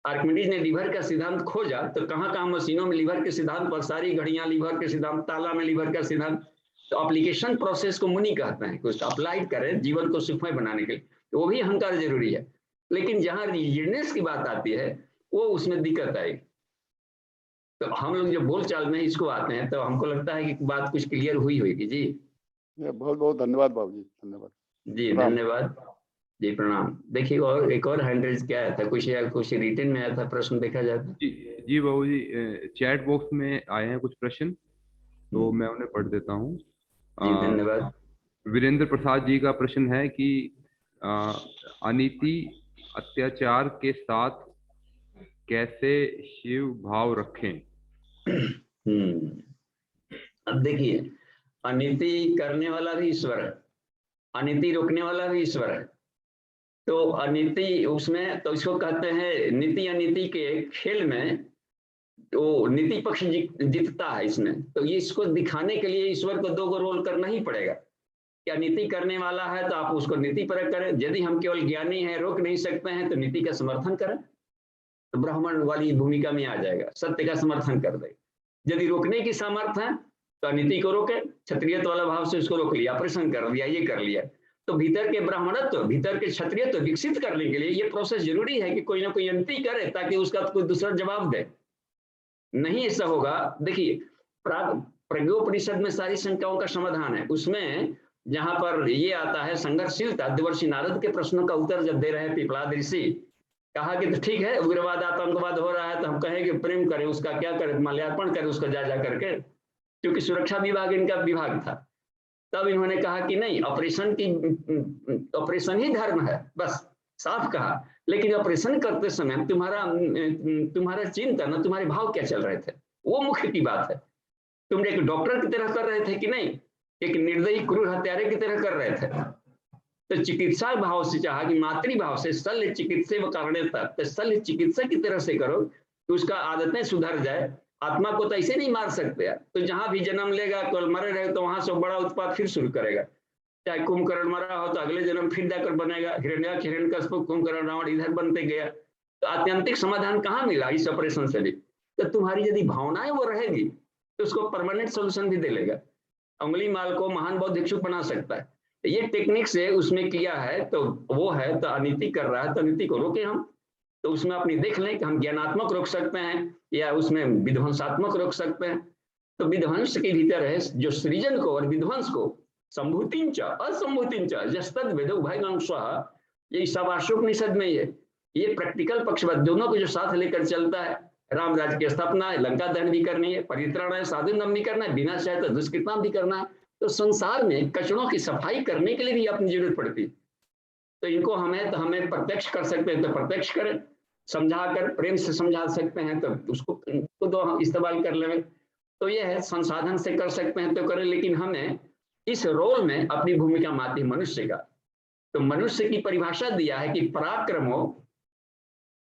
आर्किमिडीज ने लीवर का सिद्धांत खोजा, तो कहाँ मशीनों में लीवर के सिद्धांत पर, सारी घड़ियां लीवर के सिद्धांत, ताला में लीवर का सिद्धांत। तो एप्लीकेशन प्रोसेस को मुनि कहते हैं, कुछ अप्लाई करें जीवन को सुखमय बनाने के लिए, तो वो भी अहंकार जरूरी है। लेकिन जहां रिजिडनेस की बात आती है वो उसमें दिक्कत आएगी। तो हम लोग जो बोल चाल में इसको आते हैं, तो हमको लगता है कि बात कुछ क्लियर हुई होगी। जी बहुत बहुत धन्यवाद बाबू जी, धन्यवाद जी, धन्यवाद जी, प्रणाम। देखिए और एक और हैंड रेज क्या आया था, कुछ या कुछ रिटन में आया था प्रश्न, देखा जाए तो। जी बाबू जी, चैट बॉक्स में आए हैं कुछ प्रश्न, तो मैं उन्हें पढ़ देता हूँ। जी धन्यवाद। वीरेंद्र प्रसाद जी का प्रश्न है कि अनीति अत्याचार के साथ कैसे शिव भाव रखें। अब देखिए, अनीति करने वाला भी ईश्वर है, अनीति रोकने वाला भी ईश्वर है। तो अनीति उसमें, तो इसको कहते हैं नीति अनीति के खेल में तो नीति पक्ष जीतता है इसमें। तो ये इसको दिखाने के लिए ईश्वर को दो रोल करना ही पड़ेगा। क्या नीति करने वाला है तो आप उसको नीति पर करें, यदि हम केवल ज्ञानी हैं, रोक नहीं सकते हैं, तो नीति का समर्थन करें, तो ब्राह्मण वाली भूमिका में आ जाएगा, सत्य का समर्थन कर दे। यदि रोकने की सामर्थ्य है तो अनीति को रोके, क्षत्रियत्व वाला भाव से उसको रोक लिया, ऑपरेशन कर दिया, ये कर लिया। तो भीतर के ब्राह्मणत्व, भीतर के क्षत्रियत्व विकसित करने के लिए ये प्रोसेस जरूरी है कि कोई ना कोई अनीति करे, ताकि उसका कोई दूसरा जवाब दे। नहीं ऐसा होगा, देखिए प्रज्ञोपनिषद में सारी शंकाओं का समाधान है। उसमें जहां पर ये आता है संघर्षशीलता, देवर्षि नारद के प्रश्नों का उत्तर जब दे रहे हैं पिपलाद ऋषि, कहा कि तो ठीक है उग्रवाद आतंकवाद हो रहा है, तो हम कहें कि प्रेम करें, उसका क्या करें, माल्यार्पण करें उसका जा करके, क्योंकि सुरक्षा विभाग इनका विभाग था। तब इन्होंने कहा कि नहीं, ऑपरेशन ही धर्म है, बस साफ कहा। लेकिन ऑपरेशन करते समय तुम्हारा चिंतन, तुम्हारे भाव क्या चल रहे थे, वो मुख्य की बात है। तुम एक डॉक्टर की तरह कर रहे थे कि नहीं, एक निर्दयी क्रूर हत्यारे की तरह कर रहे थे। तो चिकित्सा भाव से चाहा कि मातृभाव से शल्य चिकित्सा कारण तक, तो शल्य चिकित्सा की तरह से करो तो उसका आदतें सुधर जाए। आत्मा को तो ऐसे नहीं मार सकते यार। तो जहां भी जन्म लेगा तो मरे रहे, तो वहां से बड़ा उत्पाद फिर शुरू करेगा। चाहे कुंभकर्ण मरा हो तो अगले जन्म फिर जाकर बनेगा, हिरण्याक्ष हिरण्यकश्यप कुंभकर्ण रावण इधर बनते गया। तो आत्यंतिक समाधान कहाँ मिला इस ऑपरेशन से भी। तो तुम्हारी यदि भावनाएं वो रहेगी तो उसको परमानेंट सोल्यूशन भी दे लेगा। अंगुली माल को महान बौद्ध भिक्षुक बना सकता है। तो ये टेक्निक से उसमें किया है, तो वो है तो अनीति कर रहा है, तो अनीति को रोके हम। तो उसमें अपनी देख लें कि हम ज्ञानात्मक रोक सकते हैं या उसमें विध्वंसात्मक रोक सकते हैं। तो विध्वंस के भीतर है जो सृजन को और विध्वंस को, संभूतिंच असंभूतिंच जस्तद वेद उभयगं स्वः, ये ईशावास्योपनिषद में ये प्रैक्टिकल पक्षपात दोनों को जो साथ लेकर चलता है। राम राज्य की स्थापना है, लंका दहन भी करनी है, परित्राण है, साधुनाम भी करना है, बिना चाहे तो दुष्कृतनाम भी करना है। तो संसार में कचरों की सफाई करने के लिए भी अपनी जरूरत पड़ती है। तो इनको हमें प्रत्यक्ष कर सकते हैं तो प्रत्यक्ष करें, समझा कर प्रेम से समझा सकते हैं तो उसको तो इस्तेमाल कर लेंगे। तो ये है संसाधन से कर सकते हैं तो करें, लेकिन हमें इस रोल में अपनी भूमिका मानती मनुष्य का। तो मनुष्य की परिभाषा दिया है कि पराक्रमो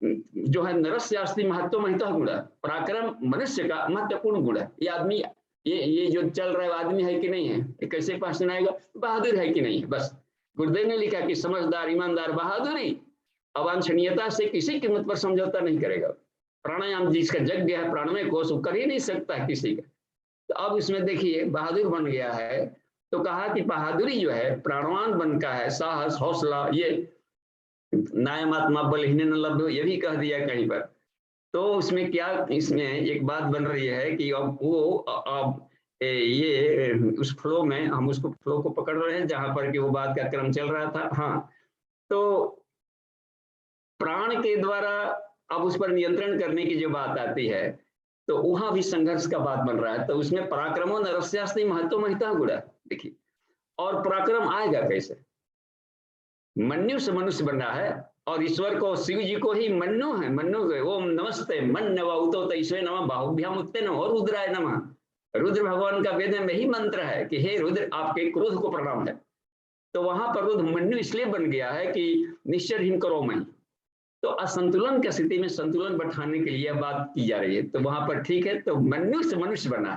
जो है नरस्य अस्ति महत्व महत्व गुण, पराक्रम मनुष्य का महत्वपूर्ण गुण है। ये आदमी ये जो चल रहा है आदमी है कि नहीं है, ये कैसे पहचानेगा, बहादुर है कि नहीं है। बस गुरुदेव ने लिखा कि समझदार ईमानदार बहादुरी अवांछनीयता से किसी कीमत पर समझौता नहीं करेगा। प्राणायाम जिसका यज्ञ है, प्राणमय कोश कर ही नहीं सकता है किसी का। तो अब इसमें देखिए बहादुर बन गया है, तो कहा कि बहादुरी जो है प्राणवान बन का है, साहस हौसला, ये नायमात्मा बलहीन न लब्ध, ये भी कह दिया कहीं पर। तो उसमें क्या, इसमें एक बात बन रही है कि अब वो अब ये उस फ्लो में हम उसको फ्लो को पकड़ रहे हैं जहां पर कि वो बात का क्रम चल रहा था। हाँ, तो प्राण के द्वारा अब उस पर नियंत्रण करने की जो बात आती है, तो वहां भी संघर्ष का बात बन रहा है। तो उसमें पराक्रमो नरस्यास्ति महतो महिता गुणा, देखिए, और पराक्रम आएगा कैसे? मन्यु से मनुष्य बन रहा है, और ईश्वर को, शिव जी को ही मन्यु है, मन्यु ओम नमस्ते मन नवउतो ईश्वर नमः बाहुभ्याम उत्ते नमः और रुद्राय नमः। रुद्र भगवान का वेद में ही मंत्र है कि हे रुद्र आपके क्रोध को प्रणाम है। तो वहां पर रुद्र मन्यु इसलिए बन गया है कि निश्चरहीन करो मैं। तो असंतुलन की स्थिति में संतुलन बैठाने के लिए बात की जा रही है। तो वहां पर ठीक है, तो मन्यु से मनुष्य बना,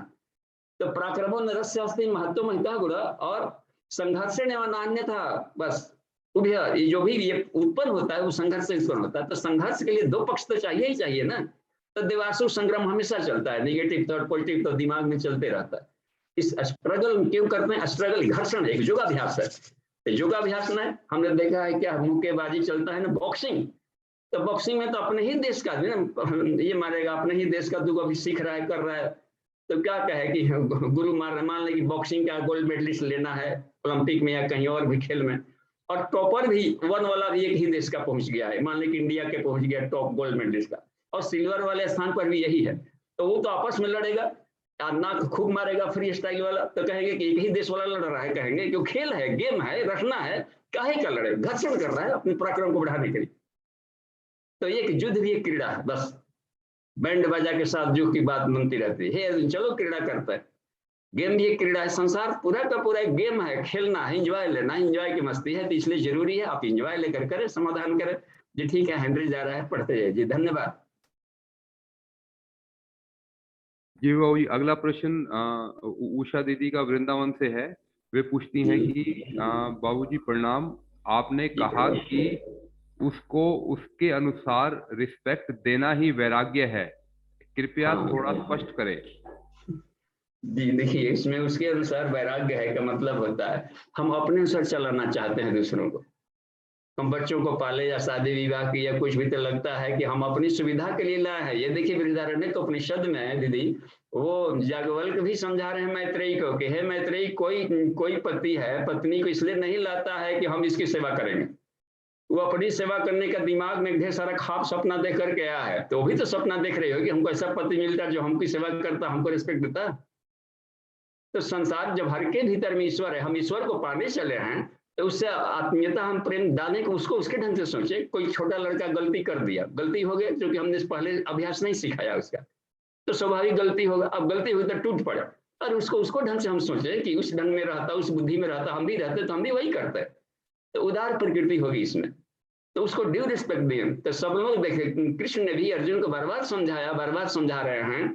तो पराक्रमो नरस्यास्ति महतो महिता गुणा, और संघर्षेण नान्य था, बस उभय जो भी ये उत्पन्न होता है वो संघर्ष से उत्पन्न होता है। तो संघर्ष के लिए दो पक्ष तो चाहिए ही चाहिए ना। तो देवासुर संग्राम हमेशा चलता है, नेगेटिव थॉट पॉजिटिव तो दिमाग में चलते रहता है। इस स्ट्रगल क्यों करते हैं? स्ट्रगल घर्षण एक योगाभ्यास है। तो योगाभ्यास में हमने देखा है क्या, मुक्केबाजी चलता है ना, बॉक्सिंग। तो बॉक्सिंग में तो अपने ही देश का ना ये मारेगा, अपने ही देश का दूगो अभी सीख रहा है, कर रहा है। तो क्या कहे कि गुरु मार रहे, मान लें कि बॉक्सिंग का गोल्ड मेडलिस्ट लेना है ओलंपिक में या कहीं और भी खेल में, और टॉपर भी वन वाला भी एक ही देश का पहुंच गया है, मान लें कि इंडिया के पहुंच गया टॉप गोल्ड मेडलिस्ट का, और सिल्वर वाले स्थान पर भी यही है। तो वो तो आपस में लड़ेगा, नाक खूब मारेगा फ्री स्टाइल वाला, तो कहेंगे कि एक ही देश वाला लड़ रहा है, कहेंगे क्यों, खेल है, गेम है, रखना है, काहे का लड़े, घर्षण कर रहा है अपने पराक्रम को बढ़ाने के लिए। तो एक युद्ध भी एक क्रीड़ा है, बस बैंड बाजा के साथ जो की बात बनती रहती है, चलो क्रीड़ा करता है, गेम भी एक क्रीड़ा है। संसार पूरा का पूरा एक गेम है, खेलना है, एंजॉय लेना, एंजॉय की मस्ती है, तो इसलिए जरूरी है आप एंजॉय लेकर करें, समाधान करें। जी ठीक है, हेनरी जा रहा है, पढ़ते जाइए जी, धन्यवाद। जी वो अगला प्रश्न उषा दीदी का वृंदावन से है। वे पूछती हैं कि बाबूजी प्रणाम, आपने कहा कि उसको उसके अनुसार रिस्पेक्ट देना ही वैराग्य है, कृपया थोड़ा स्पष्ट करें। जी देखिए, इसमें उसके अनुसार वैराग्य है का मतलब होता है हम अपने अनुसार चलाना चाहते हैं दूसरों को। हम बच्चों को पाले या शादी विवाह की या कुछ भी, तो लगता है कि हम अपनी सुविधा के लिए लाए हैं। ये देखिए बृहदारण्यक तो उपनिषद में है दीदी, वो याज्ञवल्क्य भी समझा रहे हैं मैत्रेयी को कि हे मैत्रेयी, कोई पति है, पत्नी को इसलिए नहीं लाता है कि हम इसकी सेवा करेंगे, वो अपनी सेवा करने का दिमाग में ढेर सारा ख्वाब सपना देख करके आया है। तो वो भी तो सपना देख रहे हो कि हमको ऐसा पति मिलता जो हमकी सेवा करता, हमको रिस्पेक्ट देता। तो संसार जब हर के भीतर में ईश्वर है, हम ईश्वर को पाने चले हैं, तो उससे आत्मीयता हम प्रेम डालें को उसको उसके ढंग से सोचे। कोई छोटा लड़का गलती कर दिया, गलती हो गई क्योंकि हमने पहले अभ्यास नहीं सिखाया उसका, तो स्वाभाविक गलती होगा। अब गलती हुई तो टूट पड़ा, और उसको ढंग से हम सोचे कि उस ढंग में रहता, उस बुद्धि में रहता, हम भी रहते तो हम भी वही करते, तो उदार प्रकृति होगी इसमें, तो उसको ड्यू रिस्पेक्ट दें। तो सब लोग देखे, कृष्ण ने भी अर्जुन को बार बार समझाया, बार बार समझा रहे हैं,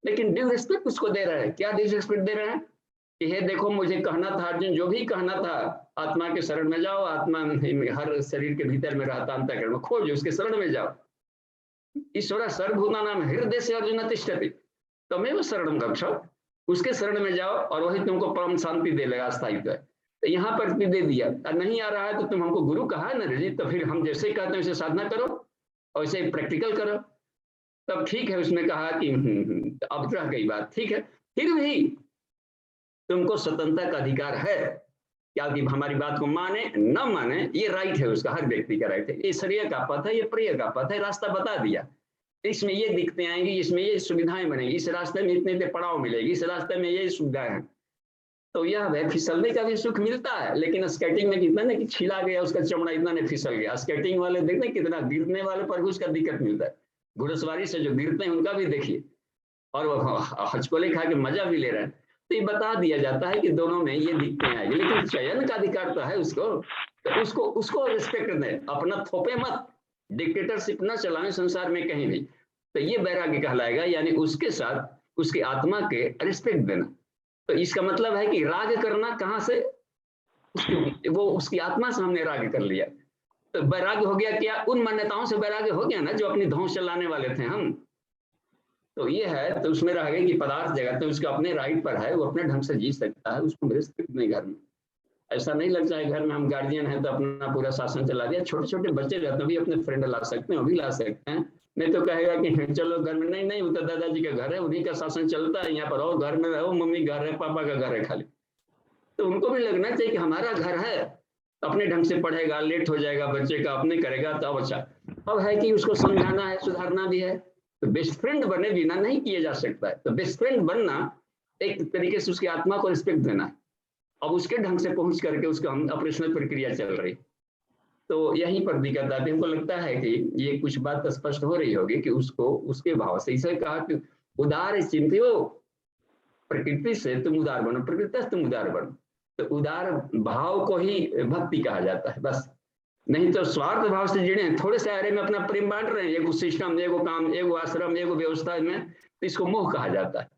लेकिन ड्यू रिस्पेक्ट उसको दे रहे हैं। क्या ड्यू रिस्पेक्ट दे रहे हैं कि हे देखो मुझे कहना था अर्जुन, जो भी कहना था, आत्मा के शरण में जाओ, आत्मा हर शरीर के भीतर में रहता, अंतःकरण में खोजो, उसके शरण में जाओ। ईश्वर सर्वभूतानां हृदय से अर्जुन तिष्ठति तमेव शरणं गच्छ, उसके शरण में जाओ और वही तुमको परम शांति दे लेगा, स्थायित्व। तो यहाँ पर भी दे दिया, नहीं आ रहा है तो तुम हमको गुरु कहा है ना जी, तो फिर हम जैसे कहते हैं वैसे साधना करो और वैसे प्रैक्टिकल करो, तब ठीक है। उसमें कहा कि अब रह गई बात, ठीक है, फिर भी तुमको स्वतंत्रता का अधिकार है, क्या कि हमारी बात को माने न माने, ये राइट है उसका, हर व्यक्ति का राइट है। ये श्रेय का पथ है, ये प्रिय का पथ है, रास्ता बता दिया, इसमें ये दिक्कतें आएंगी, इसमें ये सुविधाएं बनेगी, इस रास्ते में इतने पड़ाव मिलेगी, इस रास्ते में ये सुविधाएं हैं। तो यह है, फिसलने का भी सुख मिलता है, लेकिन स्केटिंग में कितना ना कि छिला गया उसका चमड़ा, इतना नहीं फिसल गया। स्केटिंग वाले देखते कितना, गिरने वाले पर भी उसका दिक्कत मिलता है। घुड़सवारी से जो गिरते हैं उनका भी देखिए, और वो हचकोले खा के मजा भी ले रहे हैं। तो ये बता दिया जाता है कि दोनों में ये दिक्कतें आएगी, लेकिन चयन का अधिकार तो है उसको, तो उसको रिस्पेक्ट दें, अपना थोपे मत, डिक्टेटरशिप न चलाएं संसार में कहीं भी। तो ये वैराग्य कहलाएगा, यानी उसके साथ उसकी आत्मा के रिस्पेक्ट देना। तो इसका मतलब है कि राग करना कहाँ से, वो उसकी आत्मा से हमने राग कर लिया। तो वैराग्य हो गया क्या, उन मान्यताओं से वैराग्य हो गया ना जो अपनी धौंस चलाने वाले थे हम। तो ये है, तो उसमें रह गई कि पदार्थ जगत तो उसके अपने राइट पर है, वो अपने ढंग से जी सकता है, उसको रिस्ट्रिक्ट नहीं घर में। ऐसा नहीं लगता है घर में हम गार्जियन हैं तो अपना पूरा शासन चला दिया। छोटे छोटे बच्चे रहते हैं भी अपने फ्रेंड ला सकते हैं, वो भी ला सकते हैं। नहीं तो कहेगा कि चलो घर में, नहीं नहीं वो तो दादाजी का घर है, उन्हीं का शासन चलता है, यहाँ पर और घर में रहो, मम्मी घर है, पापा का घर है खाली। तो उनको भी लगना चाहिए कि हमारा घर है, अपने ढंग से पढ़ेगा, लेट हो जाएगा बच्चे का, अपने करेगा तब अच्छा। अब है कि उसको समझाना है, सुधारना भी है। तो बेस्ट फ्रेंड बने बिना नहीं किया जा सकता है। तो बेस्ट फ्रेंड बनना एक तरीके से उसकी आत्मा को रिस्पेक्ट देना है। अब उसके ढंग से पहुंच करके उसका हम ऑपरेशनल प्रक्रिया चल रही, तो यहीं पर दिक्कत आती है। हमको लगता है कि ये कुछ बात स्पष्ट हो रही होगी कि उसको उसके भाव से, इसे कहा कि उदार चिंतियो, प्रकृति से तुम उदार बनो, प्रकृति से तुम उदार बनो। तो उदार भाव को ही भक्ति कहा जाता है बस। नहीं तो स्वार्थ भाव से जुड़े हैं, थोड़े से आरे में अपना प्रेम बांट रहे हैं, एगो सिस्टम, एगो काम, एगो आश्रम, एगो व्यवस्था में, तो इसको मोह कहा जाता है।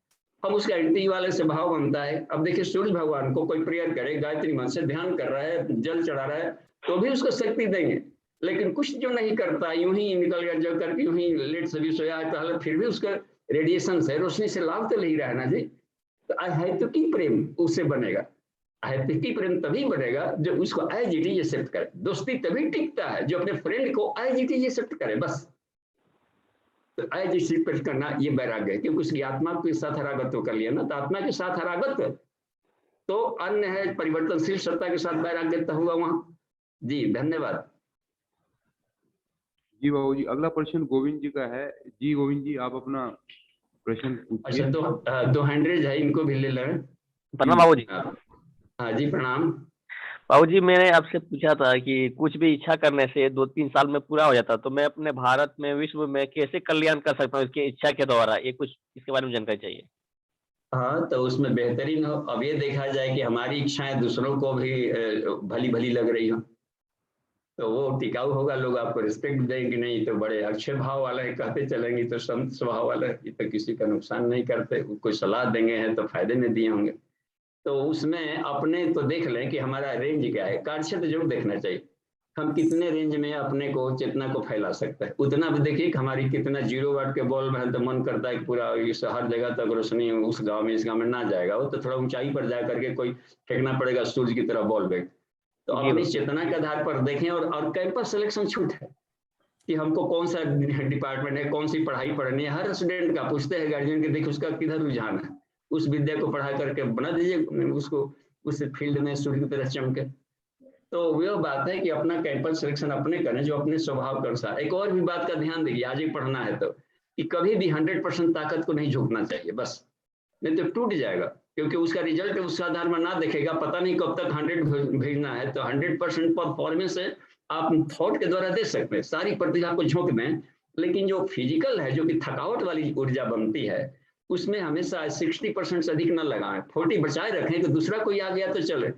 हम उसका एंटी वाले से भाव बनता है। अब देखिए सूर्य भगवान को कोई प्रेयर करे, गायत्री मंत्र से ध्यान कर रहा है, जल चढ़ा रहा है, तो भी उसको शक्ति देंगे। लेकिन कुछ जो नहीं करता, यूं ही निकल गया जो करके, यूं ही लेट से भी सोया है पहले, फिर भी उसका रेडिएशन से, रोशनी से लाभ तो नहीं रहा है ना जी। तो अहैतुकी प्रेम उससे बनेगा। अहैतुकी प्रेम तभी बनेगा जो उसको एज इट इज एक्सेप्ट करे। दोस्ती तभी टिकता है जो अपने फ्रेंड को एज इट इज एक्सेप्ट करे बस। तो एज इट एक्सेप्ट करना ये वैराग्य है, क्योंकि उसकी आत्मा के साथ हरागत्व कर लिया ना, तो आत्मा के साथ हरागत्व तो अन्य है, परिवर्तनशील सत्ता के साथ वैराग्यता हुआ वहां। जी धन्यवाद। जी बाबू जी, अगला प्रश्न गोविंद जी का है। जी गोविंद जी, आप अपना प्रश्न पूछिए। अच्छा, दो हैंडरेज है, इनको भी ले लें। प्रणाम बाबू जी। हाँ जी प्रणाम। बाबू जी, मैंने आपसे पूछा था कि कुछ भी इच्छा करने से 2-3 साल में पूरा हो जाता, तो मैं अपने भारत में, विश्व में कैसे कल्याण कर सकता हूँ इसकी इच्छा के द्वारा? ये कुछ इसके बारे में जानकारी चाहिए। हाँ, तो उसमें बेहतरीन हो। अब ये देखा जाए कि हमारी इच्छाएं दूसरों को भी भली भली लग रही हो, तो वो टिकाऊ होगा, लोग आपको रिस्पेक्ट देंगे। नहीं तो बड़े अच्छे भाव वाले हैं, कहते चलेंगे तो संत स्वभाव वाले, ये तो किसी का नुकसान नहीं करते, कोई सलाह देंगे हैं तो फायदे में दिए होंगे। तो उसमें अपने तो देख लें कि हमारा रेंज क्या है। कार्यक्षेत्र जरूर देखना चाहिए, हम कितने रेंज में अपने को चेतना को फैला सकते हैं। उतना भी देखिए कि हमारी कितना 0 वाट के बॉल में है, तो मन करता है कि पूरा इस हर जगह तक रोशनी उस गांव में, इस गांव में ना जाएगा, वो तो थोड़ा ऊंचाई पर जा करके कोई फेंकना पड़ेगा सूर्य की तरह बॉल बैग। तो अपनी चेतना के आधार पर देखें। और कैंपस सिलेक्शन छूट है कि हमको कौन सा डिपार्टमेंट है, कौन सी पढ़ाई पढ़नी है, हर स्टूडेंट का पूछते हैं गार्जियन के, देख उसका किधर रुझान है, उस विद्या को पढ़ा करके बना दीजिए उसको, उस फील्ड में सूर्य की तरह चमके। तो वह बात है कि अपना कैंपस सिलेक्शन अपने करें जो अपने स्वभाव के अनुसार। एक और भी बात का ध्यान देखिए, आज ही पढ़ना है तो, कि कभी भी 100% ताकत को नहीं झोंकना चाहिए बस, नहीं तो टूट जाएगा। क्योंकि उसका रिजल्ट उस आधार में ना देखेगा, पता नहीं कब तक 100 भेजना है। तो 100% परफॉर्मेंस है आप थॉट के द्वारा दे सकते हैं, सारी प्रतिभा को झोंक दें। लेकिन जो फिजिकल है, जो कि थकावट वाली ऊर्जा बनती है, उसमें हमेशा 60% से अधिक न लगाएं, 40 बचाए रखें कि दूसरा कोई आ गया तो चले।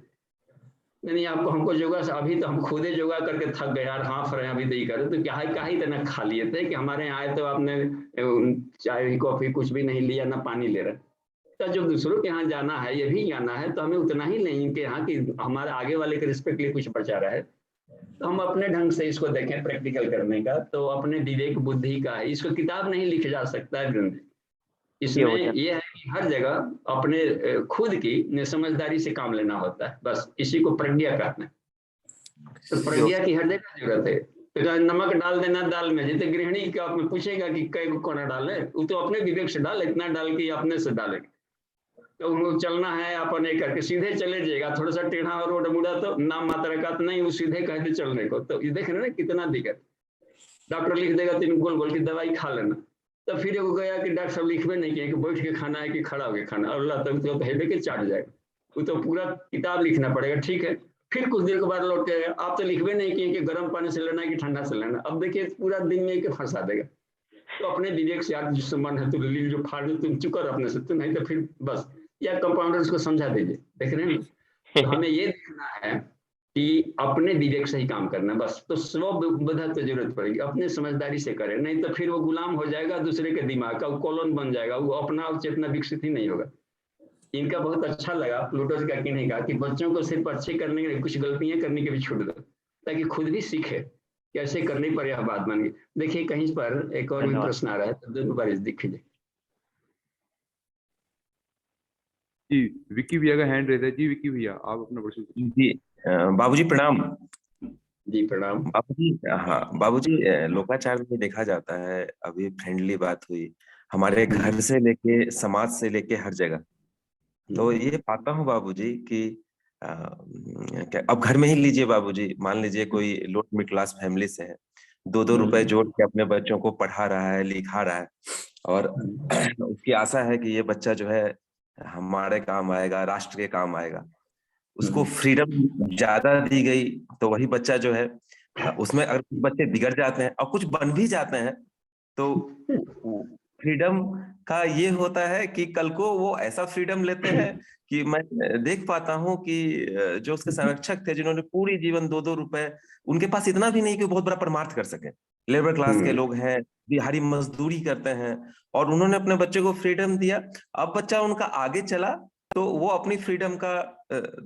नहीं आपको हमको योगा, अभी तो हम खुद ही योगा करके थक गए यार, हाँफ रहे हैं, अभी तो ये करें, तो क्या ही इतना खा लिए थे कि हमारे यहाँ आए तो आपने चाय कॉफी कुछ भी नहीं लिया, ना पानी ले रहे। तो जब दूसरों के यहाँ जाना है, ये भी जाना है, तो हमें उतना ही नहीं कि यहाँ की हमारे आगे वाले के रिस्पेक्ट लिए कुछ बचा रहा है। तो हम अपने ढंग से इसको देखें प्रैक्टिकल करने का, तो अपने विवेक बुद्धि का है। इसको किताब नहीं लिखा जा सकता है ग्रंथ। इसमें ये है कि हर जगह अपने खुद की समझदारी से काम लेना होता है, बस इसी को प्रज्ञा कहते हैं। तो प्रज्ञा की हर जगह जरूरत है। तो नमक डाल देना दाल में, जैसे गृहिणी का पूछेगा कि कई कोना डाले, वो तो अपने विवेक से डाल, इतना डाल के अपने से डालेंगे। तो चलना है अपने करके सीधे चले जाएगा, थोड़ा सा टेढ़ा और रोड मुड़ा तो नाम मात्रा का तो नहीं, वो सीधे कहते चलने को। तो ये देख रहे ना कितना दिक्कत। डॉक्टर लिख देगा 3 गोल गोल की दवाई खा लेना, तो फिर एगो गया कि डॉक्टर साहब लिखवे नहीं किए कि बैठ के खाना है कि खड़ा होकर खाना, अल्लाह तक तो हेबे के चाट जाएगा। वो तो पूरा किताब लिखना पड़ेगा, ठीक है। फिर कुछ देर के बाद लौट के आप तो लिखवे नहीं किए कि गर्म पानी से लेना है कि ठंडा से लेना। अब देखिए पूरा दिन में के फंसा देगा। तो अपने विवेक से यार जिससे मन है तो लील, जो फाड़ तुम चुकर अपने से, तो नहीं तो फिर बस, या कंपाउंडर्स को समझा दीजिए। देख रहे हैं, तो हमें ये देखना है कि अपने विवेक से ही काम करना बस। तो स्वबोधक की जरूरत पड़ेगी, अपने समझदारी से करें, नहीं तो फिर वो गुलाम हो जाएगा दूसरे के दिमाग का, वो कॉलोन बन जाएगा, वो अपना चेतना विकसित ही नहीं होगा। इनका बहुत अच्छा लगा प्लूटो का कहने का कि बच्चों को सिर्फ अच्छे करने के, कुछ गलतियां करने के भी छूट दो, ताकि खुद भी सीखे कैसे करने पर यह बात बन गई। देखिए कहीं पर एक और भी प्रश्न आ रहा है, तो दोनों बार दिखिए। जी विक्की भैया का हैंड रेज है। जी विक्की भैया आप अपना प्रश्न पूछिए। जी बाबूजी प्रणाम। जी प्रणाम। बाबूजी, हाँ बाबूजी, लोकाचार में देखा जाता है, अभी फ्रेंडली बात हुई हमारे घर से लेके समाज से लेके हर जगह। तो ये पाता हूँ बाबूजी कि क्या अब घर में ही लीजिए बाबूजी, मान लीजिए कोई लोअर मिडिल क्लास फैमिली से है, 2-2 रुपए जोड़ के अपने बच्चों को पढ़ा रहा है, लिखा रहा है, और उसकी आशा है कि ये बच्चा जो है हमारे काम आएगा, राष्ट्र के काम आएगा। उसको फ्रीडम ज्यादा दी गई तो वही बच्चा जो है उसमें अगर कुछ बच्चे बिगड़ जाते हैं और कुछ बन भी जाते हैं तो फ्रीडम का ये होता है कि कल को वो ऐसा फ्रीडम लेते हैं कि मैं देख पाता हूँ कि जो उसके संरक्षक थे जिन्होंने पूरी जीवन 2-2 रुपए, उनके पास इतना भी नहीं कि बहुत बड़ा परमार्थ कर सके, लेबर क्लास के लोग हैं, दिहाड़ी मजदूरी करते हैं, और उन्होंने अपने बच्चे को फ्रीडम दिया। अब बच्चा उनका आगे चला तो वो अपनी फ्रीडम का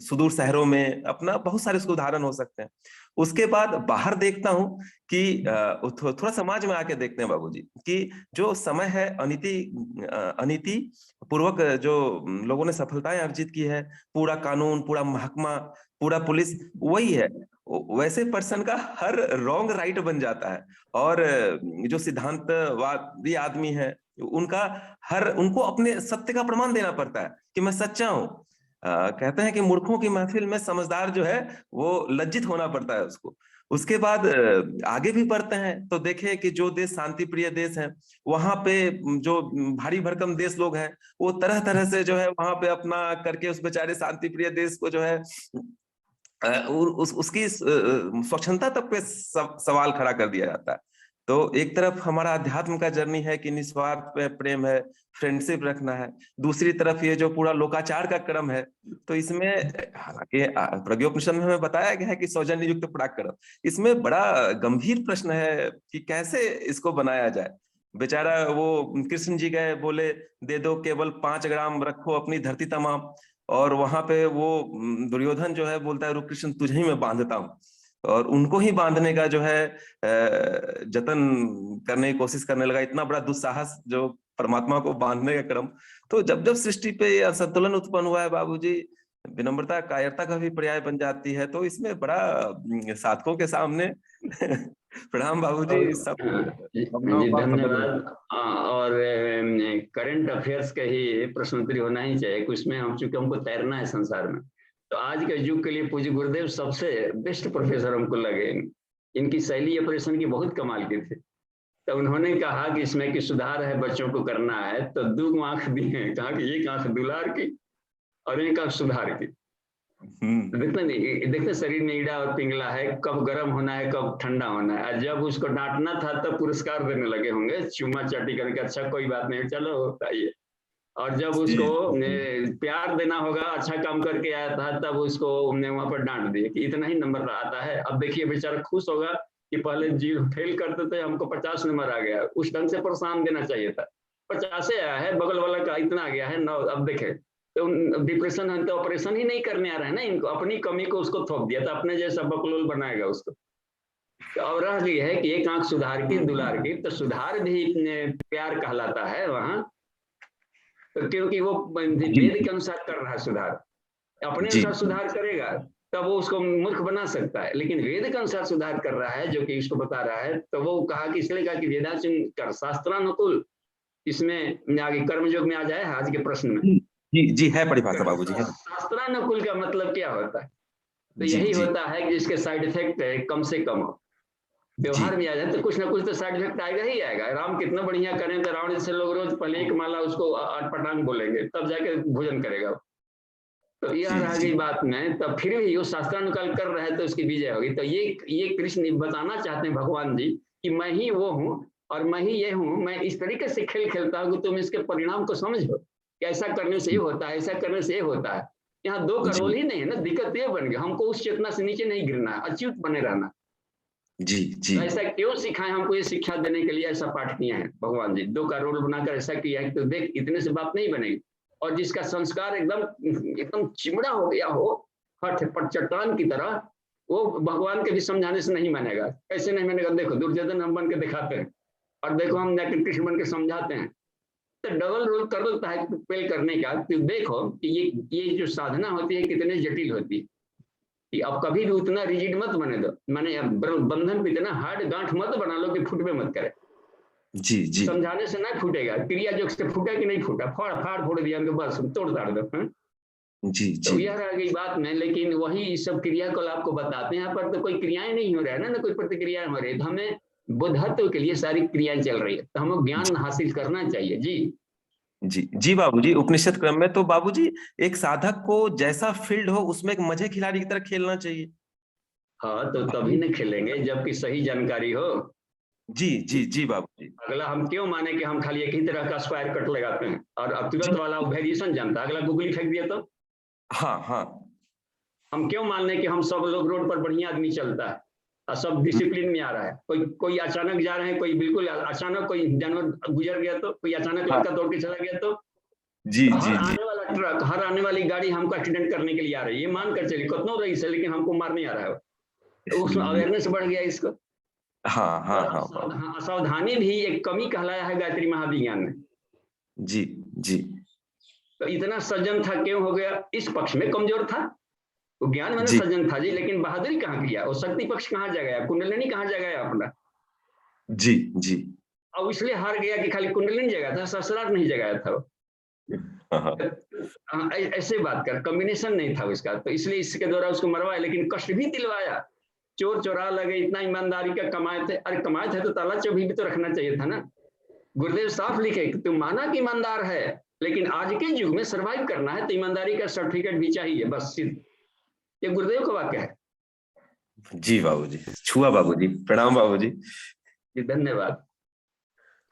सुदूर शहरों में अपना बहुत सारे उसके उदाहरण हो सकते हैं। उसके बाद बाहर देखता हूं कि थोड़ा समाज में आके देखते हैं बाबूजी कि जो समय है अनीति पूर्वक जो लोगों ने सफलताएं अर्जित की है, पूरा कानून, पूरा महकमा, पूरा पुलिस वही है, वैसे पर्सन का हर रॉन्ग राइट बन जाता है। और जो सिद्धांतवादी आदमी है उनको अपने सत्य का प्रमाण देना पड़ता है कि मैं सच्चा हूं। कहते हैं कि मूर्खों की महफिल में समझदार जो है वो लज्जित होना पड़ता है उसको। उसके बाद आगे भी बढ़ते हैं तो देखें कि जो देश शांति प्रिय देश है, वहां पे जो भारी भरकम देश लोग हैं वो तरह तरह से जो है वहां पे अपना करके उस बेचारे शांति प्रिय देश को जो है उसकी स्वच्छंदता तक पे सवाल खड़ा कर दिया जाता है। तो एक तरफ हमारा अध्यात्म का जर्नी है कि निस्वार्थ प्रेम है, फ्रेंडशिप रखना है, दूसरी तरफ ये जो पूरा लोकाचार का क्रम है, तो इसमें हालांकि प्रज्ञोपनिषद में हमें बताया गया है कि सौजन्य युक्त पराक्रम, इसमें बड़ा गंभीर प्रश्न है कि कैसे इसको बनाया जाए। बेचारा वो कृष्ण जी गए, बोले दे दो केवल 5 ग्राम, रखो अपनी धरती तमाम, और वहां पे वो दुर्योधन जो है बोलता है रुक कृष्ण तुझे ही मैं बांधता हूँ, और उनको ही बांधने का जो है जतन करने की कोशिश करने लगा। इतना बड़ा दुस्साहस जो परमात्मा को बांधने का क्रम। तो जब जब सृष्टि पे असंतुलन उत्पन्न हुआ है बाबूजी, विनम्रता कायरता का भी पर्याय बन जाती है। तो इसमें बड़ा साधकों के सामने प्रणाम बाबूजी, सब जी धन्यवाद। और करंट अफेयर्स का ही प्रश्न उत्तरी होना ही चाहिए, कुछ में हम चूंकि हमको तैरना है संसार में। तो आज के युग के लिए पूज्य गुरुदेव सबसे बेस्ट प्रोफेसर हमको लगे। इनकी शैली ऑपरेशन की बहुत कमाल की थी। तो उन्होंने कहा कि इसमें कि सुधार है, बच्चों को करना है, तो 2 आंख दी है, कहा कि एक आंख दुलार की और एक आंख सुधार की। देखते शरीर में ईड़ा और पिंगला है, कब गर्म होना है कब ठंडा होना है। जब उसको डांटना था तब पुरस्कार देने लगे होंगे, चुम्मा चाटी करके, अच्छा कोई बात नहीं चलो होता ही है। और जब उसको प्यार देना होगा, अच्छा काम करके आया था, तब उसको हमने वहां पर डांट दिया कि इतना ही नंबर आता है। अब देखिए बेचारा खुश होगा कि पहले जी फेल करते थे, हमको 50 नंबर आ गया, उस ढंग से प्रोत्साहन देना चाहिए था। 50 आया है, बगल वाला का इतना आ गया है 9। अब देखे तो डिप्रेशन है, तो ऑपरेशन ही नहीं करने आ रहा है ना इनको, अपनी कमी को उसको थोप दिया, तो अपने जैसा बकलोल बनाएगा उसको। तो अब रह गई है कि एक आंख सुधार की दुलार की, तो सुधार भी प्यार कहलाता है वहां, क्योंकि वो वेद के अनुसार कर रहा है सुधार। अपने अनुसार सुधार करेगा तब वो उसको मूर्ख बना सकता है, लेकिन वेद के अनुसार सुधार कर रहा है जो कि इसको बता रहा है, तो वो कहा कि इसलिए कहा कि वेदांत कर शास्त्रानुकूल। इसमें आगे कर्मयोग में आ जाए आज के प्रश्न में। जी है परिभाषा बाबूजी है। शास्त्रानुकूल का मतलब क्या होता है? तो यही होता है कि जिसके साइड इफेक्ट कम से कम हो। व्यवहार में आ जाए तो कुछ ना कुछ तो साइड इफेक्ट आएगा ही आएगा। राम कितना बढ़िया करें तो रावण जैसे लोग रोज पहले एक माला उसको अटपटांग बोलेंगे, तब जाके भोजन करेगा। तो यह रह गई बात में, तब फिर भी वो शास्त्रानुकूल कर रहे हैं तो उसकी विजय होगी। तो ये कृष्ण बताना चाहते हैं भगवान जी कि मैं ही वो हूँ और मैं ही ये हूँ। मैं इस तरीके से खेल खेलता हूँ कि तुम इसके परिणाम को समझो कि ऐसा करने से ये होता है, ऐसा करने से ये होता है। यहाँ 2 का रोल ही नहीं है ना, दिक्कत ये बन गया। हमको उस चेतना से नीचे नहीं गिरना है, अच्युत बने रहना। जी तो ऐसा क्यों सिखाए? हमको ये शिक्षा देने के लिए ऐसा पाठ किया है भगवान जी। 2 का रोल बनाकर ऐसा किया है, तो देख इतने से बात नहीं बनेगी। और जिसका संस्कार एकदम चिमड़ा हो गया हो, हठ पर चट्टान की तरह, वो भगवान के भी समझाने से नहीं मानेगा। कैसे नहीं मानेगा? देखो दुर्योधन हम बन के दिखाते हैं और देखो हम जाकर कृष्ण बन के समझाते हैं। तो डबल रोल कर देता है पेल करने का। तो देखो कि ये जो साधना होती है कितने जटिल होती है कि अब कभी भी उतना रिजिड मत बने दो, माने बंधन को इतना हार्ड गांठ मत बना लो कि फुटवे मत करे। जी जी समझाने से ना फूटेगा, क्रिया जो से फूटा कि नहीं फूटा, फाड़ फोड़ दिया बस तोड़ ताड़ दो। जी तो जी यह रह गई बात में। लेकिन वही सब क्रिया को आपको बताते हैं, यहाँ पर तो कोई क्रियाएं नहीं हो रहा है ना कोई प्रतिक्रियाएं हो रही है। तो हमें बुद्धत्व के लिए सारी क्रियाएं चल रही है, तो हमें ज्ञान हासिल करना चाहिए। जी जी जी बाबूजी, उपनिषद क्रम में तो बाबूजी एक साधक को जैसा फील्ड हो उसमें एक मजे खिलाड़ी की तरह खेलना चाहिए। हाँ, तो तभी न खेलेंगे जबकि सही जानकारी हो। जी जी जी बाबूजी। अगला हम क्यों माने कि हम खाली एक ही तरह का स्क्वायर कट लगाते हैं और तुरंत वाला वेरिएशन जानता है, अगला गूगली फेंक दिया तो। हाँ हाँ हम क्यों मान लें कि हम सब लोग रोड पर बढ़िया आदमी चलता है और सब डिसिप्लिन में आ रहा है, कोई अचानक जा रहे हैं, कोई बिल्कुल अचानक कोई जानवर गुजर गया तो, कोई अचानक लड़का दौड़ के चला गया तो। जी हर जी जी आने वाला ट्रक, हर आने वाली गाड़ी हमको एक्सीडेंट करने के लिए आ रही है, ये मान कर चलिए कितना रईस है लेकिन हमको मारने आ रहा है। तो उसमें अवेयरनेस बढ़ गया इसको। हाँ हाँ हाँ असावधानी भी एक कमी कहलाया है गायत्री महाविज्ञान में। जी जी तो इतना सज्जन था, क्यों हो गया? इस पक्ष में कमजोर था। वो ज्ञान में जी सज्जन था जी, लेकिन बहादुरी कहाँ किया? वो शक्ति पक्ष कहाँ जगाया? कुंडलिनी कहाँ जगाया अपना? जी जी और इसलिए हार गया कि खाली कुंडलिनी जगाया था, सहस्रार नहीं जगाया था। ऐसे बात कर, कॉम्बिनेशन नहीं था उसका, तो इसलिए इसके द्वारा उसको मरवाया, लेकिन कष्ट भी दिलवाया। चोर चोरा लगे, इतना ईमानदारी का कमाए थे। अरे कमाए थे तो ताला चौबी भी तो रखना चाहिए था ना। गुरुदेव साफ लिखे कि तुम माना कि ईमानदार है, लेकिन आज के युग में सरवाइव करना है तो ईमानदारी का सर्टिफिकेट भी चाहिए, बस सिर्फ। ये गुरुदेव का वाक्य है। जी बाबूजी, छुआ बाबूजी, प्रणाम बाबूजी। जी धन्यवाद,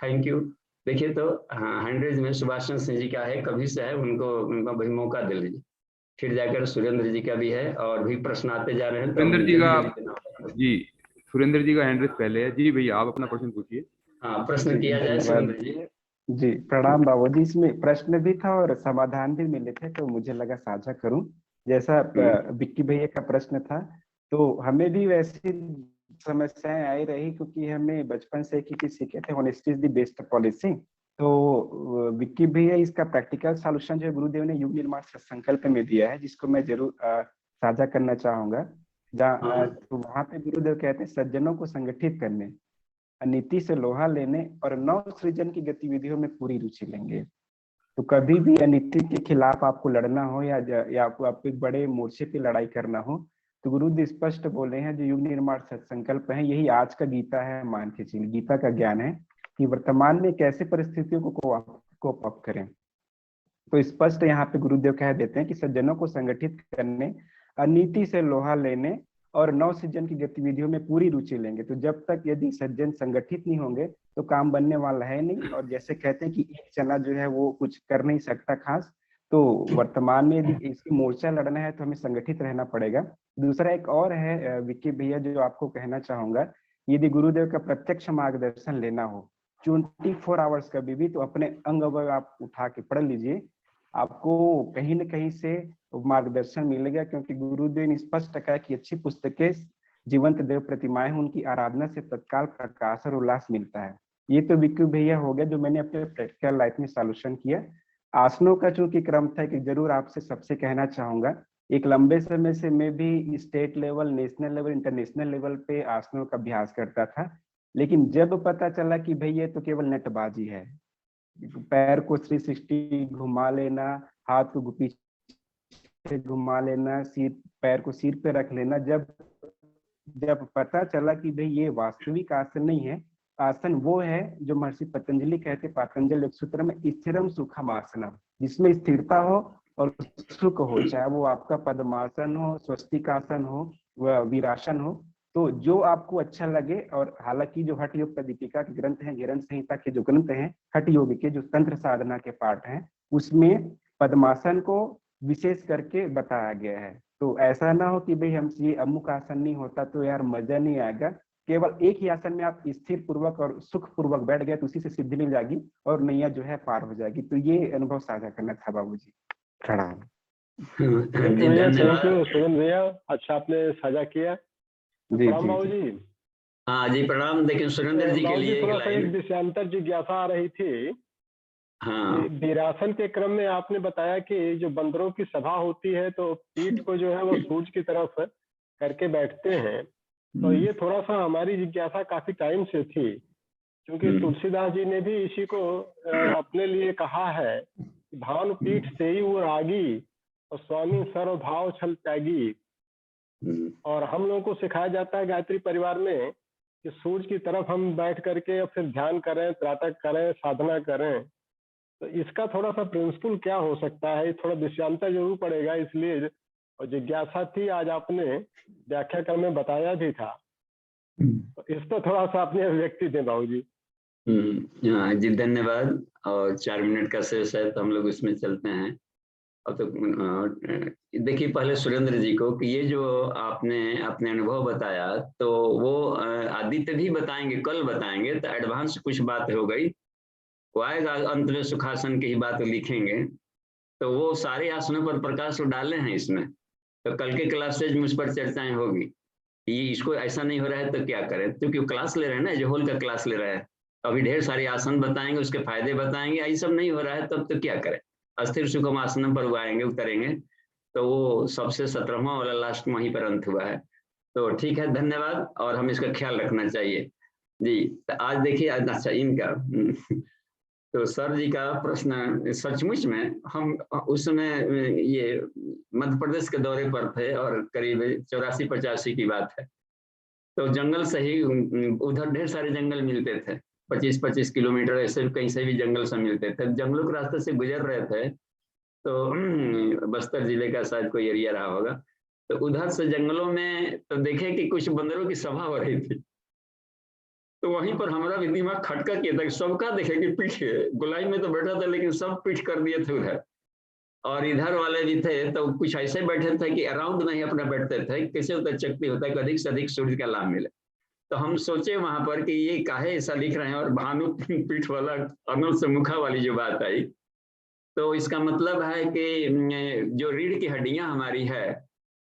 थैंक यू। देखिए तो हाँ, 100 में सुभाष चंद्र सिंह जी का है, कभी से है, उनको भी मौका दे लीजिए। फिर जाकर सुरेंद्र जी का भी है, और भी प्रश्न आते जा रहे हैं। सुरेंद्र जी का, जी सुरेंद्र जी का हैंड रेस पहले है। जी भैया आप अपना प्रश्न पूछिए। हाँ, प्रश्न किया जाए सुरेंद्र जी। जी प्रणाम बाबूजी। इसमें प्रश्न भी था और समाधान भी मिले थे, तो मुझे लगा साझा करूं। जैसा विक्की भैया का प्रश्न था, तो हमें भी वैसी समस्याएं आई रही, क्योंकि हमें बचपन से एक ही चीज सीखे थे, honesty is the best policy. तो विक्की भैया इसका प्रैक्टिकल सॉल्यूशन जो गुरुदेव ने युग निर्माण संकल्प में दिया है, जिसको मैं जरूर साझा करना चाहूंगा। जहाँ तो वहां पे गुरुदेव कहते हैं सज्जनों को संगठित करने, अनीति से लोहा लेने और नव सृजन की गतिविधियों में पूरी रुचि लेंगे। तो कभी भी अनीति के खिलाफ आपको लड़ना हो या आपको एक बड़े मोर्चे पे लड़ाई करना हो, तो गुरुदेव स्पष्ट बोले हैं जो युग निर्माण संकल्प है, यही आज का गीता है। मान के चलिए गीता का ज्ञान है कि वर्तमान में कैसे परिस्थितियों को कोप अप करें। तो स्पष्ट यहाँ पे गुरुदेव कह देते हैं कि सज्जनों को संगठित करने, अनीति से लोहा लेने और नव सृजन की गतिविधियों में पूरी रुचि लेंगे। तो जब तक यदि सज्जन संगठित नहीं होंगे तो काम बनने वाला है नहीं। और जैसे कहते हैं कि एक चना जो है वो कुछ कर नहीं सकता खास, तो वर्तमान में यदि इसकी मोर्चा लड़ना है तो हमें संगठित रहना पड़ेगा। दूसरा एक और है विक्की भैया, जो आपको कहना चाहूंगा, यदि गुरुदेव का प्रत्यक्ष मार्गदर्शन लेना हो 24 आवर्स कभी भी, तो अपने अंग अवयव आप उठा के पढ़ लीजिए, आपको कहीं न कहीं से मार्गदर्शन मिलेगा। क्योंकि गुरुदेव ने स्पष्ट कहा कि अच्छी पुस्तकें जीवंत देव प्रतिमाएं, उनकी आराधना से तत्काल प्रकाश और उल्लास मिलता है। ये तो विक्की भैया हो गया जो मैंने अपने प्रैक्टिकल लाइफ में सॉल्यूशन किया। आसनों का चूंकि क्रम था कि जरूर आपसे सबसे कहना चाहूंगा, एक लंबे समय से मैं भी state level, national level, international level पे आसनों का अभ्यास करता था। लेकिन जब पता चला कि भाई ये तो केवल नेटबाजी है, पैर को 360 घुमा लेना, हाथ को पीछे घुमा लेना, पैर को सिर पे रख लेना, जब पता चला कि भाई ये वास्तविक आसन नहीं है, आसन वो है जो महर्षि पतंजलि कहते, पातंजल योग सूत्र में स्थिरम सुखम आसनम, जिसमें स्थिरता हो और सुख हो, चाहे वो आपका पद्मासन हो, स्वस्तिकासन हो, वह वीरासन हो, तो जो आपको अच्छा लगे। और हालांकि जो हठ योग दीपिका के ग्रंथ हैं, ग्रंथ संहिता के जो ग्रंथ हैं, हठ योग के जो तंत्र साधना के पाठ हैं, उसमें पद्मासन को विशेष करके बताया गया है। तो ऐसा ना हो कि भाई हमसे ये अमुक आसन नहीं होता तो यार मजा नहीं आएगा। केवल एक ही आसन में आप स्थिर पूर्वक और सुख पूर्वक बैठ गए तो उसी से सिद्धि मिल जाएगी और नैया जो है पार हो जाएगी। तो ये अनुभव साझा करना था बाबूजी। प्रणाम। सुरेंद्र भैया, अच्छा आपने साझा किया। जी प्रणाम बाबूजी। हाँ जी प्रणाम। लेकिन सुरेंद्र जी के लिए थोड़ा सा एक विषयांतर जिज्ञासा आ रही थी हाँ वीरासन के क्रम में आपने बताया कि जो बंदरों की सभा होती है तो पीठ को जो है वो सूर्य की तरफ करके बैठते हैं, तो ये थोड़ा सा हमारी जिज्ञासा काफी टाइम से थी, क्योंकि तुलसीदास जी ने भी इसी को अपने लिए कहा है कि भानु पीठ से ही वो रागी और स्वामी सर्व भाव छल त्यागी। और हम लोगों को सिखाया जाता है गायत्री परिवार में कि सूर्य की तरफ हम बैठ करके और फिर ध्यान करें, त्राटक करें, साधना करें। तो इसका थोड़ा सा प्रिंसिपल क्या हो सकता है, थोड़ा दृष्टांत जरूर पड़ेगा, इसलिए और जिज्ञासा थी, आज आपने व्याख्याक्रम में बताया भी था, तो इस पर थोड़ा सा अपनी अभिव्यक्ति दें बाबू जी। हाँ जी, धन्यवाद। और 4 मिनट का शेष है तो हम लोग उसमें चलते हैं। अब तो देखिए पहले सुरेंद्र जी को कि ये जो आपने अपने अनुभव बताया तो वो आदित्य भी बताएंगे, कल बताएंगे, तो एडवांस कुछ बात हो गई, वो आएगा अंत में सुखासन की ही बात लिखेंगे, तो वो सारे आसनों पर प्रकाश डाले हैं इसमें, तो कल के क्लासेज में उस पर चर्चाएं होगी। ये इसको ऐसा नहीं हो रहा है तो क्या करें, क्योंकि क्लास ले रहे हैं ना, जो होल का क्लास ले रहा है, अभी ढेर सारे आसन बताएंगे, उसके फायदे बताएंगे, ये सब नहीं हो रहा है तब तो क्या करें। अस्थिर सुगम आसन पर आएंगे, उतरेंगे, तो वो सबसे 17वां वाला लास्ट वहीं पर अंत हुआ है। तो ठीक है, धन्यवाद, और हम इसका ख्याल रखना चाहिए जी। तो आज देखिए, अच्छा इनका तो सर जी का प्रश्न, सचमुच में हम उस समय ये मध्य प्रदेश के दौरे पर थे और करीब 84-85 की बात है, तो जंगल से ही उधर ढेर सारे जंगल मिलते थे, 25-25 किलोमीटर ऐसे कहीं से भी जंगल से मिलते थे। जंगलों के रास्ते से गुजर रहे थे तो बस्तर जिले का शायद कोई एरिया रहा होगा, तो उधर से जंगलों में तो देखे कि कुछ बंदरों की सभा हो रही थी, तो वहीं पर हमारा भी दिमाग खटका किया था, सबका देखे कि पीठ गोलाई में तो बैठा था लेकिन सब पीठ कर दिए थे उधर, और इधर वाले भी थे तो कुछ ऐसे बैठे थे कि अराउंड में ही अपना बैठते थे, कैसे उधर शक्ति होता है कि अधिक से अधिक सूर्य का लाभ मिले। तो हम सोचे वहां पर कि ये काहे ऐसा लिख रहे हैं, और भानु पीठ वाला अनुल से मुखा वाली जो बात आई, तो इसका मतलब है कि जो रीढ़ की हड्डियां हमारी है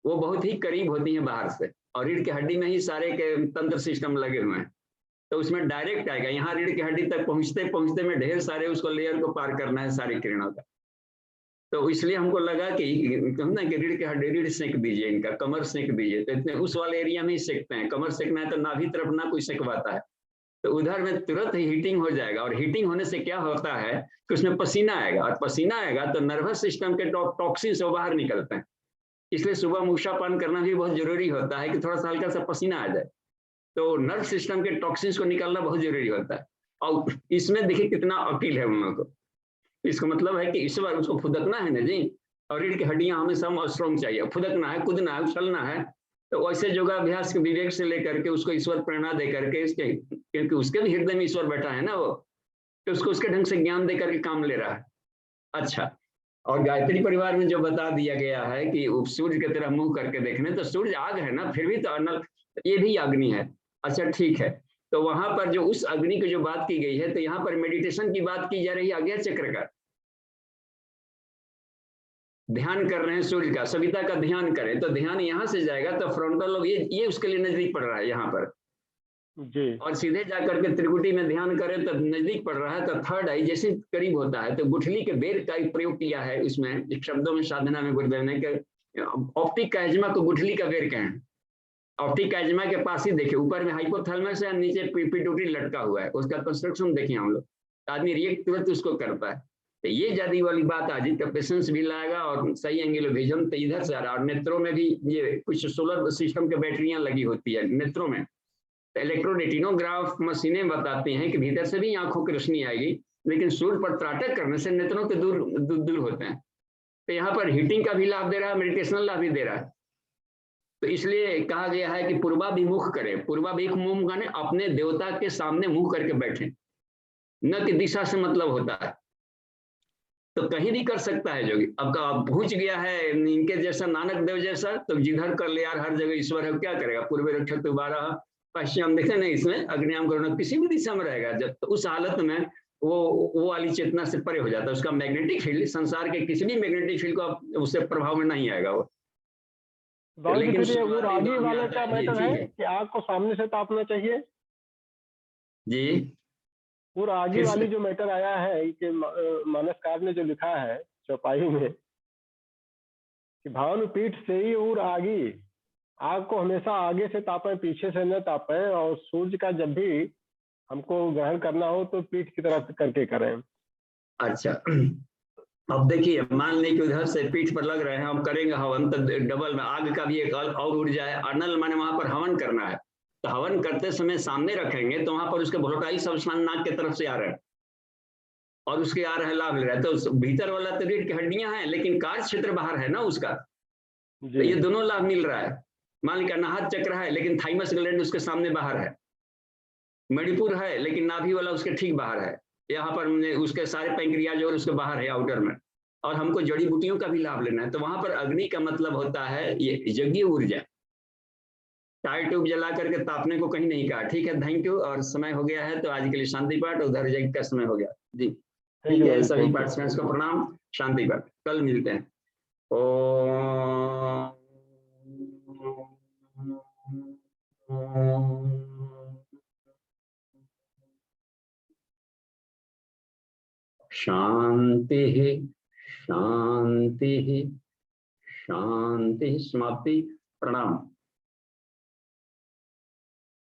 वो बहुत ही करीब होती हैं बाहर से, और रीढ़ की हड्डी में ही सारे के तंत्र सिस्टम लगे हुए हैं, तो उसमें डायरेक्ट आएगा। यहाँ रीढ़ की हड्डी तक पहुंचते पहुंचते में ढेर सारे उसको लेयर को पार करना है सारी किरणों का, तो इसलिए हमको लगा कि ना कि रीढ़ की हड्डी, रीढ़ सेक दीजिए, इनका कमर सेक दीजिए, तो इतने उस वाले एरिया में ही सेकते हैं। कमर सेकना है तो नाभि तरफ ना कोई सेकवाता है, तो उधर में तुरंत ही हीटिंग हो जाएगा, और हीटिंग होने से क्या होता है कि उसमें पसीना आएगा, और पसीना आएगा तो नर्वस सिस्टम के टॉक्सिन से बाहर निकलते हैं, इसलिए सुबह मूषापान करना भी बहुत जरूरी होता है कि थोड़ा सा हल्का सा पसीना आ जाए, तो नर्व सिस्टम के टॉक्सिन्स को निकालना बहुत जरूरी होता है। और इसमें देखिए कितना अकील है उन लोगों को, इसका मतलब है कि इस बार उसको फुदकना है ना जी, और रीढ़ की हड्डियां हमेशा स्ट्रॉन्ग चाहिए, फुदकना है, कूदना है, उछलना है, तो वैसे योगाभ्यास के विवेक से लेकर के उसको ईश्वर प्रेरणा दे करके, इसके क्योंकि उसके भी हृदय में ईश्वर बैठा है ना वो, तो उसको उसके ढंग से ज्ञान दे करके काम ले रहा है। अच्छा, और गायत्री परिवार में जो बता दिया गया है कि सूर्य की तरह मुंह करके देखने, तो सूर्य आग है ना, फिर भी तो अनल ये भी अग्नि है। अच्छा ठीक है, तो वहां पर जो उस अग्नि की जो बात की गई है, तो यहाँ पर मेडिटेशन की बात की जा रही है, आज्ञा चक्र का ध्यान कर रहे हैं, सूर्य का, सविता का ध्यान करें, तो ध्यान यहाँ से जाएगा तो फ्रंटल लोब ये उसके लिए नजदीक पड़ रहा है यहाँ पर जी, और सीधे जाकर के त्रिकुटी में ध्यान करें तो नजदीक पड़ रहा है, तो थर्ड आई जैसे करीब होता है, तो गुठली के बेर का प्रयोग किया है इसमें शब्दों में, साधना में गुरुदेव ने ऑप्टिक काइजमा को गुठली का बेर कहें। ऑप्टिक काइजमा के पास ही देखिए, ऊपर में हाइपोथैलेमस है, नीचे पिट्यूटरी लटका हुआ है, उसका कंस्ट्रक्शन देखिए हम लोग, आदमी रिएक्ट तुरंत उसको करता है। तो ये जादी वाली बात आज का पेशेंस भी लाएगा और सही एंगल विजन तो इधर से आ रहा है। और नेत्रों में भी ये कुछ सोलर सिस्टम के बैटरियां लगी होती है नेत्रों में, तो इलेक्ट्रोरेटिनोग्राफ मशीनें बताती हैं कि भीतर से भी आंखों की रोशनी आएगी, लेकिन सूर्य पर त्राटक करने से नेत्रों के दूर होते हैं। तो यहाँ पर हीटिंग का भी लाभ दे रहा है, मेडिटेशनल लाभ भी दे रहा है। तो इसलिए कहा गया है कि पूर्वाभिमुख करें, पूर्वाभिमुख माने अपने देवता के सामने मुंह करके बैठे, न कि दिशा से मतलब होता है, तो कहीं भी कर सकता है जोगी। अब पहुंच गया है इनके जैसा, नानक देव जैसा, तो जिधर कर ले यार, हर जगह ईश्वर है, क्या करेगा, पूर्व रक्षत बारह पश्चिम, देखे नहीं इसमें अग्नियाम करुणा, किसी भी दिशा में रहेगा जब, तो उस हालत में वो वाली चेतना से परे हो जाता है, उसका मैग्नेटिक फील्ड संसार के किसी भी मैग्नेटिक फील्ड को उससे प्रभाव में नहीं आएगा वो। लेकिन वो रागी वाले का मैटर है कि आग को सामने से तापना चाहिए जी, और आगे फिर से- वाली जो मैटर आया है कि मानसकार ने जो लिखा है चौपाई में कि भानुपीठ से ही और आगी, आग को हमेशा आगे से तापें, पीछे से न तापें, और सूर्य का जब भी हमको ग्रहण करना हो तो पीठ की तरफ करके करें। अच्छा, अब देखिए, मान लें कि उधर से पीठ पर लग रहे हैं, हम करेंगे हवन, तो डबल में आग का भी एक और ऊर्जा है। अनल माने वहां पर हवन करना है, तो हवन करते समय सामने रखेंगे तो वहां पर उसके भोटाई सब स्नान नाक की तरफ से आ रहे हैं और उसके आ रहे हैं, लाभ ले रहे हैं। तो भीतर वाला तो रीढ़ की हड्डियां हैं, लेकिन कार्य क्षेत्र बाहर है ना उसका, तो ये दोनों लाभ मिल रहा है। मान लीजिए अनाहत चक्र है लेकिन थाइमस ग्लैंड उसके सामने बाहर है, मणिपुर है लेकिन नाभि वाला उसके ठीक बाहर है, यहाँ पर उसके सारे पैंक्रियाज और उसके बाहर है आउटर में, और हमको जड़ी बूटियों का भी लाभ लेना है। तो वहां पर अग्नि का मतलब होता है ये यज्ञीय ऊर्जा। टायर ट्यूब जला करके तापने को कहीं नहीं कहा। ठीक है, थैंक यू। और समय हो गया है तो आज के लिए शांति पाठ, उधर यज्ञ का समय हो गया जी। ठीक है, सभी पार्टिसिपेंट्स को प्रणाम, शांति पाठ, कल मिलते हैं। शांति शांति शांति। समाप्ति। प्रणाम।